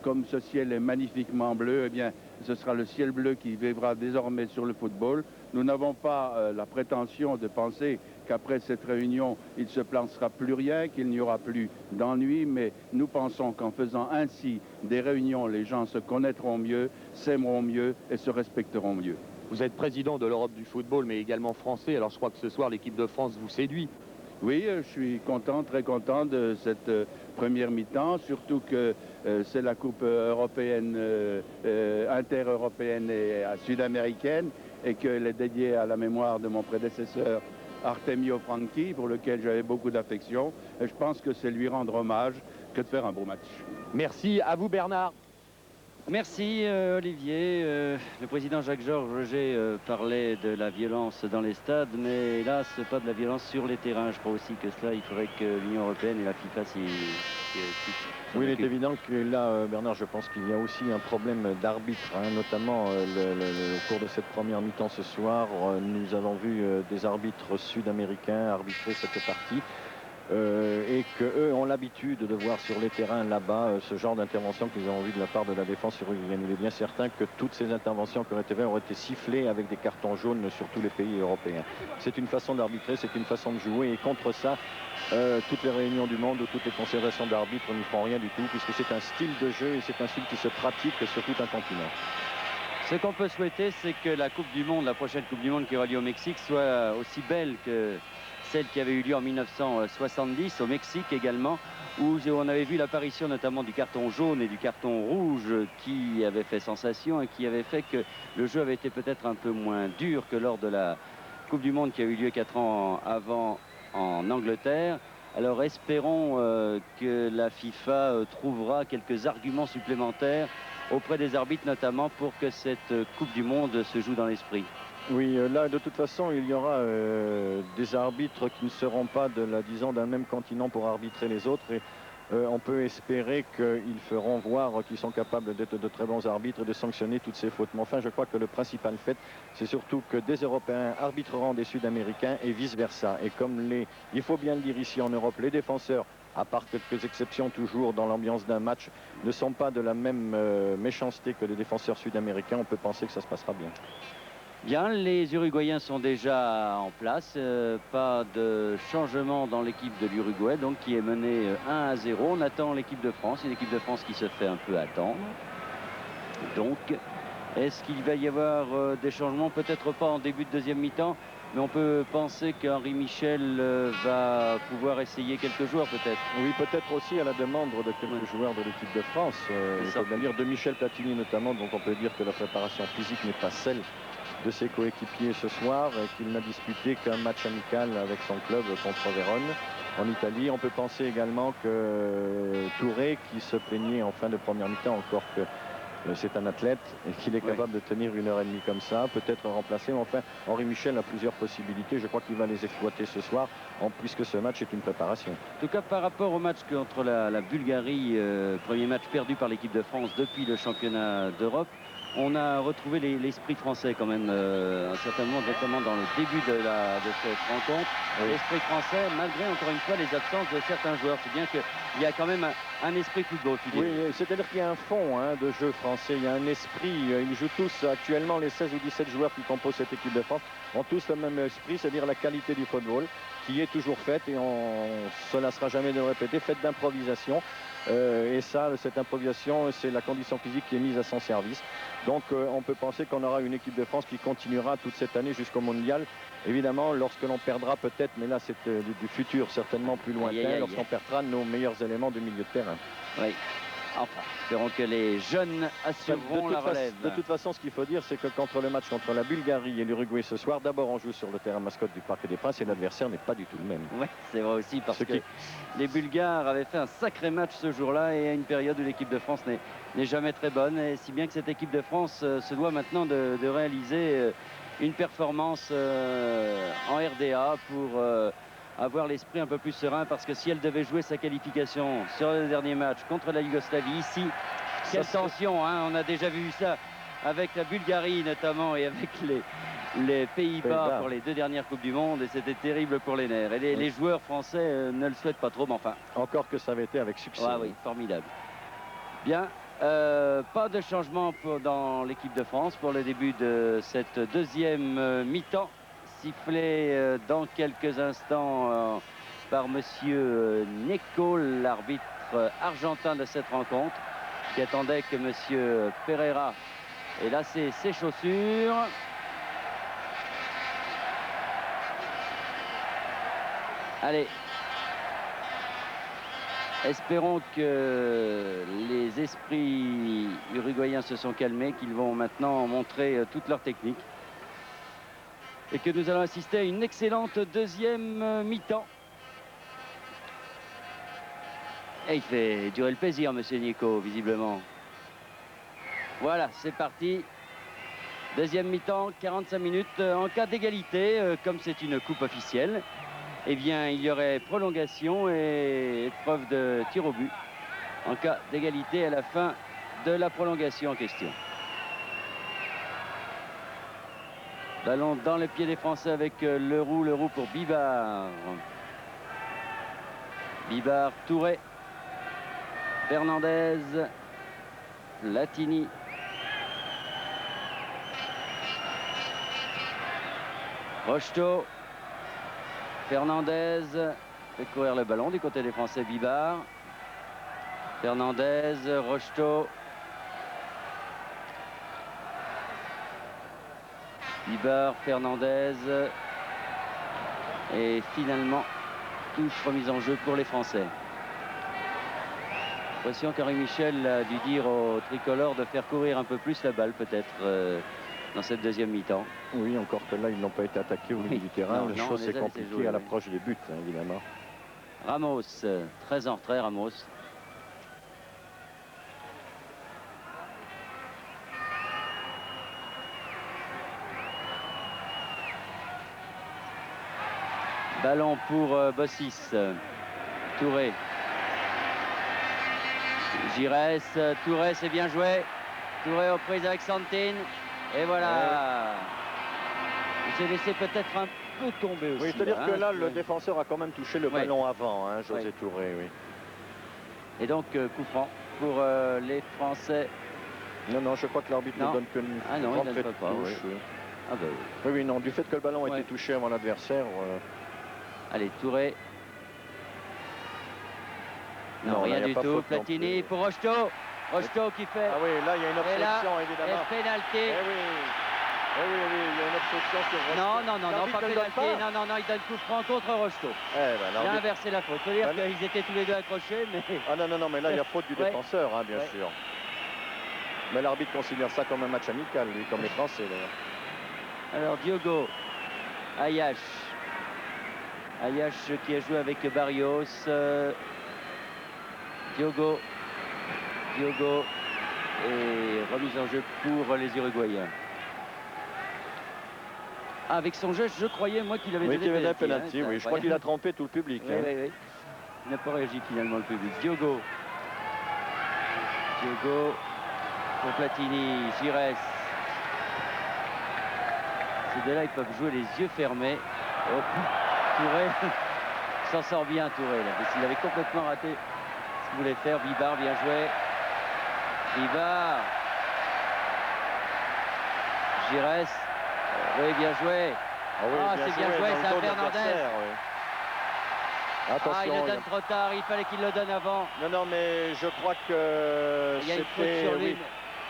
[SPEAKER 4] comme ce ciel est magnifiquement bleu, eh bien, ce sera le ciel bleu qui vivra désormais sur le football. Nous n'avons pas la prétention de penser qu'après cette réunion, il ne se passera plus rien, qu'il n'y aura plus d'ennui, mais nous pensons qu'en faisant ainsi des réunions, les gens se connaîtront mieux, s'aimeront mieux et se respecteront mieux.
[SPEAKER 3] Vous êtes président de l'Europe du football, mais également français, alors je crois que ce soir, l'équipe de France vous séduit.
[SPEAKER 4] Oui, je suis content, très content de cette première mi-temps, surtout que c'est la Coupe européenne, inter-européenne et sud-américaine, et qu'elle est dédiée à la mémoire de mon prédécesseur Artemio Franchi, pour lequel j'avais beaucoup d'affection. Et je pense que c'est lui rendre hommage que de faire un beau match.
[SPEAKER 3] Merci à vous Bernard.
[SPEAKER 1] Merci Olivier. Le président Jacques-Georges parlait de la violence dans les stades, mais hélas, pas de la violence sur les terrains. Je crois aussi que cela, il faudrait que l'Union européenne et la FIFA s'y
[SPEAKER 2] oui, il est évident que là, Bernard, je pense qu'il y a aussi un problème d'arbitre, hein, notamment au cours de cette première mi-temps ce soir. Nous avons vu des arbitres sud-américains arbitrer cette partie. Et qu'eux ont l'habitude de voir sur les terrains là-bas ce genre d'intervention que nous avons vu de la part de la défense uruguayenne. Il est bien certain que toutes ces interventions qui auraient été faites auraient été sifflées avec des cartons jaunes sur tous les pays européens. C'est une façon d'arbitrer, c'est une façon de jouer, et contre ça, toutes les réunions du monde ou toutes les considérations d'arbitres n'y font rien du tout, puisque c'est un style de jeu et c'est un style qui se pratique sur tout un continent.
[SPEAKER 1] Ce qu'on peut souhaiter, c'est que la Coupe du Monde, la prochaine Coupe du Monde qui aura lieu au Mexique, soit aussi belle que celle qui avait eu lieu en 1970 au Mexique également, où on avait vu l'apparition notamment du carton jaune et du carton rouge qui avait fait sensation et qui avait fait que le jeu avait été peut-être un peu moins dur que lors de la Coupe du Monde qui a eu lieu 4 ans avant en Angleterre. Alors espérons que la FIFA trouvera quelques arguments supplémentaires auprès des arbitres notamment pour que cette Coupe du Monde se joue dans l'esprit.
[SPEAKER 2] Oui, là, de toute façon, il y aura des arbitres qui ne seront pas, disons, d'un même continent pour arbitrer les autres. Et on peut espérer qu'ils feront voir qu'ils sont capables d'être de très bons arbitres et de sanctionner toutes ces fautes. Mais enfin, je crois que le principal fait, c'est surtout que des Européens arbitreront des Sud-Américains et vice-versa. Et comme il faut bien le dire ici en Europe, les défenseurs à part quelques exceptions toujours dans l'ambiance d'un match, ne sont pas de la même méchanceté que les défenseurs sud-américains, on peut penser que ça se passera bien.
[SPEAKER 1] Bien, les Uruguayens sont déjà en place. Pas de changement dans l'équipe de l'Uruguay, donc qui est menée 1-0. On attend l'équipe de France, une équipe de France qui se fait un peu attendre. Donc, est-ce qu'il va y avoir des changements? Peut-être pas en début de deuxième mi-temps, mais on peut penser qu'Henri Michel va pouvoir essayer quelques joueurs peut-être.
[SPEAKER 2] Oui, peut-être aussi à la demande de quelques joueurs de l'équipe de France. Il faut bien dire de Michel Platini notamment, donc on peut dire que la préparation physique n'est pas celle de ses coéquipiers ce soir, qu'il n'a disputé qu'un match amical avec son club contre Vérone en Italie. On peut penser également que Touré, qui se plaignait en fin de première mi-temps, encore que c'est un athlète et qu'il est capable de tenir 1h30 comme ça, peut-être remplacé. Mais enfin, Henri Michel a plusieurs possibilités. Je crois qu'il va les exploiter ce soir, puisque ce match est une préparation.
[SPEAKER 1] En tout cas, par rapport au match contre la Bulgarie, premier match perdu par l'équipe de France depuis le championnat d'Europe, on a retrouvé l'esprit français quand même, un certain moment, notamment dans le début de cette rencontre. Oui. L'esprit français, malgré encore une fois les absences de certains joueurs. C'est bien qu'il y a quand même un esprit football.
[SPEAKER 2] Oui, c'est-à-dire qu'il y a un fond de jeu français, il y a un esprit. Ils jouent tous actuellement, les 16 ou 17 joueurs qui composent cette équipe de France ont tous le même esprit, c'est-à-dire la qualité du football qui est toujours faite, et on ne se lassera jamais de le répéter, faite d'improvisation. Et ça, cette improvisation, c'est la condition physique qui est mise à son service. Donc on peut penser qu'on aura une équipe de France qui continuera toute cette année jusqu'au mondial. Évidemment, lorsque l'on perdra peut-être, mais là c'est du futur certainement plus lointain, lorsqu'on perdra nos meilleurs éléments de milieu de terrain.
[SPEAKER 1] Oui. Enfin, espérons que les jeunes assureront la relève.
[SPEAKER 2] De toute façon, ce qu'il faut dire, c'est que contre le match contre la Bulgarie et l'Uruguay ce soir, d'abord on joue sur le terrain mascotte du Parc des Princes et l'adversaire n'est pas du tout le même.
[SPEAKER 1] Oui, c'est vrai aussi, parce que les Bulgares avaient fait un sacré match ce jour-là, et à une période où l'équipe de France n'est jamais très bonne, et si bien que cette équipe de France se doit maintenant de réaliser une performance en RDA pour avoir l'esprit un peu plus serein, parce que si elle devait jouer sa qualification sur le dernier match contre la Yougoslavie ici, quelle tension, hein, on a déjà vu ça avec la Bulgarie notamment, et avec les Pays-Bas pour les 2 dernières Coupes du Monde, et c'était terrible pour les nerfs. Et les joueurs français ne le souhaitent pas trop, mais enfin.
[SPEAKER 2] Encore que ça avait été avec succès.
[SPEAKER 1] Ah oui, formidable. Bien, pas de changement dans l'équipe de France pour le début de cette deuxième mi-temps. Sifflé dans quelques instants par monsieur Neco, l'arbitre argentin de cette rencontre, qui attendait que monsieur Pereira ait lassé ses chaussures. Allez, espérons que les esprits uruguayens se sont calmés, qu'ils vont maintenant montrer toute leur technique, et que nous allons assister à une excellente deuxième mi-temps. Et il fait durer le plaisir, monsieur Nico, visiblement. Voilà, c'est parti. Deuxième mi-temps, 45 minutes. En cas d'égalité, comme c'est une coupe officielle, eh bien, il y aurait prolongation et épreuve de tir au but en cas d'égalité à la fin de la prolongation en question. Ballon dans le pied des Français avec Leroux pour Bibard. Bibard, Touré, Fernandez, Latini. Rocheteau, Fernandez fait courir le ballon du côté des Français. Bibard, Fernandez, Rocheteau. Bibard, Fernandez, et finalement touche remise en jeu pour les Français. L'impression qu'Henri Michel a dû dire aux tricolores de faire courir un peu plus la balle peut-être dans cette deuxième mi-temps.
[SPEAKER 2] Oui, encore que là ils n'ont pas été attaqués au milieu du terrain. La chose est compliquée à l'approche des buts, hein, évidemment.
[SPEAKER 1] Ramos, très en retrait, Ramos. Ballon pour Bossis. Touré. Giresse. Touré, c'est bien joué. Touré aux prises avec Santine. Et voilà. Il s'est laissé peut-être peut tomber aussi.
[SPEAKER 2] Oui, c'est-à-dire que là, le
[SPEAKER 1] ouais.
[SPEAKER 2] défenseur a quand même touché le
[SPEAKER 1] Ouais.
[SPEAKER 2] ballon avant, hein, José
[SPEAKER 1] Ouais.
[SPEAKER 2] Touré, oui.
[SPEAKER 1] Et donc, coup franc pour les Français.
[SPEAKER 2] Non, je crois que l'arbitre ne
[SPEAKER 1] Non.
[SPEAKER 2] donne qu'une
[SPEAKER 1] Ah non, il
[SPEAKER 2] rentrée
[SPEAKER 1] donne
[SPEAKER 2] de
[SPEAKER 1] pas,
[SPEAKER 2] touche.
[SPEAKER 1] oui.
[SPEAKER 2] Oui.
[SPEAKER 1] Ah bah oui.
[SPEAKER 2] Oui, non, du fait que le ballon a
[SPEAKER 1] Ouais.
[SPEAKER 2] été touché avant l'adversaire.
[SPEAKER 1] Allez, Touré. Non,
[SPEAKER 2] là,
[SPEAKER 1] rien
[SPEAKER 2] y a
[SPEAKER 1] du
[SPEAKER 2] pas
[SPEAKER 1] tout.
[SPEAKER 2] faute non
[SPEAKER 1] Platini
[SPEAKER 2] plus.
[SPEAKER 1] pour Rocheteau. Rocheteau qui fait.
[SPEAKER 2] Ah oui, là, il y a une
[SPEAKER 1] Et là,
[SPEAKER 2] obstruction, évidemment.
[SPEAKER 1] pénalité.
[SPEAKER 2] Eh oui. Eh oui, il y a une obstruction sur Rocheteau.
[SPEAKER 1] Non,
[SPEAKER 2] L'arbitre
[SPEAKER 1] pas
[SPEAKER 2] ne le donne
[SPEAKER 1] pénalité.
[SPEAKER 2] pas.
[SPEAKER 1] Non, il donne coup franc contre Rocheteau.
[SPEAKER 2] Eh ben,
[SPEAKER 1] Il a
[SPEAKER 2] l'arbitre-
[SPEAKER 1] inversé la faute. Faut dire
[SPEAKER 2] Ben,
[SPEAKER 1] qu'ils étaient tous les deux accrochés, mais.
[SPEAKER 2] Ah non, mais là, il y a faute du
[SPEAKER 1] Ouais.
[SPEAKER 2] défenseur, hein, bien
[SPEAKER 1] Ouais.
[SPEAKER 2] sûr. Mais l'arbitre considère ça comme un match amical, lui, comme les Français, d'ailleurs.
[SPEAKER 1] Alors, Diogo. Ayash. Ayash qui a joué avec Barrios. Diogo. Et remise en jeu pour les Uruguayens. Ah, avec son geste, je croyais, moi, qu'il avait
[SPEAKER 2] Oui,
[SPEAKER 1] donné
[SPEAKER 2] qu'il y avait un
[SPEAKER 1] penalty,
[SPEAKER 2] penalty,
[SPEAKER 1] hein,
[SPEAKER 2] oui. Je crois qu'il a trompé tout le public.
[SPEAKER 1] Oui,
[SPEAKER 2] hein.
[SPEAKER 1] oui. Il n'a pas réagi finalement, le public. Diogo pour Platini. Gires. Ces deux-là, ils peuvent jouer les yeux fermés. Oh, Touré s'en sort bien, Touré, là. Mais s'il avait complètement raté ce qu'il voulait faire, Bibar, bien joué. Bibar. Gires. Oui, bien joué.
[SPEAKER 2] Ah, oui,
[SPEAKER 1] c'est bien joué,
[SPEAKER 2] dans le
[SPEAKER 1] ça,
[SPEAKER 2] dos de
[SPEAKER 1] Fernandez.
[SPEAKER 2] l'adversaire, oui. Attention.
[SPEAKER 1] Ah, il le donne trop tard, il fallait qu'il le donne avant.
[SPEAKER 2] Non, mais je crois que
[SPEAKER 1] Il y a une faute
[SPEAKER 2] c'était...
[SPEAKER 1] sur lui.
[SPEAKER 2] oui.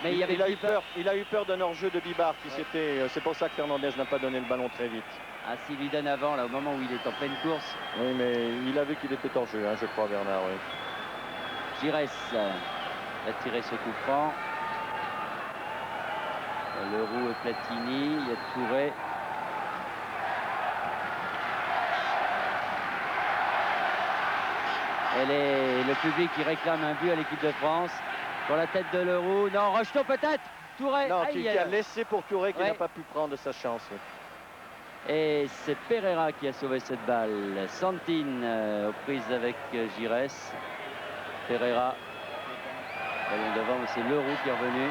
[SPEAKER 1] Mais il y avait
[SPEAKER 2] a eu
[SPEAKER 1] Bibar.
[SPEAKER 2] peur. Il a eu peur d'un hors-jeu de Bibar qui
[SPEAKER 1] Ouais.
[SPEAKER 2] s'était... C'est pour ça que Fernandez n'a pas donné le ballon très vite.
[SPEAKER 1] Ah, s'il lui donne avant, là, au moment où il est en pleine course.
[SPEAKER 2] Oui, mais il a vu qu'il était hors-jeu, hein, je crois, Bernard, oui.
[SPEAKER 1] Gires a tiré ce coup franc. Leroux et Platini, il y a Touré. Le public qui réclame un but à l'équipe de France. Pour la tête de Leroux. Non, Rocheteau peut-être. Touré.
[SPEAKER 2] Non,
[SPEAKER 1] Aïe.
[SPEAKER 2] qui a laissé pour Touré, qui
[SPEAKER 1] Ouais.
[SPEAKER 2] n'a pas pu prendre sa chance. Oui.
[SPEAKER 1] Et c'est Pereira qui a sauvé cette balle. Santine aux prises avec Gires. Pereira. Ballon devant, mais c'est Leroux qui est revenu.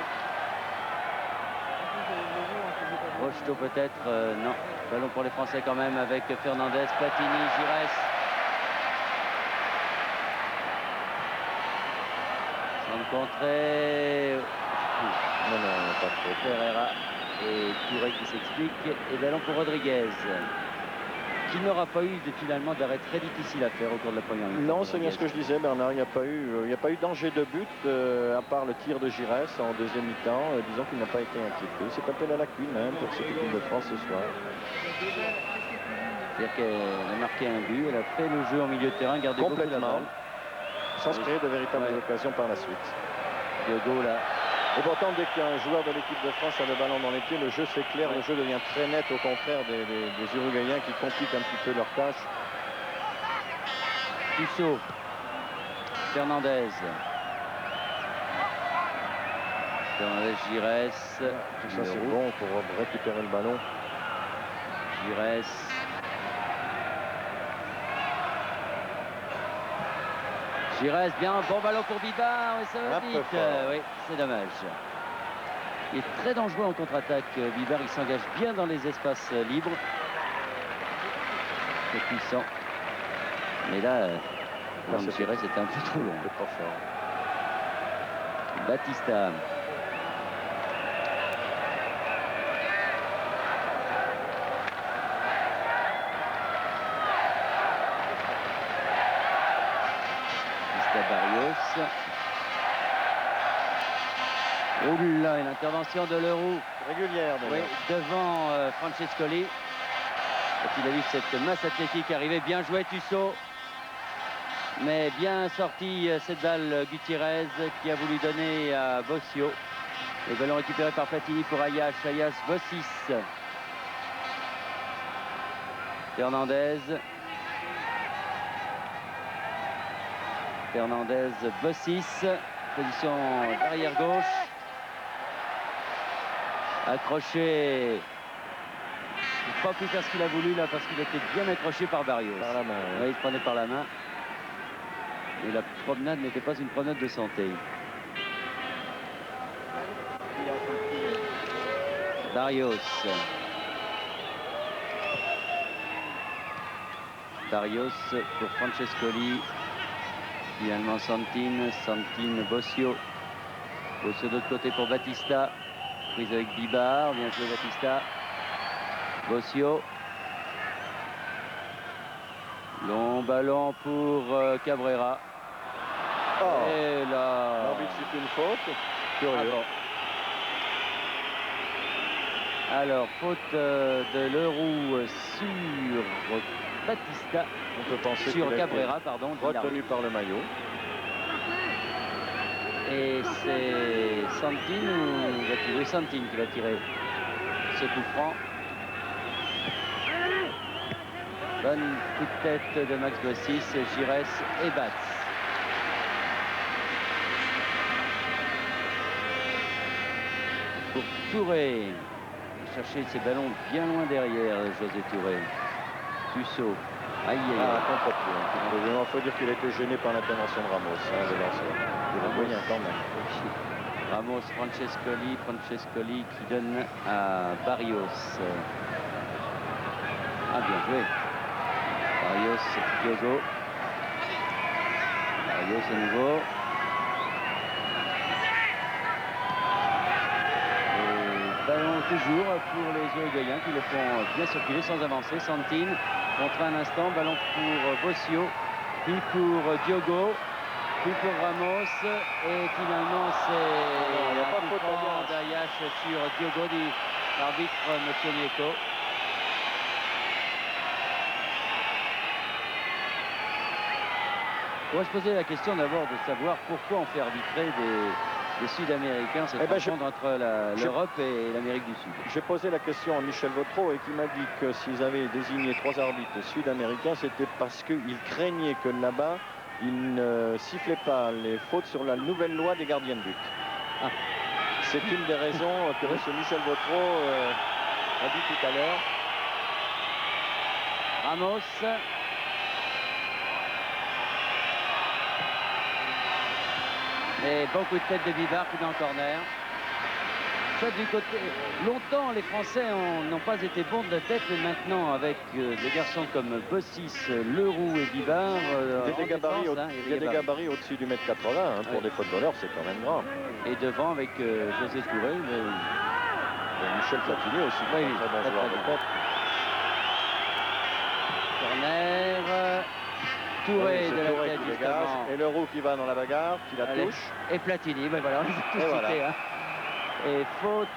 [SPEAKER 1] Rocheteau peut-être. Non. Ballon pour les Français quand même avec Fernandez, Platini, Gires. Sans contrée.
[SPEAKER 2] Non, pas trop.
[SPEAKER 1] Pereira et Touré qui s'explique. Et ballon pour Rodriguez, qui n'aura pas eu finalement d'arrêt très difficile à faire au cours de la première mi-temps.
[SPEAKER 2] Non, c'est bien ce que je disais, Bernard. Il n'y a pas eu danger de but, à part le tir de Gires en deuxième mi-temps. Disons qu'il n'a pas été inquiété. C'est appel à la cuine hein, pour cette équipe de France ce soir.
[SPEAKER 1] C'est-à-dire qu'elle a marqué un but, elle a fait le jeu en milieu de terrain, gardé beaucoup la
[SPEAKER 2] Complètement.
[SPEAKER 1] balle.
[SPEAKER 2] Sans se créer de véritables
[SPEAKER 1] Ouais.
[SPEAKER 2] occasions par la suite.
[SPEAKER 1] Diogo là.
[SPEAKER 2] Et pourtant, dès qu'un joueur de l'équipe de France a le ballon dans les pieds, le jeu s'éclaire,
[SPEAKER 1] Ouais.
[SPEAKER 2] le jeu devient très net, au contraire des Uruguayens qui compliquent un petit peu leur tâche.
[SPEAKER 1] Tissot. Fernandez. Gires.
[SPEAKER 2] Tout ça, c'est
[SPEAKER 1] Leroux.
[SPEAKER 2] bon pour récupérer le ballon.
[SPEAKER 1] Gires. Gires, bien, bon ballon pour Bibar, et ça va
[SPEAKER 2] Un peu
[SPEAKER 1] vite.
[SPEAKER 2] fort.
[SPEAKER 1] Oui, c'est dommage. Il est très dangereux en contre-attaque, Bibar, il s'engage bien dans les espaces libres. C'est puissant. Mais là,
[SPEAKER 2] c'est
[SPEAKER 1] Gires était un peu trop long.
[SPEAKER 2] C'est pas fort.
[SPEAKER 1] Batista. Barrios. Oh là, une intervention de Leroux.
[SPEAKER 2] Régulière,
[SPEAKER 1] Oui,
[SPEAKER 2] d'ailleurs.
[SPEAKER 1] devant Francescoli. Et il a vu cette masse athlétique arriver. Bien joué, Tissot. Mais bien sorti cette balle, Gutiérrez qui a voulu donner à Bossio. Le ballon récupéré par Platini pour Ayash. Ayash, Bossis. Fernandez. Fernandez, Bossis. Position d'arrière gauche. Accroché. Il n'a pas pu faire ce qu'il a voulu là parce qu'il était bien accroché par Barrios.
[SPEAKER 2] Par la main.
[SPEAKER 1] Oui, il prenait par la main. Et la promenade n'était pas une promenade de santé. Barrios. Barrios pour Francescoli. Finalement Santin, Bossio. Bossio de l'autre côté pour Batista. Prise avec Bibar, bien joué Batista. Bossio. Long ballon pour Cabrera.
[SPEAKER 2] Oh.
[SPEAKER 1] Et là...
[SPEAKER 2] L'arbitre siffle une faute. Curieux.
[SPEAKER 1] Alors, faute de Leroux sur Batista.
[SPEAKER 2] On peut penser
[SPEAKER 1] sur
[SPEAKER 2] qu'il a
[SPEAKER 1] Cabrera,
[SPEAKER 2] été
[SPEAKER 1] pardon.
[SPEAKER 2] retenu par le maillot.
[SPEAKER 1] Et c'est Santin ou va tirer Santin qui va tirer ce coup franc. Bonne coup de tête de Max Bossis, Giresse et Batz. Pour Touré, chercher ses ballons bien loin derrière José Touré. Tussaud. Aïe, aïe, aïe.
[SPEAKER 2] Contre-pied. Il faut dire qu'il a été gêné par l'intervention de Ramos, le lanceur. Il a moyen quand même.
[SPEAKER 1] Ramos, Francescoli qui donne à Barrios. Ah, bien joué. Barrios, Diogo. Barrios à nouveau. Et ballon toujours pour les Uruguayens qui le font bien circuler sans avancer. Santin contre un instant, ballon pour Bossio, puis pour Diogo, puis pour Ramos, et finalement c'est un coup franc d'Ayash sur Diogo du arbitre M. Nieto. On va se poser la question d'abord de savoir pourquoi on fait arbitrer des Sud-Américains cette rencontre entre l'Europe et l'Amérique du Sud.
[SPEAKER 2] J'ai posé la question à Michel Vautreau et qui m'a dit que s'ils avaient désigné 3 arbitres sud-américains, c'était parce qu'ils craignaient que là-bas, ils ne sifflaient pas les fautes sur la nouvelle loi des gardiens de but. Ah. C'est une des raisons que M. Michel Vautreau a dit tout à l'heure.
[SPEAKER 1] Ramos. Et beaucoup de tête de Bibar qui est dans le corner. Ça, du côté... Longtemps, les Français n'ont pas été bons de tête, mais maintenant, avec des garçons comme Bossis, Leroux et Bibar...
[SPEAKER 2] il y a des gabarits au-dessus du mètre 80. Hein, pour des footballeurs, c'est quand même grand.
[SPEAKER 1] Et devant, avec José Touré.
[SPEAKER 2] Michel Platini aussi.
[SPEAKER 1] Oui,
[SPEAKER 2] très bon joueur de tête.
[SPEAKER 1] Corner... Touré de la tête justement.
[SPEAKER 2] Et Leroux qui va dans la bagarre, qui la touche.
[SPEAKER 1] Et Platini, ben voilà, on les a tous cités. Voilà. Hein. Et faute.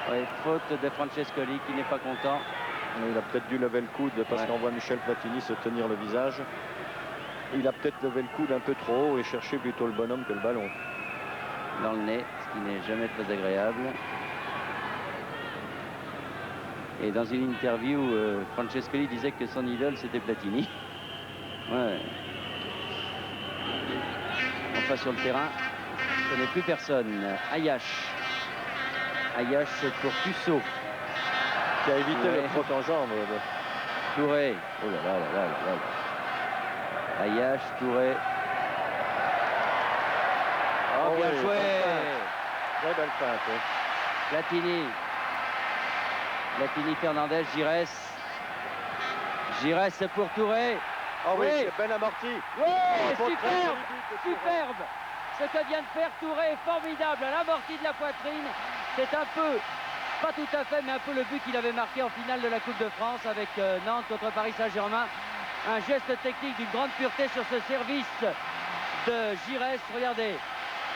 [SPEAKER 1] Oui, faute de Francescoli qui n'est pas content.
[SPEAKER 2] Il a peut-être dû lever le coude parce qu'on voit Michel Platini se tenir le visage. Il a peut-être levé le coude un peu trop haut et cherché plutôt le bonhomme que le ballon.
[SPEAKER 1] Dans le nez, ce qui n'est jamais très agréable. Et dans une interview, Francescoli disait que son idole, c'était Platini. Ouais. Enfin, sur le terrain, ce n'est plus personne. Ayash. Ayash pour Tussaud.
[SPEAKER 2] Qui a évité le faute en jambe.
[SPEAKER 1] Touré. Oh là là là là là. Ayash, Touré. Oh, bien joué.
[SPEAKER 2] Très belle feinte.
[SPEAKER 1] Platini. Platini, Fernandez, Giresse. Giresse pour Touré.
[SPEAKER 2] Oh oui, c'est Ben amorti.
[SPEAKER 1] Oui, superbe, superbe. Ce que vient de faire Touré est formidable. À l'amorti de la poitrine, c'est un peu, pas tout à fait, mais un peu le but qu'il avait marqué en finale de la Coupe de France avec Nantes contre Paris Saint-Germain. Un geste technique d'une grande pureté sur ce service de Giresse. Regardez,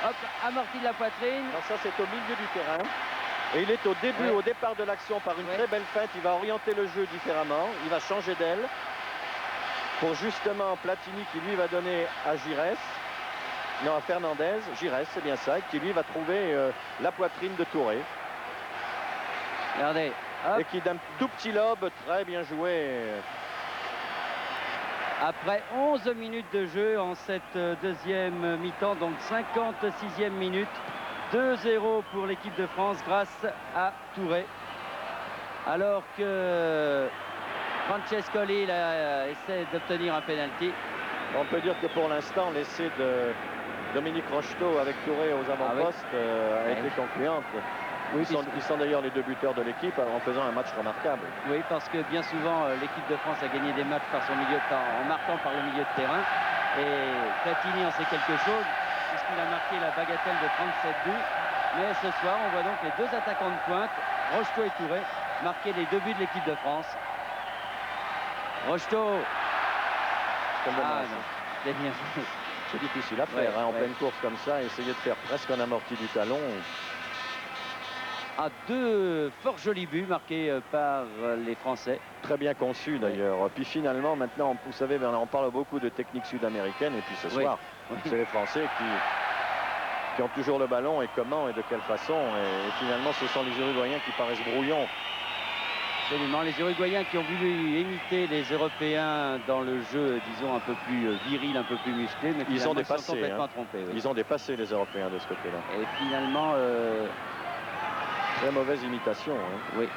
[SPEAKER 1] hop, amorti de la poitrine.
[SPEAKER 2] Alors ça, c'est au milieu du terrain. Et il est au début, au départ de l'action par une très belle feinte. Il va orienter le jeu différemment. Il va changer d'aile pour justement Platini qui lui va donner à Giresse. Non, à Fernandez. Giresse, c'est bien ça. Qui lui va trouver la poitrine de Touré.
[SPEAKER 1] Regardez. Hop.
[SPEAKER 2] Et qui d'un tout petit lobe, très bien joué.
[SPEAKER 1] Après 11 minutes de jeu en cette deuxième mi-temps, donc 56e minute. 2-0 pour l'équipe de France grâce à Touré. Alors que Francescoli essaie d'obtenir un penalty.
[SPEAKER 2] On peut dire que pour l'instant, l'essai de Dominique Rocheteau avec Touré aux avant-postes a été concluante. Oui, ils sont d'ailleurs les deux buteurs de l'équipe en faisant un match remarquable.
[SPEAKER 1] Oui, parce que bien souvent, l'équipe de France a gagné des matchs en marquant par le milieu de terrain. Et Platini en sait quelque chose, puisqu'il a marqué la bagatelle de 37 buts. Mais ce soir, on voit donc les deux attaquants de pointe, Rocheteau et Touré, marquer les 2 buts de l'équipe de France. Rocheteau. C'est bien joué.
[SPEAKER 2] C'est difficile à faire, en pleine course comme ça, essayer de faire presque un amorti du talon.
[SPEAKER 1] 2 fort jolis buts marqués par les Français.
[SPEAKER 2] Très bien conçu d'ailleurs. Puis finalement, maintenant, vous savez, Bernard, on parle beaucoup de technique sud-américaine. Et puis ce soir, c'est les Français qui ont toujours le ballon. Et comment et de quelle façon. Et finalement, ce sont les Uruguayens qui paraissent brouillons.
[SPEAKER 1] Absolument. Les Uruguayens qui ont voulu imiter les Européens dans le jeu, disons, un peu plus viril, un peu plus musclé. Mais
[SPEAKER 2] ils ont dépassé.
[SPEAKER 1] Sont complètement trompés. Oui.
[SPEAKER 2] Ils ont dépassé les Européens de ce côté-là.
[SPEAKER 1] Et finalement...
[SPEAKER 2] très mauvaise imitation.
[SPEAKER 1] Oui.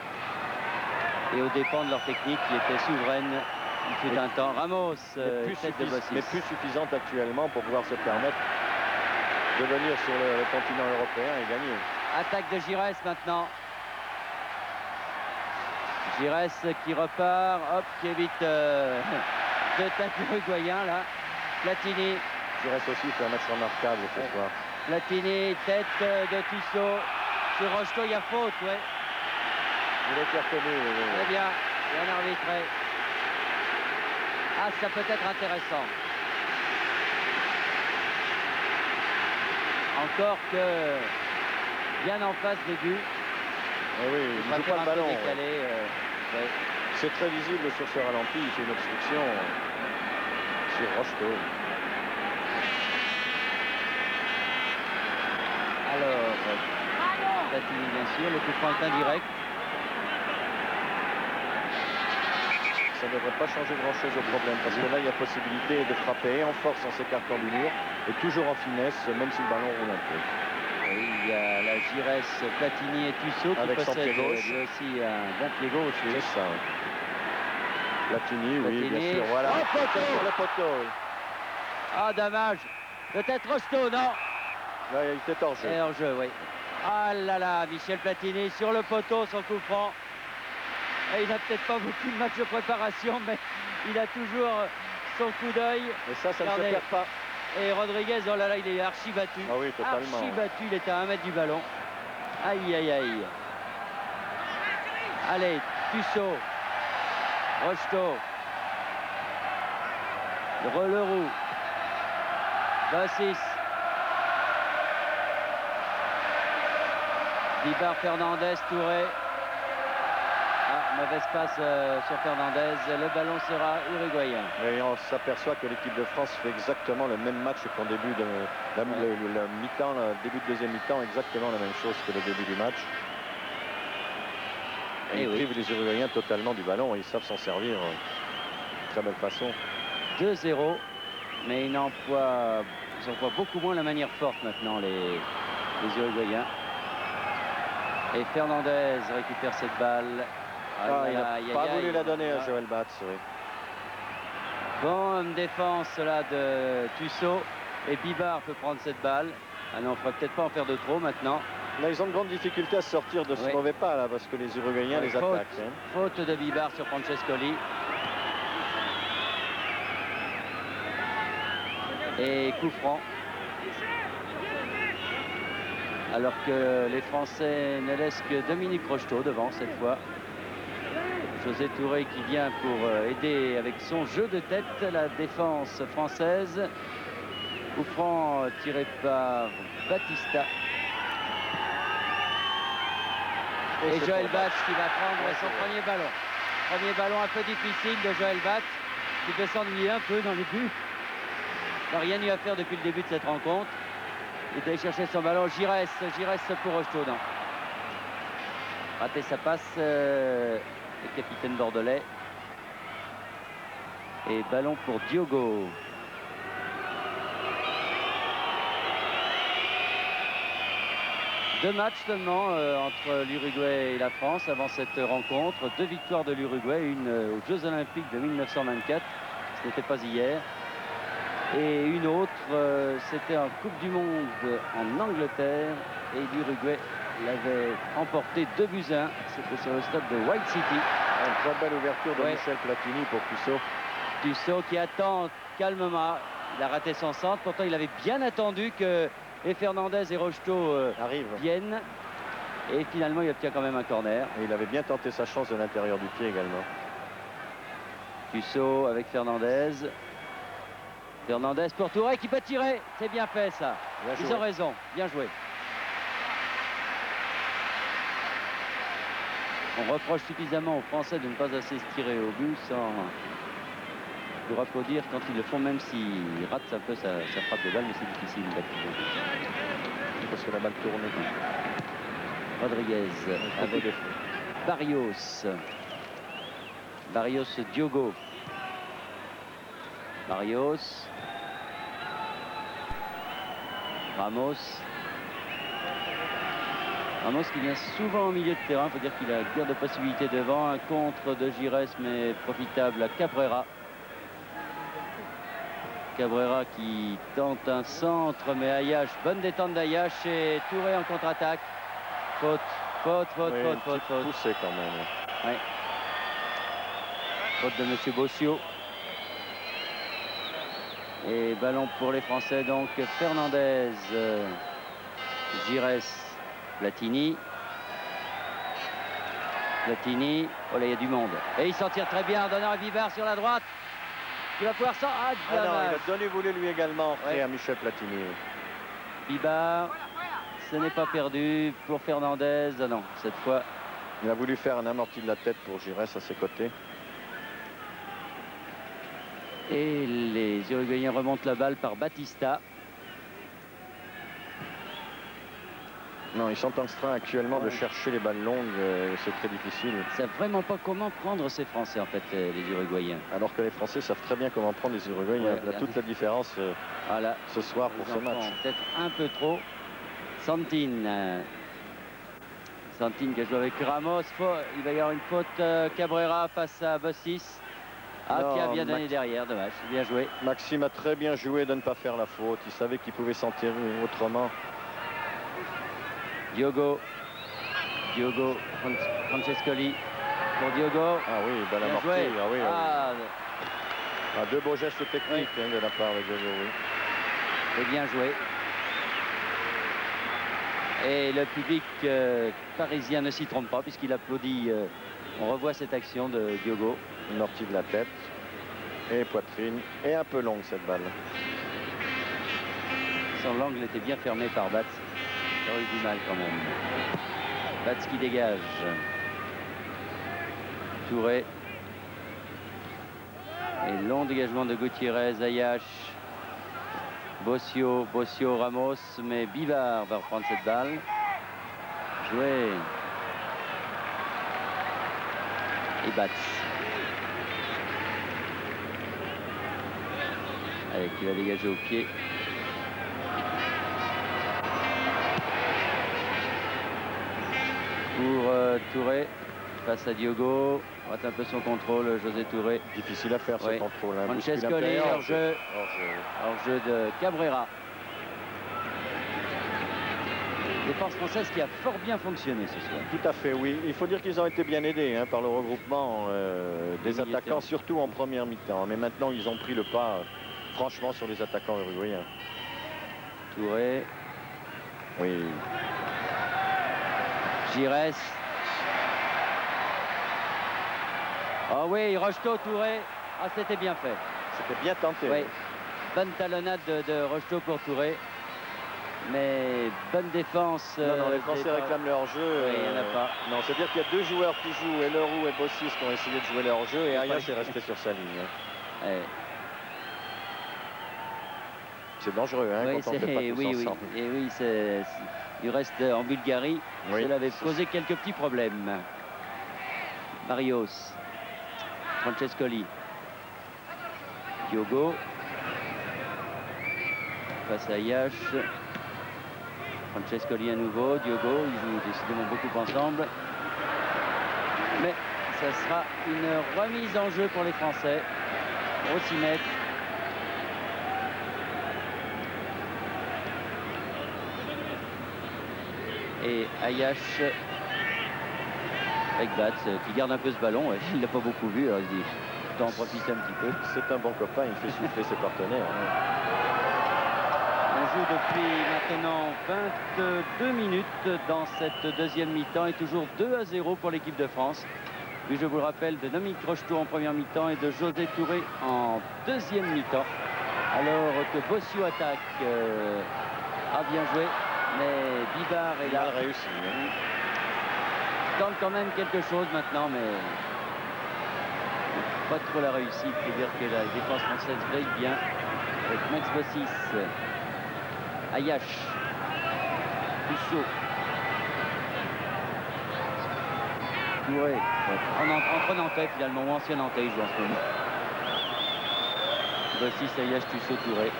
[SPEAKER 1] Et aux dépens de leur technique qui était souveraine, il fut un temps. Ramos,
[SPEAKER 2] mais plus suffisante actuellement pour pouvoir se permettre de venir sur le continent européen et gagner.
[SPEAKER 1] Attaque de Giresse maintenant. Giresse qui repart, hop, qui évite deux têtes uruguayen là. Platini.
[SPEAKER 2] Giresse aussi fait un match remarquable ce soir.
[SPEAKER 1] Platini, tête de Tissot. Sur Rocheteau, il y a faute, ouais.
[SPEAKER 2] Il a été reconnu.
[SPEAKER 1] Très bien, arbitré. Ah, ça peut être intéressant. Encore que bien en face des buts.
[SPEAKER 2] Et oui, il ne joue pas le ballon. C'est très visible sur ce ralenti, c'est une obstruction sur Rocheteau.
[SPEAKER 1] Alors, Platini, bien sûr, le coup franc est indirect.
[SPEAKER 2] Ça ne devrait pas changer grand-chose au problème, parce que là, il y a possibilité de frapper en force en s'écartant du mur, et toujours en finesse, même si le ballon roule un peu.
[SPEAKER 1] Oui, il y a la Giresse, Platini et Tissot qui possèdent lui aussi un bon pied gauche.
[SPEAKER 2] C'est ça. Platini, oui, bien sûr. Voilà.
[SPEAKER 1] Oh,
[SPEAKER 2] sur le poteau.
[SPEAKER 1] Ah, dommage. Peut-être Rocheteau, non?
[SPEAKER 2] Là, il était hors jeu.
[SPEAKER 1] Et hors jeu, oui. Ah là là, Michel Platini sur le poteau, son coup franc. Et il n'a peut-être pas beaucoup de matchs de préparation, mais il a toujours son coup d'œil.
[SPEAKER 2] Et ça ne se perd pas.
[SPEAKER 1] Et Rodriguez, oh là là, il est archi battu.
[SPEAKER 2] Ah oui, totalement.
[SPEAKER 1] Archi battu, il était à 1 mètre du ballon. Aïe, aïe, aïe. Allez, Tissot. Rocheteau. Leroux. Bassis. Bibar, Fernandez, Touré. Ah, mauvaise passe sur Fernandez. Le ballon sera uruguayen.
[SPEAKER 2] Et on s'aperçoit que l'équipe de France fait exactement le même match qu'en début de le mi-temps, le début de deuxième mi-temps, exactement la même chose que le début du match. Et ils privent les Uruguayens totalement du ballon. Ils savent s'en servir de très belle façon.
[SPEAKER 1] 2-0, mais ils emploient beaucoup moins la manière forte maintenant, les Uruguayens. Et Fernandez récupère cette balle.
[SPEAKER 2] Il n'a pas voulu la donner à Joël Batz. Oui.
[SPEAKER 1] Bonne défense là de Tissot. Et Bibar peut prendre cette balle. Ah non, on ne ferait peut-être pas en faire de trop maintenant.
[SPEAKER 2] Là, ils ont de grandes difficultés à sortir de ce mauvais pas là, parce que les Uruguayens les attaquent.
[SPEAKER 1] Faute de Bibar sur Francescoli. Et coup franc. Alors que les Français ne laissent que Dominique Rocheteau devant cette fois. José Touré qui vient pour aider avec son jeu de tête la défense française. Coup franc tiré par Batista. Et Joël Batz qui va prendre son premier ballon. Premier ballon un peu difficile de Joël Batz qui peut s'ennuyer un peu dans les buts. Il n'a rien eu à faire depuis le début de cette rencontre. Il est allé chercher son ballon. Giresse pour Rocheteau. Non. Raté sa passe. Le capitaine bordelais. Et ballon pour Diogo. Deux matchs seulement entre l'Uruguay et la France avant cette rencontre. 2 victoires de l'Uruguay, une aux Jeux Olympiques de 1924, ce n'était pas hier. Et une autre, c'était en Coupe du Monde en Angleterre. Et l'Uruguay l'avait emporté 2-1. C'était sur le stade de White City.
[SPEAKER 2] Une très belle ouverture de
[SPEAKER 1] Ouais.
[SPEAKER 2] Michel Platini pour Tussaud.
[SPEAKER 1] Tussaud qui attend calmement. Il a raté son centre. Pourtant, il avait bien attendu que et Fernandez et Rocheteau
[SPEAKER 2] Arrive.
[SPEAKER 1] viennent. Et finalement, il obtient quand même un corner.
[SPEAKER 2] Et il avait bien tenté sa chance de l'intérieur du pied également.
[SPEAKER 1] Tussaud avec Fernandez. Fernandez pour Touré qui peut tirer. C'est bien fait ça.
[SPEAKER 2] Bien
[SPEAKER 1] Ils
[SPEAKER 2] joué.
[SPEAKER 1] ont raison. Bien joué. On reproche suffisamment aux Français de ne pas assez se tirer au but sans pour applaudir quand ils le font, même s'ils ratent un peu sa frappe de balle, mais c'est difficile d'applaudir.
[SPEAKER 2] Parce que la balle tournait.
[SPEAKER 1] Rodriguez avec Barrios. Barrios Diogo. Barrios. Ramos. Ramos qui vient souvent au milieu de terrain. Il faut dire qu'il a guère de possibilités devant. Un contre de Gires, mais profitable à Cabrera. Cabrera qui tente un centre, mais Ayache, bonne détente d'Ayache et Touré en contre-attaque. Faute, faute, faute,
[SPEAKER 2] Oui,
[SPEAKER 1] faute,
[SPEAKER 2] une
[SPEAKER 1] faute,
[SPEAKER 2] petite
[SPEAKER 1] faute.
[SPEAKER 2] poussée quand même.
[SPEAKER 1] Ouais. Faute de Monsieur Bossio. Et ballon pour les Français, donc Fernandez, Gires, Platini. Platini, oh là il y a du monde. Et il s'en tire très bien, donnant à Bibard sur la droite. Qui va pouvoir s'en... Ah,
[SPEAKER 2] Ah non,
[SPEAKER 1] dommage.
[SPEAKER 2] il a donné voulu lui également
[SPEAKER 1] Ouais.
[SPEAKER 2] à Michel Platini.
[SPEAKER 1] Bibard, ce n'est pas perdu pour Fernandez. Ah non, cette fois,
[SPEAKER 2] Il a voulu faire un amorti de la tête pour Gires à ses côtés.
[SPEAKER 1] et les Uruguayens remontent la balle par Batista.
[SPEAKER 2] Non, ils sont en train actuellement de
[SPEAKER 1] Ouais.
[SPEAKER 2] chercher les balles longues. C'est très difficile.
[SPEAKER 1] Ils savent vraiment pas comment prendre ces Français, en fait, les Uruguayens.
[SPEAKER 2] Alors que les Français savent très bien comment prendre les Uruguayens.
[SPEAKER 1] Ouais,
[SPEAKER 2] Il y a toute la différence
[SPEAKER 1] Voilà.
[SPEAKER 2] ce soir pour
[SPEAKER 1] Les
[SPEAKER 2] ce
[SPEAKER 1] enfants
[SPEAKER 2] match.
[SPEAKER 1] ont peut-être un peu trop. Santin. Santin qui a joué avec Ramos. Il va y avoir une faute Cabrera face à Bossis. Ah,
[SPEAKER 2] Non,
[SPEAKER 1] qui a bien donné
[SPEAKER 2] Max-
[SPEAKER 1] derrière. Dommage. Bien joué.
[SPEAKER 2] Maxime a très bien joué de ne pas faire la faute. Il savait qu'il pouvait s'en tirer autrement.
[SPEAKER 1] Diogo. Diogo. Francescoli. Pour Diogo.
[SPEAKER 2] Ah oui, belle
[SPEAKER 1] Bien
[SPEAKER 2] amorti.
[SPEAKER 1] joué.
[SPEAKER 2] Ah oui,
[SPEAKER 1] Ah,
[SPEAKER 2] Ah, deux beaux gestes techniques de la part de Diogo. Oui.
[SPEAKER 1] et bien joué. Et le public parisien ne s'y trompe pas puisqu'il applaudit. On revoit cette action de Diogo.
[SPEAKER 2] Une ortie de la tête et poitrine. Et un peu longue cette balle.
[SPEAKER 1] Son l'angle était bien fermé par Batz. Il aurait eu du mal quand même. Batz qui dégage. Touré. Et long dégagement de Gutiérrez, Ayache. Bossio, Ramos, mais Bivard va reprendre cette balle. Joué. Et Batz. Allez, qui va dégager au pied. Pour Touré, face à Diogo. On rate un peu son contrôle, José Touré.
[SPEAKER 2] Difficile à faire ce
[SPEAKER 1] Oui.
[SPEAKER 2] contrôle. Hein.
[SPEAKER 1] Francescoli,
[SPEAKER 2] Bouscule intérieur,
[SPEAKER 1] hors-jeu.
[SPEAKER 2] hors-jeu.
[SPEAKER 1] Hors-jeu de Cabrera. Défense française qui a fort bien fonctionné ce soir.
[SPEAKER 2] Tout à fait, oui. Il faut dire qu'ils ont été bien aidés par le regroupement des
[SPEAKER 1] milieux de terrain.
[SPEAKER 2] attaquants, surtout en première mi-temps. Mais maintenant, ils ont pris le pas, franchement, sur les attaquants uruguayens.
[SPEAKER 1] Touré,
[SPEAKER 2] Oui.
[SPEAKER 1] Gires. Ah oui, Rocheteau, Touré. Ah, c'était bien fait.
[SPEAKER 2] C'était bien tenté.
[SPEAKER 1] Oui. Bonne talonnade de Rocheteau pour Touré. Mais bonne défense.
[SPEAKER 2] Non, les Français réclament leur jeu.
[SPEAKER 1] Oui, il n'y en a pas.
[SPEAKER 2] Non, c'est-à-dire qu'il y a deux joueurs qui jouent, et Leroux et Bossis qui ont essayé de jouer leur jeu, et Arias est resté sur sa ligne.
[SPEAKER 1] Ouais.
[SPEAKER 2] C'est dangereux
[SPEAKER 1] Oui,
[SPEAKER 2] quand on ne fait pas tous
[SPEAKER 1] oui,
[SPEAKER 2] ensemble.
[SPEAKER 1] Et oui, il reste en Bulgarie.
[SPEAKER 2] Oui.
[SPEAKER 1] Cela avait posé quelques petits problèmes. Barrios. Francescoli. Diogo. Face à Yash. Francescoli à nouveau. Diogo, ils jouent décidément beaucoup ensemble. Mais ça sera une remise en jeu pour les Français. Au 6 mètres. Et Ayash avec Batz qui garde un peu ce ballon. Ouais. Il l'a pas beaucoup vu, alors il dit autant en profiter un petit peu.
[SPEAKER 2] C'est un bon copain, il fait souffler ses partenaires.
[SPEAKER 1] On joue depuis maintenant 22 minutes dans cette deuxième mi-temps et toujours 2-0 pour l'équipe de France. Puis je vous le rappelle, de Dominique Rocheteau en première mi-temps et de José Touré en deuxième mi-temps. Alors que Bossio attaque, a bien joué, mais Bibard est là.
[SPEAKER 2] Réussi.
[SPEAKER 1] Tente quand même quelque chose maintenant, mais pas trop la réussite. Il faut dire que la défense française veille bien avec Max Bossis, Ayash, Rousseau, Touré, entre Nantais finalement, ou ancien Nantais, il joue en ce moment. Bossis, Ayash, Tussaud, Touré.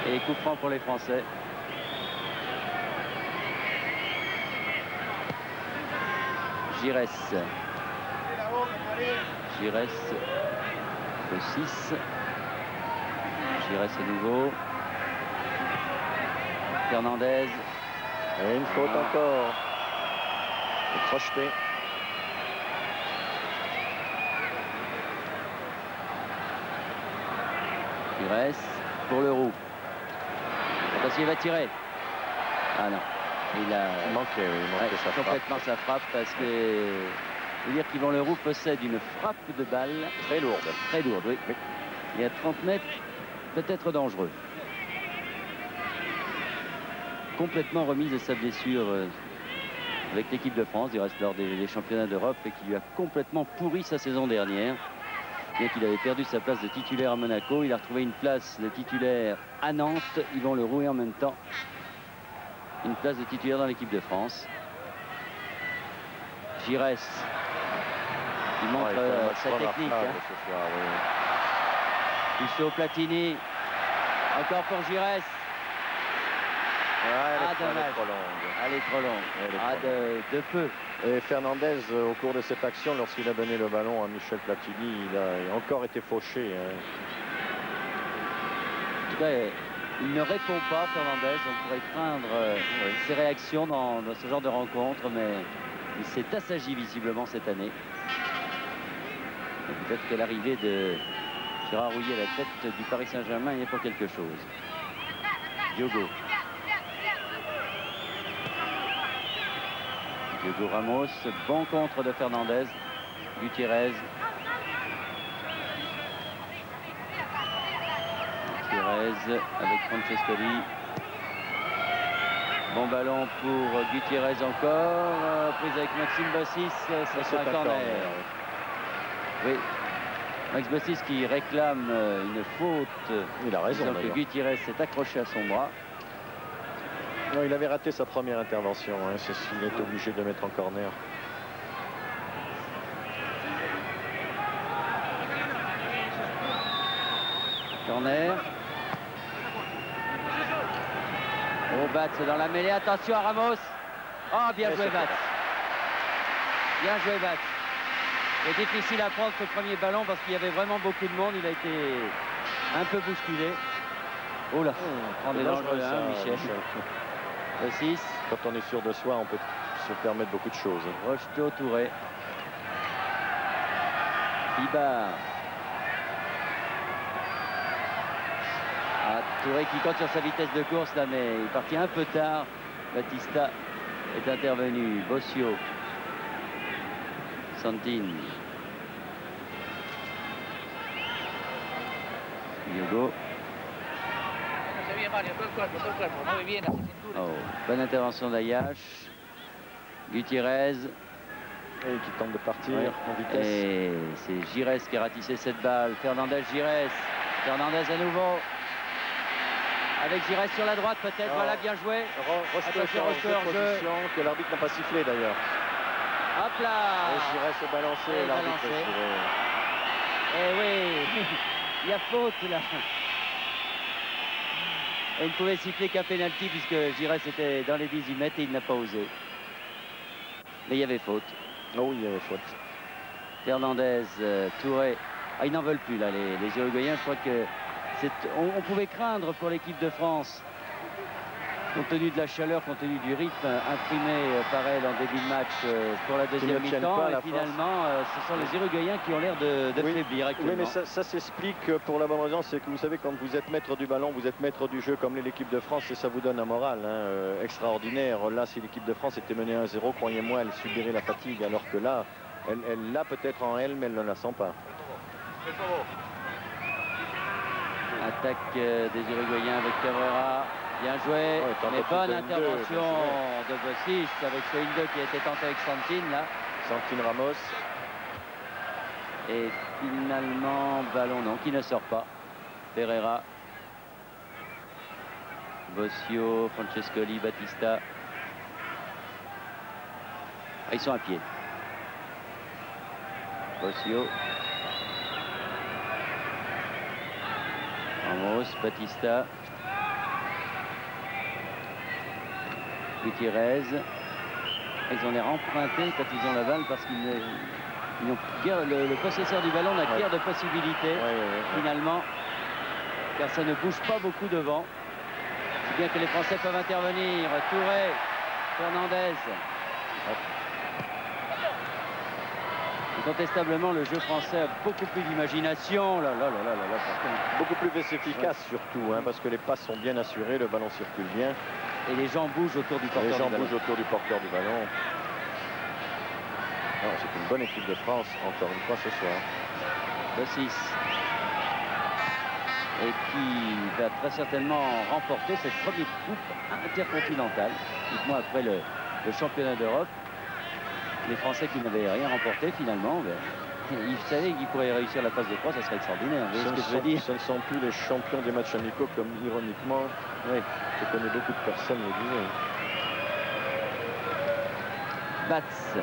[SPEAKER 1] Et coup franc pour les Français. Giresse. Giresse, le 6. Giresse à nouveau. Fernandez.
[SPEAKER 2] Et une faute encore. Et crocheté.
[SPEAKER 1] Giresse pour le roux. Attention, il va tirer. Ah non. Il a
[SPEAKER 2] manqué, il manquait sa
[SPEAKER 1] complètement sa frappe parce que je veux dire qu'Yvan Leroux possède une frappe de balle
[SPEAKER 2] très lourde.
[SPEAKER 1] Très lourde, oui. Et à 30 mètres, peut-être dangereux. Complètement remise de sa blessure avec l'équipe de France, il reste lors des championnats d'Europe et qui lui a complètement pourri sa saison dernière. Bien qu'il avait perdu sa place de titulaire à Monaco, il a retrouvé une place de titulaire à Nantes, Yvan Leroux, et en même temps une place de titulaire dans l'équipe de France. Giresse qui montre sa technique. Tussaud, Platini, encore pour Giresse.
[SPEAKER 2] Elle est trop longue.
[SPEAKER 1] Elle est trop longue. De peu.
[SPEAKER 2] Et Fernandez, au cours de cette action, lorsqu'il a donné le ballon à Michel Platini, il a encore été fauché.
[SPEAKER 1] En tout cas, il ne répond pas, Fernandez. On pourrait craindre ses réactions dans ce genre de rencontre, mais il s'est assagi visiblement cette année. Peut-être que l'arrivée de Gérard Rouillet à la tête du Paris Saint-Germain y est pour quelque chose. Diogo. Diogo Ramos, bon contre de Fernandez. Gutiérrez. Gutiérrez avec Francescoli. Bon ballon pour Gutiérrez encore. Prise avec Maxime Bossis. Ça sera un corner. Oui. Max Bossis qui réclame une faute.
[SPEAKER 2] Il a raison.
[SPEAKER 1] Que Gutiérrez s'est accroché à son bras.
[SPEAKER 2] Non, il avait raté sa première intervention. C'est ce qu'il est obligé de mettre en corner.
[SPEAKER 1] Corner. Oh, Batz dans la mêlée. Attention à Ramos. Oh, bien joué Batz. Bien joué Batz. C'est difficile à prendre ce premier ballon parce qu'il y avait vraiment beaucoup de monde. Il a été un peu bousculé. Oh là, on est dangereux, Michel. Le 6.
[SPEAKER 2] Quand on est sûr de soi, on peut se permettre beaucoup de choses.
[SPEAKER 1] Rocheteau, Touré. Bibard. Touré qui compte sur sa vitesse de course là, mais il partit un peu tard. Batista est intervenu. Bossio. Santine. Diogo. Oh, bonne intervention d'Ayash. Gutiérrez.
[SPEAKER 2] Et qui tente de partir en vitesse.
[SPEAKER 1] Et c'est Giresse qui a ratissé cette balle. Fernandez, Giresse. Fernandez à nouveau. Avec Giresse sur la droite peut-être. Voilà, bien joué.
[SPEAKER 2] Attention, position que l'arbitre n'a pas sifflé d'ailleurs.
[SPEAKER 1] Hop là.
[SPEAKER 2] Et Giresse est balancé. Et l'arbitre a tiré.
[SPEAKER 1] Eh oui. Il y a faute là. Et il ne pouvait siffler qu'un pénalty puisque Giresse était dans les 18 mètres et il n'a pas osé. Mais il y avait faute.
[SPEAKER 2] Oh oui, il y avait faute.
[SPEAKER 1] Fernandez, Touré. Ah, ils n'en veulent plus là, les Uruguayens. Je crois que on pouvait craindre pour l'équipe de France compte tenu de la chaleur, compte tenu du rythme imprimé par elle en début de match pour la deuxième
[SPEAKER 2] ne tiennent
[SPEAKER 1] mi-temps.
[SPEAKER 2] pas
[SPEAKER 1] Et
[SPEAKER 2] la
[SPEAKER 1] finalement, ce sont les Uruguayens qui ont l'air de
[SPEAKER 2] Oui.
[SPEAKER 1] faiblir actuellement.
[SPEAKER 2] Oui, mais ça s'explique pour la bonne raison, c'est que vous savez, quand vous êtes maître du ballon, vous êtes maître du jeu comme l'est l'équipe de France, et ça vous donne un moral extraordinaire. Là, si l'équipe de France était menée 1-0, croyez-moi, elle subirait la fatigue, alors que là, elle l'a peut-être en elle, mais elle ne la sent pas.
[SPEAKER 1] Attaque des Uruguayens avec Cabrera. Bien joué, mais bonne intervention de Bossis avec ce 1-2 qui a été tenté avec Santin là.
[SPEAKER 2] Santin Ramos.
[SPEAKER 1] Et finalement, ballon non, qui ne sort pas. Pereira. Bossio, Francescoli, Batista. Ah, ils sont à pied. Bossio. Ramos, Batista. Gutiérrez. Ils ont l'air empruntés quand ils ont la balle parce qu'ils n'ont guère, le possesseur du ballon n'a guère de possibilités finalement, car ça ne bouge pas beaucoup devant. C'est bien que les Français peuvent intervenir. Touré, Fernandez. Incontestablement, le jeu français a beaucoup plus d'imagination.
[SPEAKER 2] Beaucoup plus efficace surtout, parce que les passes sont bien assurées, le ballon circule bien.
[SPEAKER 1] Et les gens bougent autour du porteur du ballon.
[SPEAKER 2] Autour du porteur du ballon. C'est une bonne équipe de France, encore une fois ce soir.
[SPEAKER 1] Bossis. Et qui va très certainement remporter cette première coupe intercontinentale. Dites-moi, après le championnat d'Europe, les Français qui n'avaient rien remporté finalement, ils savaient qu'ils pourraient réussir la phase de 3, ça serait extraordinaire. Vous voyez ce que je veux dire ?
[SPEAKER 2] Ce ne sont plus les champions des matchs amicaux comme ironiquement, je connais beaucoup de personnes le disaient.
[SPEAKER 1] Batz.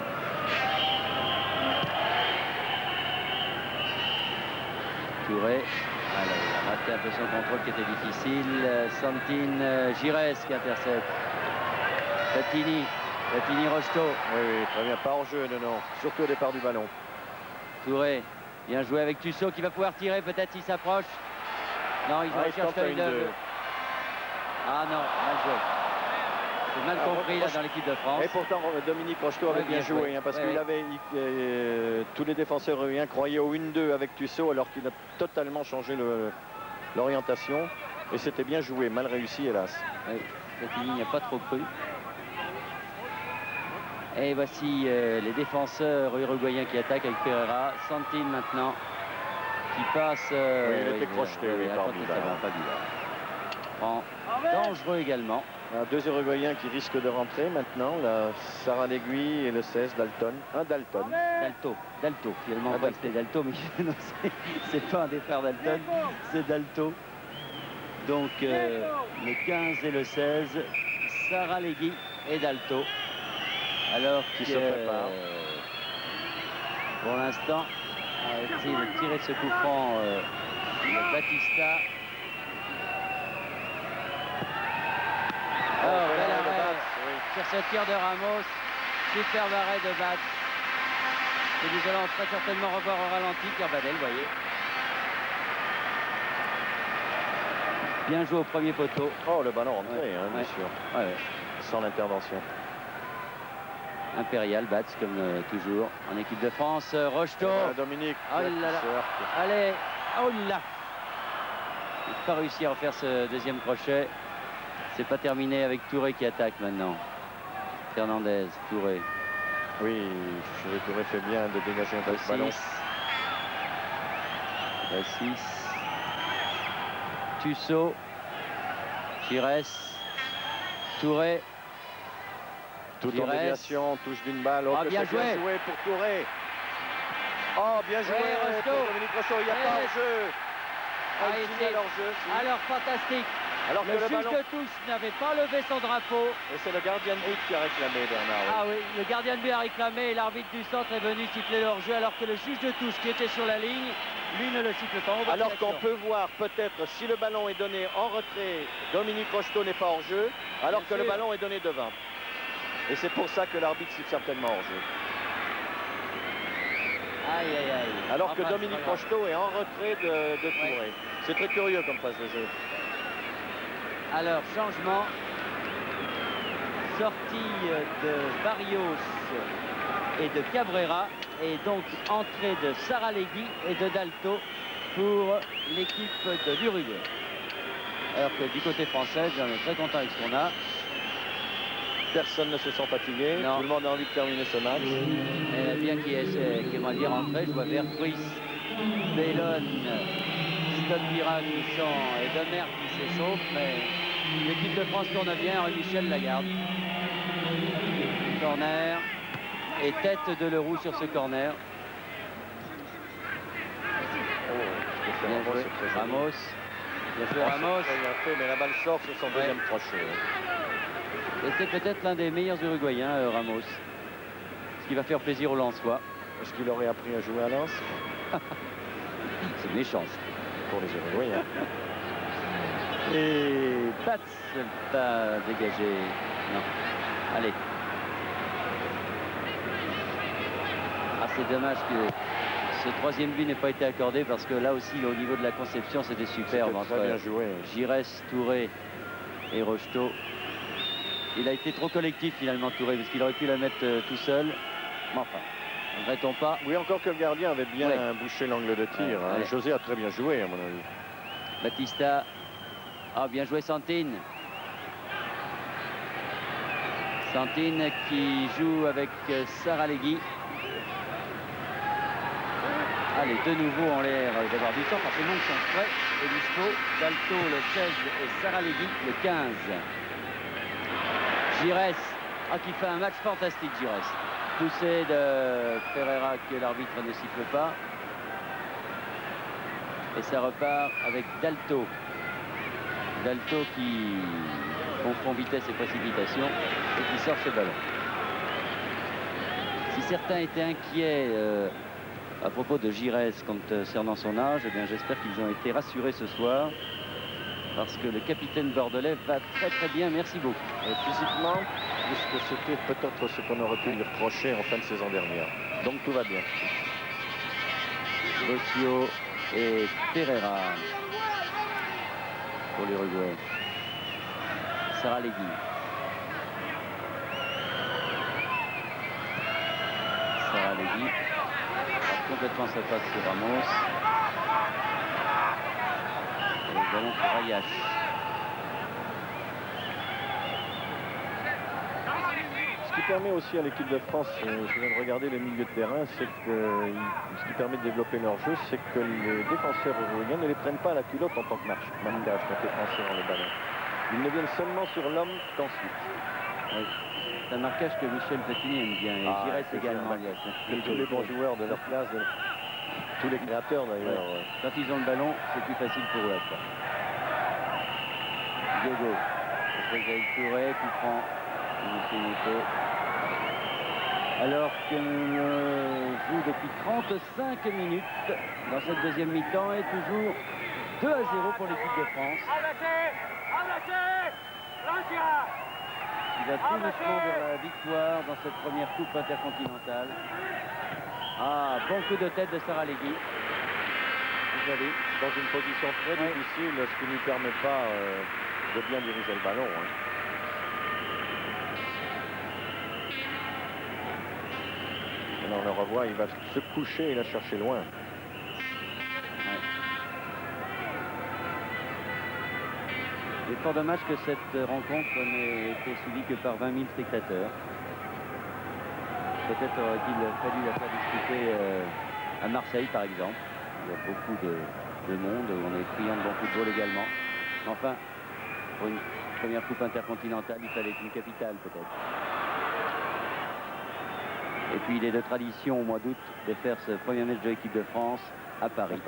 [SPEAKER 1] Touré. Alors, il a raté un peu son contrôle qui était difficile. Santin, Giresse qui intercepte. Platini Rocheteau.
[SPEAKER 2] Oui, très bien. Pas en jeu, non. Surtout au départ du ballon.
[SPEAKER 1] Touré. Bien joué avec Tussaud qui va pouvoir tirer peut-être s'il s'approche. Non, ils recherchent une... Ah non, mal joué. C'est mal compris là dans l'équipe de France.
[SPEAKER 2] Et pourtant Dominique Rocheteau avait bien joué, parce qu'il avait tous les défenseurs européens croyaient au 1-2 avec Tussaud alors qu'il a totalement changé l'orientation. Et c'était bien joué, mal réussi hélas.
[SPEAKER 1] Oui, Platini n'y a pas trop cru. Et voici les défenseurs uruguayens qui attaquent avec Pereira. Santin maintenant qui passe.
[SPEAKER 2] Il était crocheté, par
[SPEAKER 1] Bilal. Dangereux également.
[SPEAKER 2] Deux Uruguayens qui risquent de rentrer maintenant. Sarah Léguy et le 16, Dalton.
[SPEAKER 1] Dalto. Finalement, on croit que c'était Dalto, mais c'est pas un des frères Dalton, c'est Dalto. Donc le 15 et le 16, Sarah Léguy et Dalto. Alors
[SPEAKER 2] qui se prépare.
[SPEAKER 1] Pour l'instant, on va essayer de tirer ce coup franc de Batista. Bel arrêt sur ce tir de Ramos. Superbe arrêt de Batz. Et nous allons très certainement revoir au ralenti Kerbadel, vous voyez. Bien joué au premier poteau.
[SPEAKER 2] Oh, le ballon rentré, bien sûr. Sans l'intervention.
[SPEAKER 1] Impérial, Batz, comme toujours. En équipe de France, Rocheteau.
[SPEAKER 2] Dominique.
[SPEAKER 1] Oh là là. Allez, oh là. Il n'a pas réussi à refaire ce deuxième crochet. C'est pas terminé avec Touré qui attaque maintenant. Fernandez, Touré.
[SPEAKER 2] Oui, Touré fait bien de dégager un peu ce ballon.
[SPEAKER 1] Bassis. Tussaud. Giresse. Touré.
[SPEAKER 2] Tout en déviation, touche d'une balle.
[SPEAKER 1] Bien joué
[SPEAKER 2] pour Touré. Oh, bien joué pour Dominique Rocheteau. Il n'y a pas hors-jeu. Alors,
[SPEAKER 1] fantastique.
[SPEAKER 2] Alors
[SPEAKER 1] le juge de touche n'avait pas levé son drapeau.
[SPEAKER 2] Et c'est le gardien de but qui a réclamé, Bernard.
[SPEAKER 1] Ah oui, le gardien de but a réclamé et l'arbitre du centre est venu siffler le hors-jeu alors que le juge de touche qui était sur la ligne, lui ne le siffle pas.
[SPEAKER 2] Alors qu'on peut voir peut-être si le ballon est donné en retrait, Dominique Rocheteau n'est pas hors-jeu, alors que le ballon est donné devant. Et c'est pour ça que l'arbitre siffle certainement hors-jeu.
[SPEAKER 1] Aïe, aïe, aïe.
[SPEAKER 2] Alors que Dominique Rocheteau est en retrait de Touré. C'est très curieux comme phase de jeu.
[SPEAKER 1] Alors, changement. sortie de Barrios et de Cabrera, et donc entrée de Saralegui et de Dalto pour l'équipe de l'Uruguay. Alors que du côté français, on est très content avec ce qu'on a.
[SPEAKER 2] Personne ne se sent fatigué,
[SPEAKER 1] Non.
[SPEAKER 2] tout le monde a envie de terminer ce match.
[SPEAKER 1] Et bien qui aimerait bien rentrer, je vois Vertruis, Bellone, Stolbira qui sont, et Demer qui s'échauffe, mais l'équipe de France tourne bien, Michel Lagarde. Corner, et tête de Leroux sur ce corner. Bien joué, Ramos. Bien joué, Ramos.
[SPEAKER 2] Très bien fait, mais la balle sort sur son deuxième crochet.
[SPEAKER 1] C'était peut-être l'un des meilleurs Uruguayens, Ramos. Ce qui va faire plaisir aux Lensois.
[SPEAKER 2] Est-ce qu'il aurait appris à jouer à Lens?
[SPEAKER 1] C'est méchant
[SPEAKER 2] Pour les Uruguayens.
[SPEAKER 1] Et Batz va dégager. Non. Allez. Ah, c'est dommage que ce troisième but n'ait pas été accordé parce que là aussi, au niveau de la conception, c'était superbe.
[SPEAKER 2] Très bien joué.
[SPEAKER 1] Giresse, Touré et Rocheteau. Il a été trop collectif finalement, Touré, parce qu'il aurait pu la mettre tout seul. Mais enfin, ne regrettons pas.
[SPEAKER 2] Oui, encore que le gardien avait bien bouché l'angle de tir.
[SPEAKER 1] Ouais.
[SPEAKER 2] José a très bien joué, à mon avis.
[SPEAKER 1] Batista. Ah, bien joué Santine. Santine qui joue avec Saralegui. Allez, de nouveau en l'air d'avoir du temps, parce que les noms sont prêts et dispo. Dalto le 16 et Saralegui le 15. Giresse, qui fait un match fantastique, Giresse. Poussé de Ferreira que l'arbitre ne siffle pas. Et ça repart avec Dalto. Dalto qui confond vitesse et précipitation et qui sort ce ballon. Si certains étaient inquiets à propos de Giresse concernant son âge, eh bien j'espère qu'ils ont été rassurés ce soir parce que le capitaine bordelais va très très bien, merci beaucoup.
[SPEAKER 2] Et physiquement, puisque c'était peut-être ce qu'on aurait pu lui reprocher en fin de saison dernière. Donc tout va bien.
[SPEAKER 1] Bossio et Pereira pour l'Uruguay. Saralegui. Saralegui. Complètement sa passe sur Ramos. Et le ballon pour Ayash.
[SPEAKER 2] Ce qui permet aussi à l'équipe de France, je viens de regarder les milieux de terrain, c'est que ce qui permet de développer leur jeu, c'est que les défenseurs uruguayens ne les prennent pas à la culotte en tant que marquage quand les Français ont le ballon. Ils ne viennent seulement sur l'homme qu'ensuite.
[SPEAKER 1] Oui. C'est un marquage que Michel Platini aime bien, et Giresse également.
[SPEAKER 2] Que tous les bons joueurs de leur classe, tous les créateurs d'ailleurs.
[SPEAKER 1] Ouais. Quand ils ont le ballon, c'est plus facile pour eux après. Diogo. Frédéric Touré qui prend une finité. Alors que l'on joue depuis 35 minutes dans cette deuxième mi-temps et toujours 2-0 pour l'équipe de France. Il va tout doucement vers la victoire dans cette première coupe intercontinentale. Ah, bon coup de tête de Saralegui. Joli.
[SPEAKER 2] Dans une position très difficile, ce qui ne lui permet pas de bien diriger le ballon. Et là, on le revoit, il va se coucher et la chercher loin.
[SPEAKER 1] Il est fort dommage que cette rencontre n'ait été suivie que par 20 000 spectateurs. Peut-être aurait-il fallu la faire disputer à Marseille, par exemple. Il y a beaucoup de monde, on est friand de bon football également. Enfin, pour une première coupe intercontinentale, il fallait une capitale peut-être. Et puis il est de tradition au mois d'août de faire ce premier match de l'équipe de France à Paris.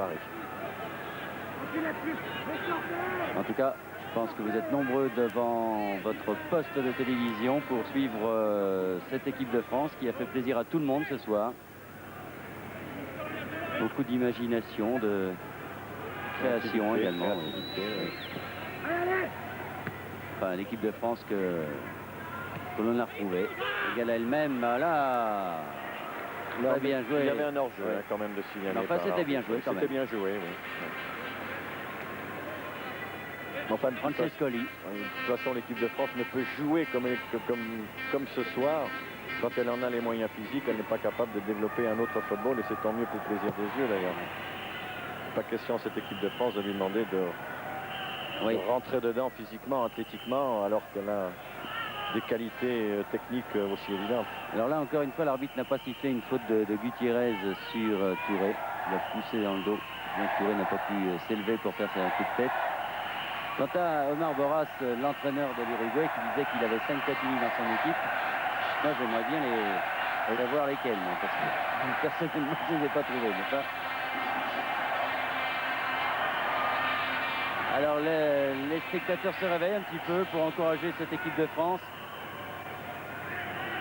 [SPEAKER 1] En tout cas, je pense que vous êtes nombreux devant votre poste de télévision pour suivre cette équipe de France qui a fait plaisir à tout le monde ce soir. Beaucoup d'imagination, de création également. Enfin, l'équipe de France que l'on a retrouvée. Égale elle-même, là. Très bien joué.
[SPEAKER 2] Il y avait un hors-jeu quand même de signaler.
[SPEAKER 1] Enfin, c'était bien joué quand même.
[SPEAKER 2] C'était bien joué, oui. Enfin,
[SPEAKER 1] Francescoli.
[SPEAKER 2] de toute façon, l'équipe de France ne peut jouer comme ce soir. Quand elle en a les moyens physiques, elle n'est pas capable de développer un autre football, et c'est tant mieux pour le plaisir des yeux d'ailleurs. Pas question à cette équipe de France de lui demander de rentrer dedans physiquement, athlétiquement, alors qu'elle a des qualités techniques aussi évidentes.
[SPEAKER 1] Alors là, encore une fois, l'arbitre n'a pas sifflé une faute de Gutiérrez sur Touré. Il a poussé dans le dos. Donc Touré n'a pas pu s'élever pour faire un coup de tête. Quant à Omar Boras, l'entraîneur de l'Uruguay, qui disait qu'il avait 5 Platini dans son équipe, moi j'aimerais bien savoir lesquels, moi, parce que personnellement je ne les ai pas trouvés. Alors les spectateurs se réveillent un petit peu pour encourager cette équipe de France.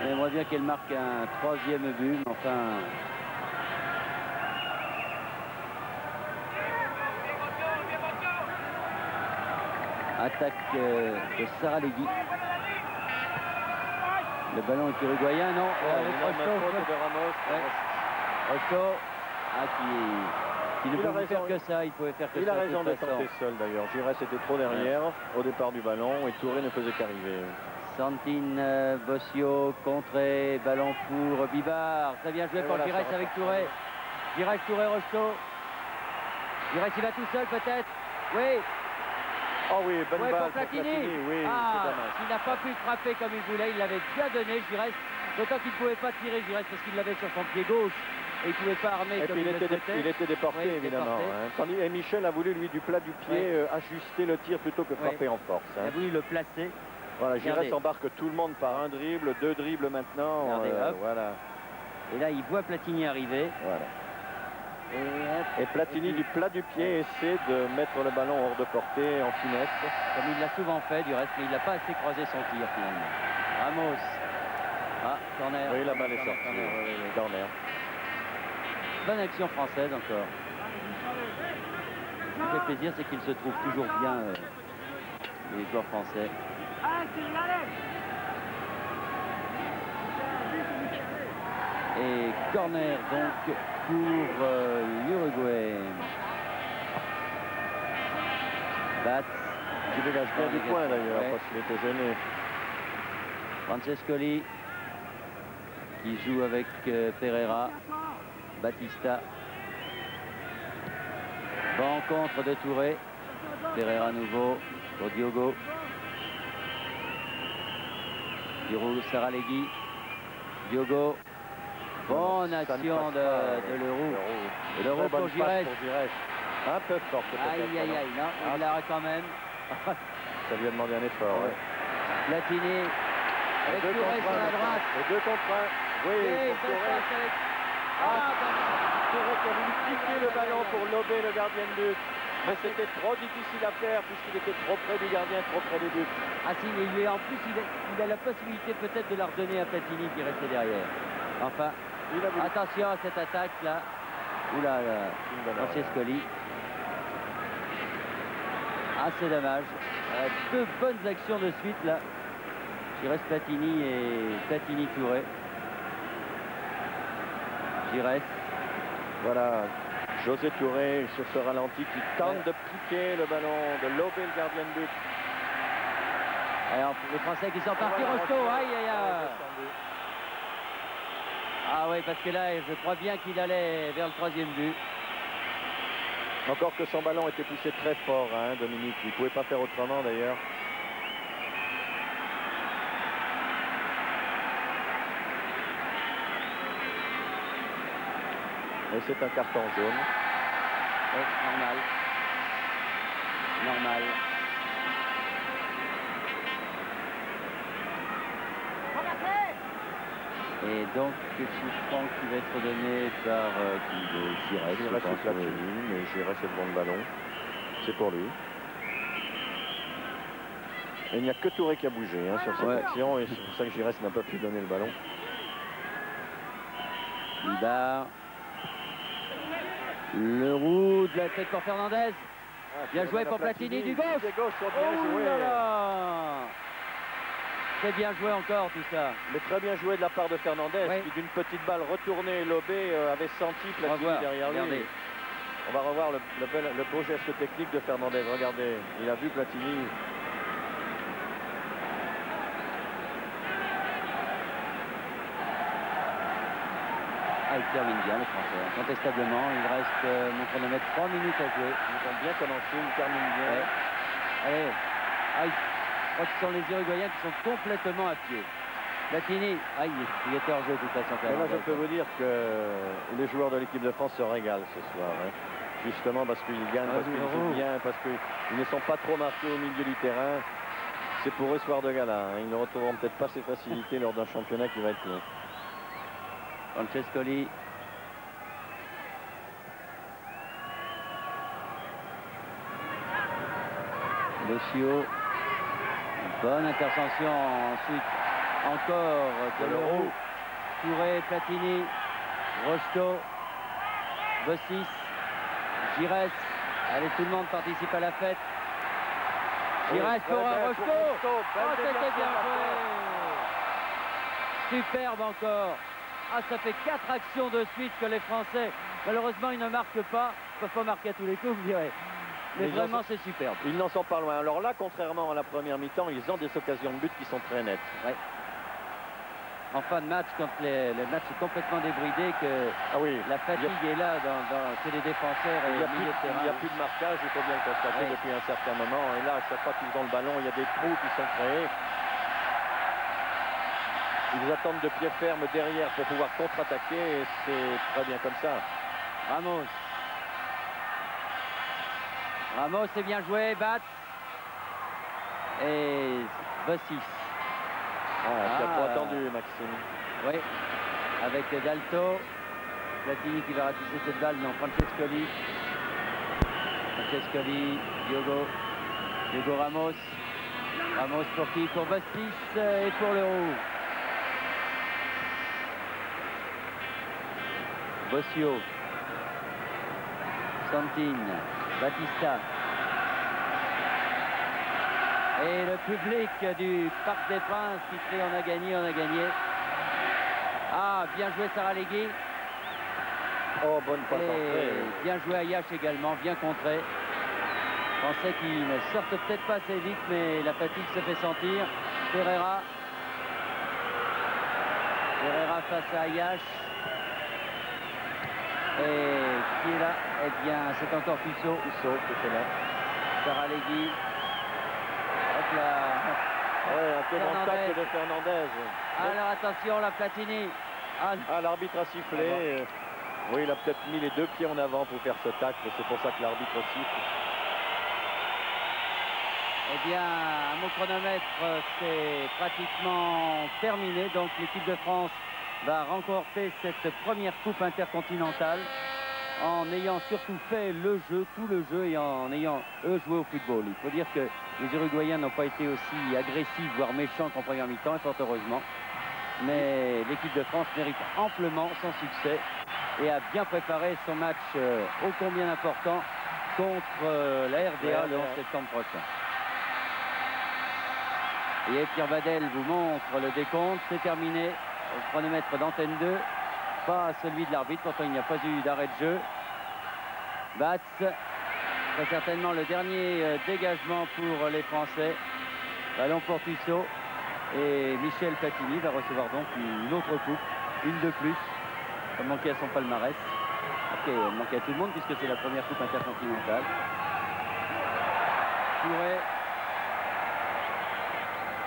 [SPEAKER 1] On aimerait bien qu'elle marque un 3e but, mais enfin... Attaque de Saralegui. Le ballon est uruguayen, non?
[SPEAKER 2] Faute de Ramos.
[SPEAKER 1] Rosto, qui ne pouvait faire que ça. Il pouvait faire que ça.
[SPEAKER 2] Il a raison de tenter seul d'ailleurs. Giresse était trop derrière au départ du ballon et Touré ne faisait qu'arriver.
[SPEAKER 1] Santine, Bossio, contré, ballon pour Bibard. Très bien joué par Giresse avec Touré. Giresse, Touré, Rosto. Giresse, il va tout seul peut-être. Oui.
[SPEAKER 2] Oh oui, bonne balle
[SPEAKER 1] pour Platini.
[SPEAKER 2] Oui,
[SPEAKER 1] il n'a pas pu frapper comme il voulait. Il l'avait bien donné, Giresse. D'autant qu'il ne pouvait pas tirer, Giresse, parce qu'il l'avait sur son pied gauche. Et il ne pouvait pas armer comme il le souhaitait.
[SPEAKER 2] Il était déporté, évidemment. Et Michel a voulu, lui, du plat du pied, ajuster le tir plutôt que frapper en force.
[SPEAKER 1] Il a voulu le placer.
[SPEAKER 2] Voilà, Giresse embarque tout le monde par un dribble, 2 dribbles maintenant. Voilà.
[SPEAKER 1] Et là, il voit Platini arriver.
[SPEAKER 2] Voilà. Et Platini, du plat du pied, essaie de mettre le ballon hors de portée en finesse.
[SPEAKER 1] Comme il l'a souvent fait, du reste, mais il n'a pas assez croisé son tir, finalement. Ramos. Ah, corner.
[SPEAKER 2] Oui, la balle est sortie. Corner.
[SPEAKER 1] Bonne action française encore. Ce qui fait plaisir, c'est qu'il se trouve toujours bien, les joueurs français. Et corner donc pour l'Uruguay. Batz.
[SPEAKER 2] Il avait bien du point d'ailleurs, parce qu'il était gêné.
[SPEAKER 1] Francescoli qui joue avec Pereira. Batista. Rencontre de Touré. Pereira nouveau pour Diogo. Giroud, Saralegui. Diogo. Bonne action de Leroux. Leroux pour Giresse.
[SPEAKER 2] Un peu fort.
[SPEAKER 1] Aïe, non, il l'a quand même.
[SPEAKER 2] Ça lui a demandé un effort.
[SPEAKER 1] Platini. Avec Touré sur la droite.
[SPEAKER 2] Et 2 contre 1. Oui, Touré qui a voulu piquer le ballon pour lober le gardien de but. Mais c'était trop difficile à faire puisqu'il était trop près du gardien, trop près du but.
[SPEAKER 1] Ah si, et en plus il a la possibilité peut-être de la redonner à Platini qui restait derrière. Enfin, attention à cette attaque là. Oula, Francescoli. Ah, c'est dommage. 2 bonnes actions de suite là. Giresse Platini et Platini Touré. Giresse.
[SPEAKER 2] Voilà, José Touré sur ce ralenti qui tente de piquer le ballon, de lober le gardien de but.
[SPEAKER 1] Alors, les Français qui sont partis, Rosto, aïe. Ah oui, parce que là, je crois bien qu'il allait vers le 3e but.
[SPEAKER 2] Encore que son ballon était poussé très fort, Dominique. Il ne pouvait pas faire autrement d'ailleurs. Et c'est un carton jaune.
[SPEAKER 1] Oui, normal. Et donc, le souffrant qui va être donné par Giresse.
[SPEAKER 2] Giresse ou Platini, mais Giresse est devant le ballon. C'est pour lui. Et il n'y a que Touré qui a bougé sur cette action, et c'est pour ça que Giresse n'a pas pu donner le ballon.
[SPEAKER 1] Bibard. Leroux de la tête pour Fernandez. Bien joué pour Platini du gauche.
[SPEAKER 2] Oh là là.
[SPEAKER 1] C'est bien joué encore tout ça.
[SPEAKER 2] Mais très bien joué de la part de Fernandez qui d'une petite balle retournée et lobée avait senti Platini derrière lui. On va revoir le beau geste technique de Fernandez. Regardez, il a vu Platini.
[SPEAKER 1] Ah, il termine bien le Français, incontestablement. Il reste mon chronomètre 3 minutes à jouer.
[SPEAKER 2] Ils ont bien commencé, ils terminent bien.
[SPEAKER 1] Ouais. Allez. Ah, je crois que ce sont les Uruguayens qui sont complètement à pied. Platini, ah, il était hors jeu de toute façon.
[SPEAKER 2] Et là, je peux vous dire que les joueurs de l'équipe de France se régalent ce soir. Hein. Justement parce qu'ils gagnent, parce qu'ils jouent bien, parce qu'ils ne sont pas trop marqués au milieu du terrain. C'est pour eux soir de gala. Hein. Ils ne retrouveront peut-être pas ces facilités lors d'un championnat qui va être long.
[SPEAKER 1] Francescoli. Lucio. Bonne intervention ensuite. Encore de Leroux. Touré, Platini. Rocheteau. Bossis. Giresse. Allez, tout le monde participe à la fête. Giresse pour Rocheteau. Oh, c'était bien joué. Superbe encore. Ah, ça fait 4 actions de suite que les Français, malheureusement, ils ne marquent pas. Ils ne peuvent pas marquer à tous les coups, vous direz. Mais vraiment, c'est superbe.
[SPEAKER 2] Ils n'en sont pas loin. Alors là, contrairement à la première mi-temps, ils ont des occasions de but qui sont très nettes.
[SPEAKER 1] Ouais. En fin de match, quand le match est complètement débridé, que la fatigue est là chez les défenseurs et le milieu de terrain.
[SPEAKER 2] Il n'y a plus de marquage, il faut bien le constater depuis un certain moment. Et là, à chaque fois qu'ils ont le ballon, il y a des trous qui sont créés. Ils attendent de pied ferme derrière pour pouvoir contre-attaquer et c'est très bien comme ça.
[SPEAKER 1] Ramos est bien joué, Batz. Et Bossis.
[SPEAKER 2] Tu as trop attendu, Maxime.
[SPEAKER 1] Oui, avec Dalto. Platini qui va ratisser cette balle, non, Francescoli. Diogo Ramos. Ramos pour qui? Pour Bossis et pour Leroux. Bossio, Santin, Batista. Et le public du Parc des Princes qui crie on a gagné, on a gagné. Ah, bien joué Saralegui.
[SPEAKER 2] Oh, bonne passe entrée.
[SPEAKER 1] Bien joué Ayash également, bien contré. Pensais qu'il ne sortent peut-être pas assez vite, mais la fatigue se fait sentir. Ferreira face à Ayash. Et qui est là? Eh bien, c'est encore Fusso qui est là. Saralegui. Hop là.
[SPEAKER 2] Ouais, un peu dans le tacle de Fernandez.
[SPEAKER 1] Alors attention, la Platini.
[SPEAKER 2] L'arbitre a sifflé. Oui, il a peut-être mis les 2 pieds en avant pour faire ce tacle. C'est pour ça que l'arbitre siffle.
[SPEAKER 1] Eh bien, mon chronomètre, c'est pratiquement terminé. Donc l'équipe de France va remporter cette première coupe intercontinentale en ayant surtout fait le jeu, tout le jeu, et en ayant eux joué au football. Il faut dire que les Uruguayens n'ont pas été aussi agressifs, voire méchants qu'en première mi-temps, et fort heureusement. Mais l'équipe de France mérite amplement son succès et a bien préparé son match ô combien important contre la RDA le 11 septembre prochain. Et Pierre Badel vous montre le décompte, c'est terminé. Au chronomètre d'antenne 2, pas celui de l'arbitre, pourtant il n'y a pas eu d'arrêt de jeu. Batz, très certainement le dernier dégagement pour les Français. Ballon pour Tissot. Et Michel Platini va recevoir donc une autre coupe, une de plus, comme manqué à son palmarès. Ok, manqué à tout le monde puisque c'est la première coupe intercontinentale.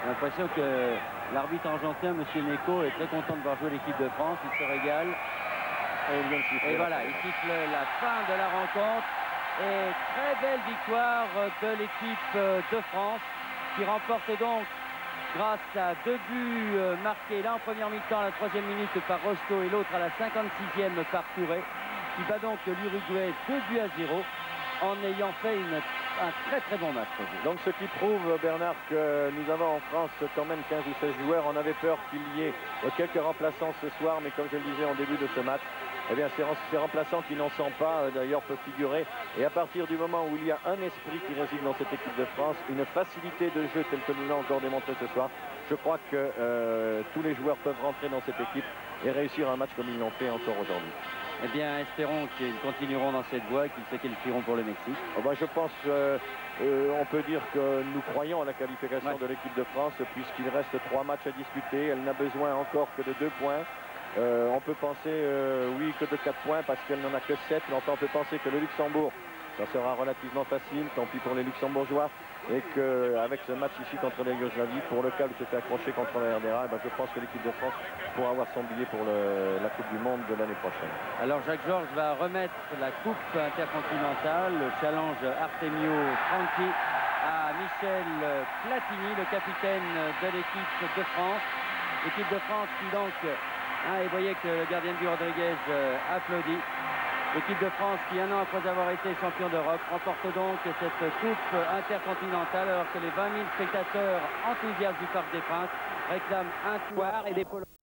[SPEAKER 1] J'ai l'impression que l'arbitre argentin, M. Neko, est très content de voir jouer l'équipe de France. Il se régale. Et voilà, il siffle la fin de la rencontre. Et très belle victoire de l'équipe de France qui remporte donc, grâce à 2 buts marqués, l'un en première mi-temps à la 3e minute par Rocheteau et l'autre à la 56e par Touré, qui bat donc l'Uruguay 2-0 en ayant fait un très très bon match.
[SPEAKER 2] Donc ce qui prouve, Bernard, que nous avons en France quand même 15 ou 16 joueurs. On avait peur qu'il y ait quelques remplaçants ce soir, mais comme je le disais en début de ce match, eh bien ces remplaçants qui n'en sont pas d'ailleurs peuvent figurer. Et à partir du moment où il y a un esprit qui réside dans cette équipe de France, une facilité de jeu telle que nous l'avons encore démontré ce soir, je crois que tous les joueurs peuvent rentrer dans cette équipe et réussir un match comme ils l'ont fait encore aujourd'hui.
[SPEAKER 1] Eh bien, espérons qu'ils continueront dans cette voie et qu'ils se qualifieront pour le Mexique.
[SPEAKER 2] Oh ben, je pense on peut dire que nous croyons à la qualification de l'équipe de France puisqu'il reste 3 matchs à disputer. Elle n'a besoin encore que de 2 points. On peut penser, oui, que de 4 points parce qu'elle n'en a que 7. Mais enfin, on peut penser que le Luxembourg, ça sera relativement facile, tant pis pour les Luxembourgeois. Et qu'avec ce match ici contre la Yougoslavie, pour le cas où c'était accroché contre la RDA, eh ben, je pense que l'équipe de France pourra avoir son billet pour la Coupe du Monde de l'année prochaine.
[SPEAKER 1] Alors Jacques Georges va remettre la Coupe intercontinentale, le challenge Artemio Franchi, à Michel Platini, le capitaine de l'équipe de France. L'équipe de France qui donc, et vous voyez que le gardien de but Rodriguez applaudit. L'équipe de France qui, un an après avoir été champion d'Europe, remporte donc cette Coupe intercontinentale alors que les 20 000 spectateurs enthousiastes du Parc des Princes réclament un soir et des polos.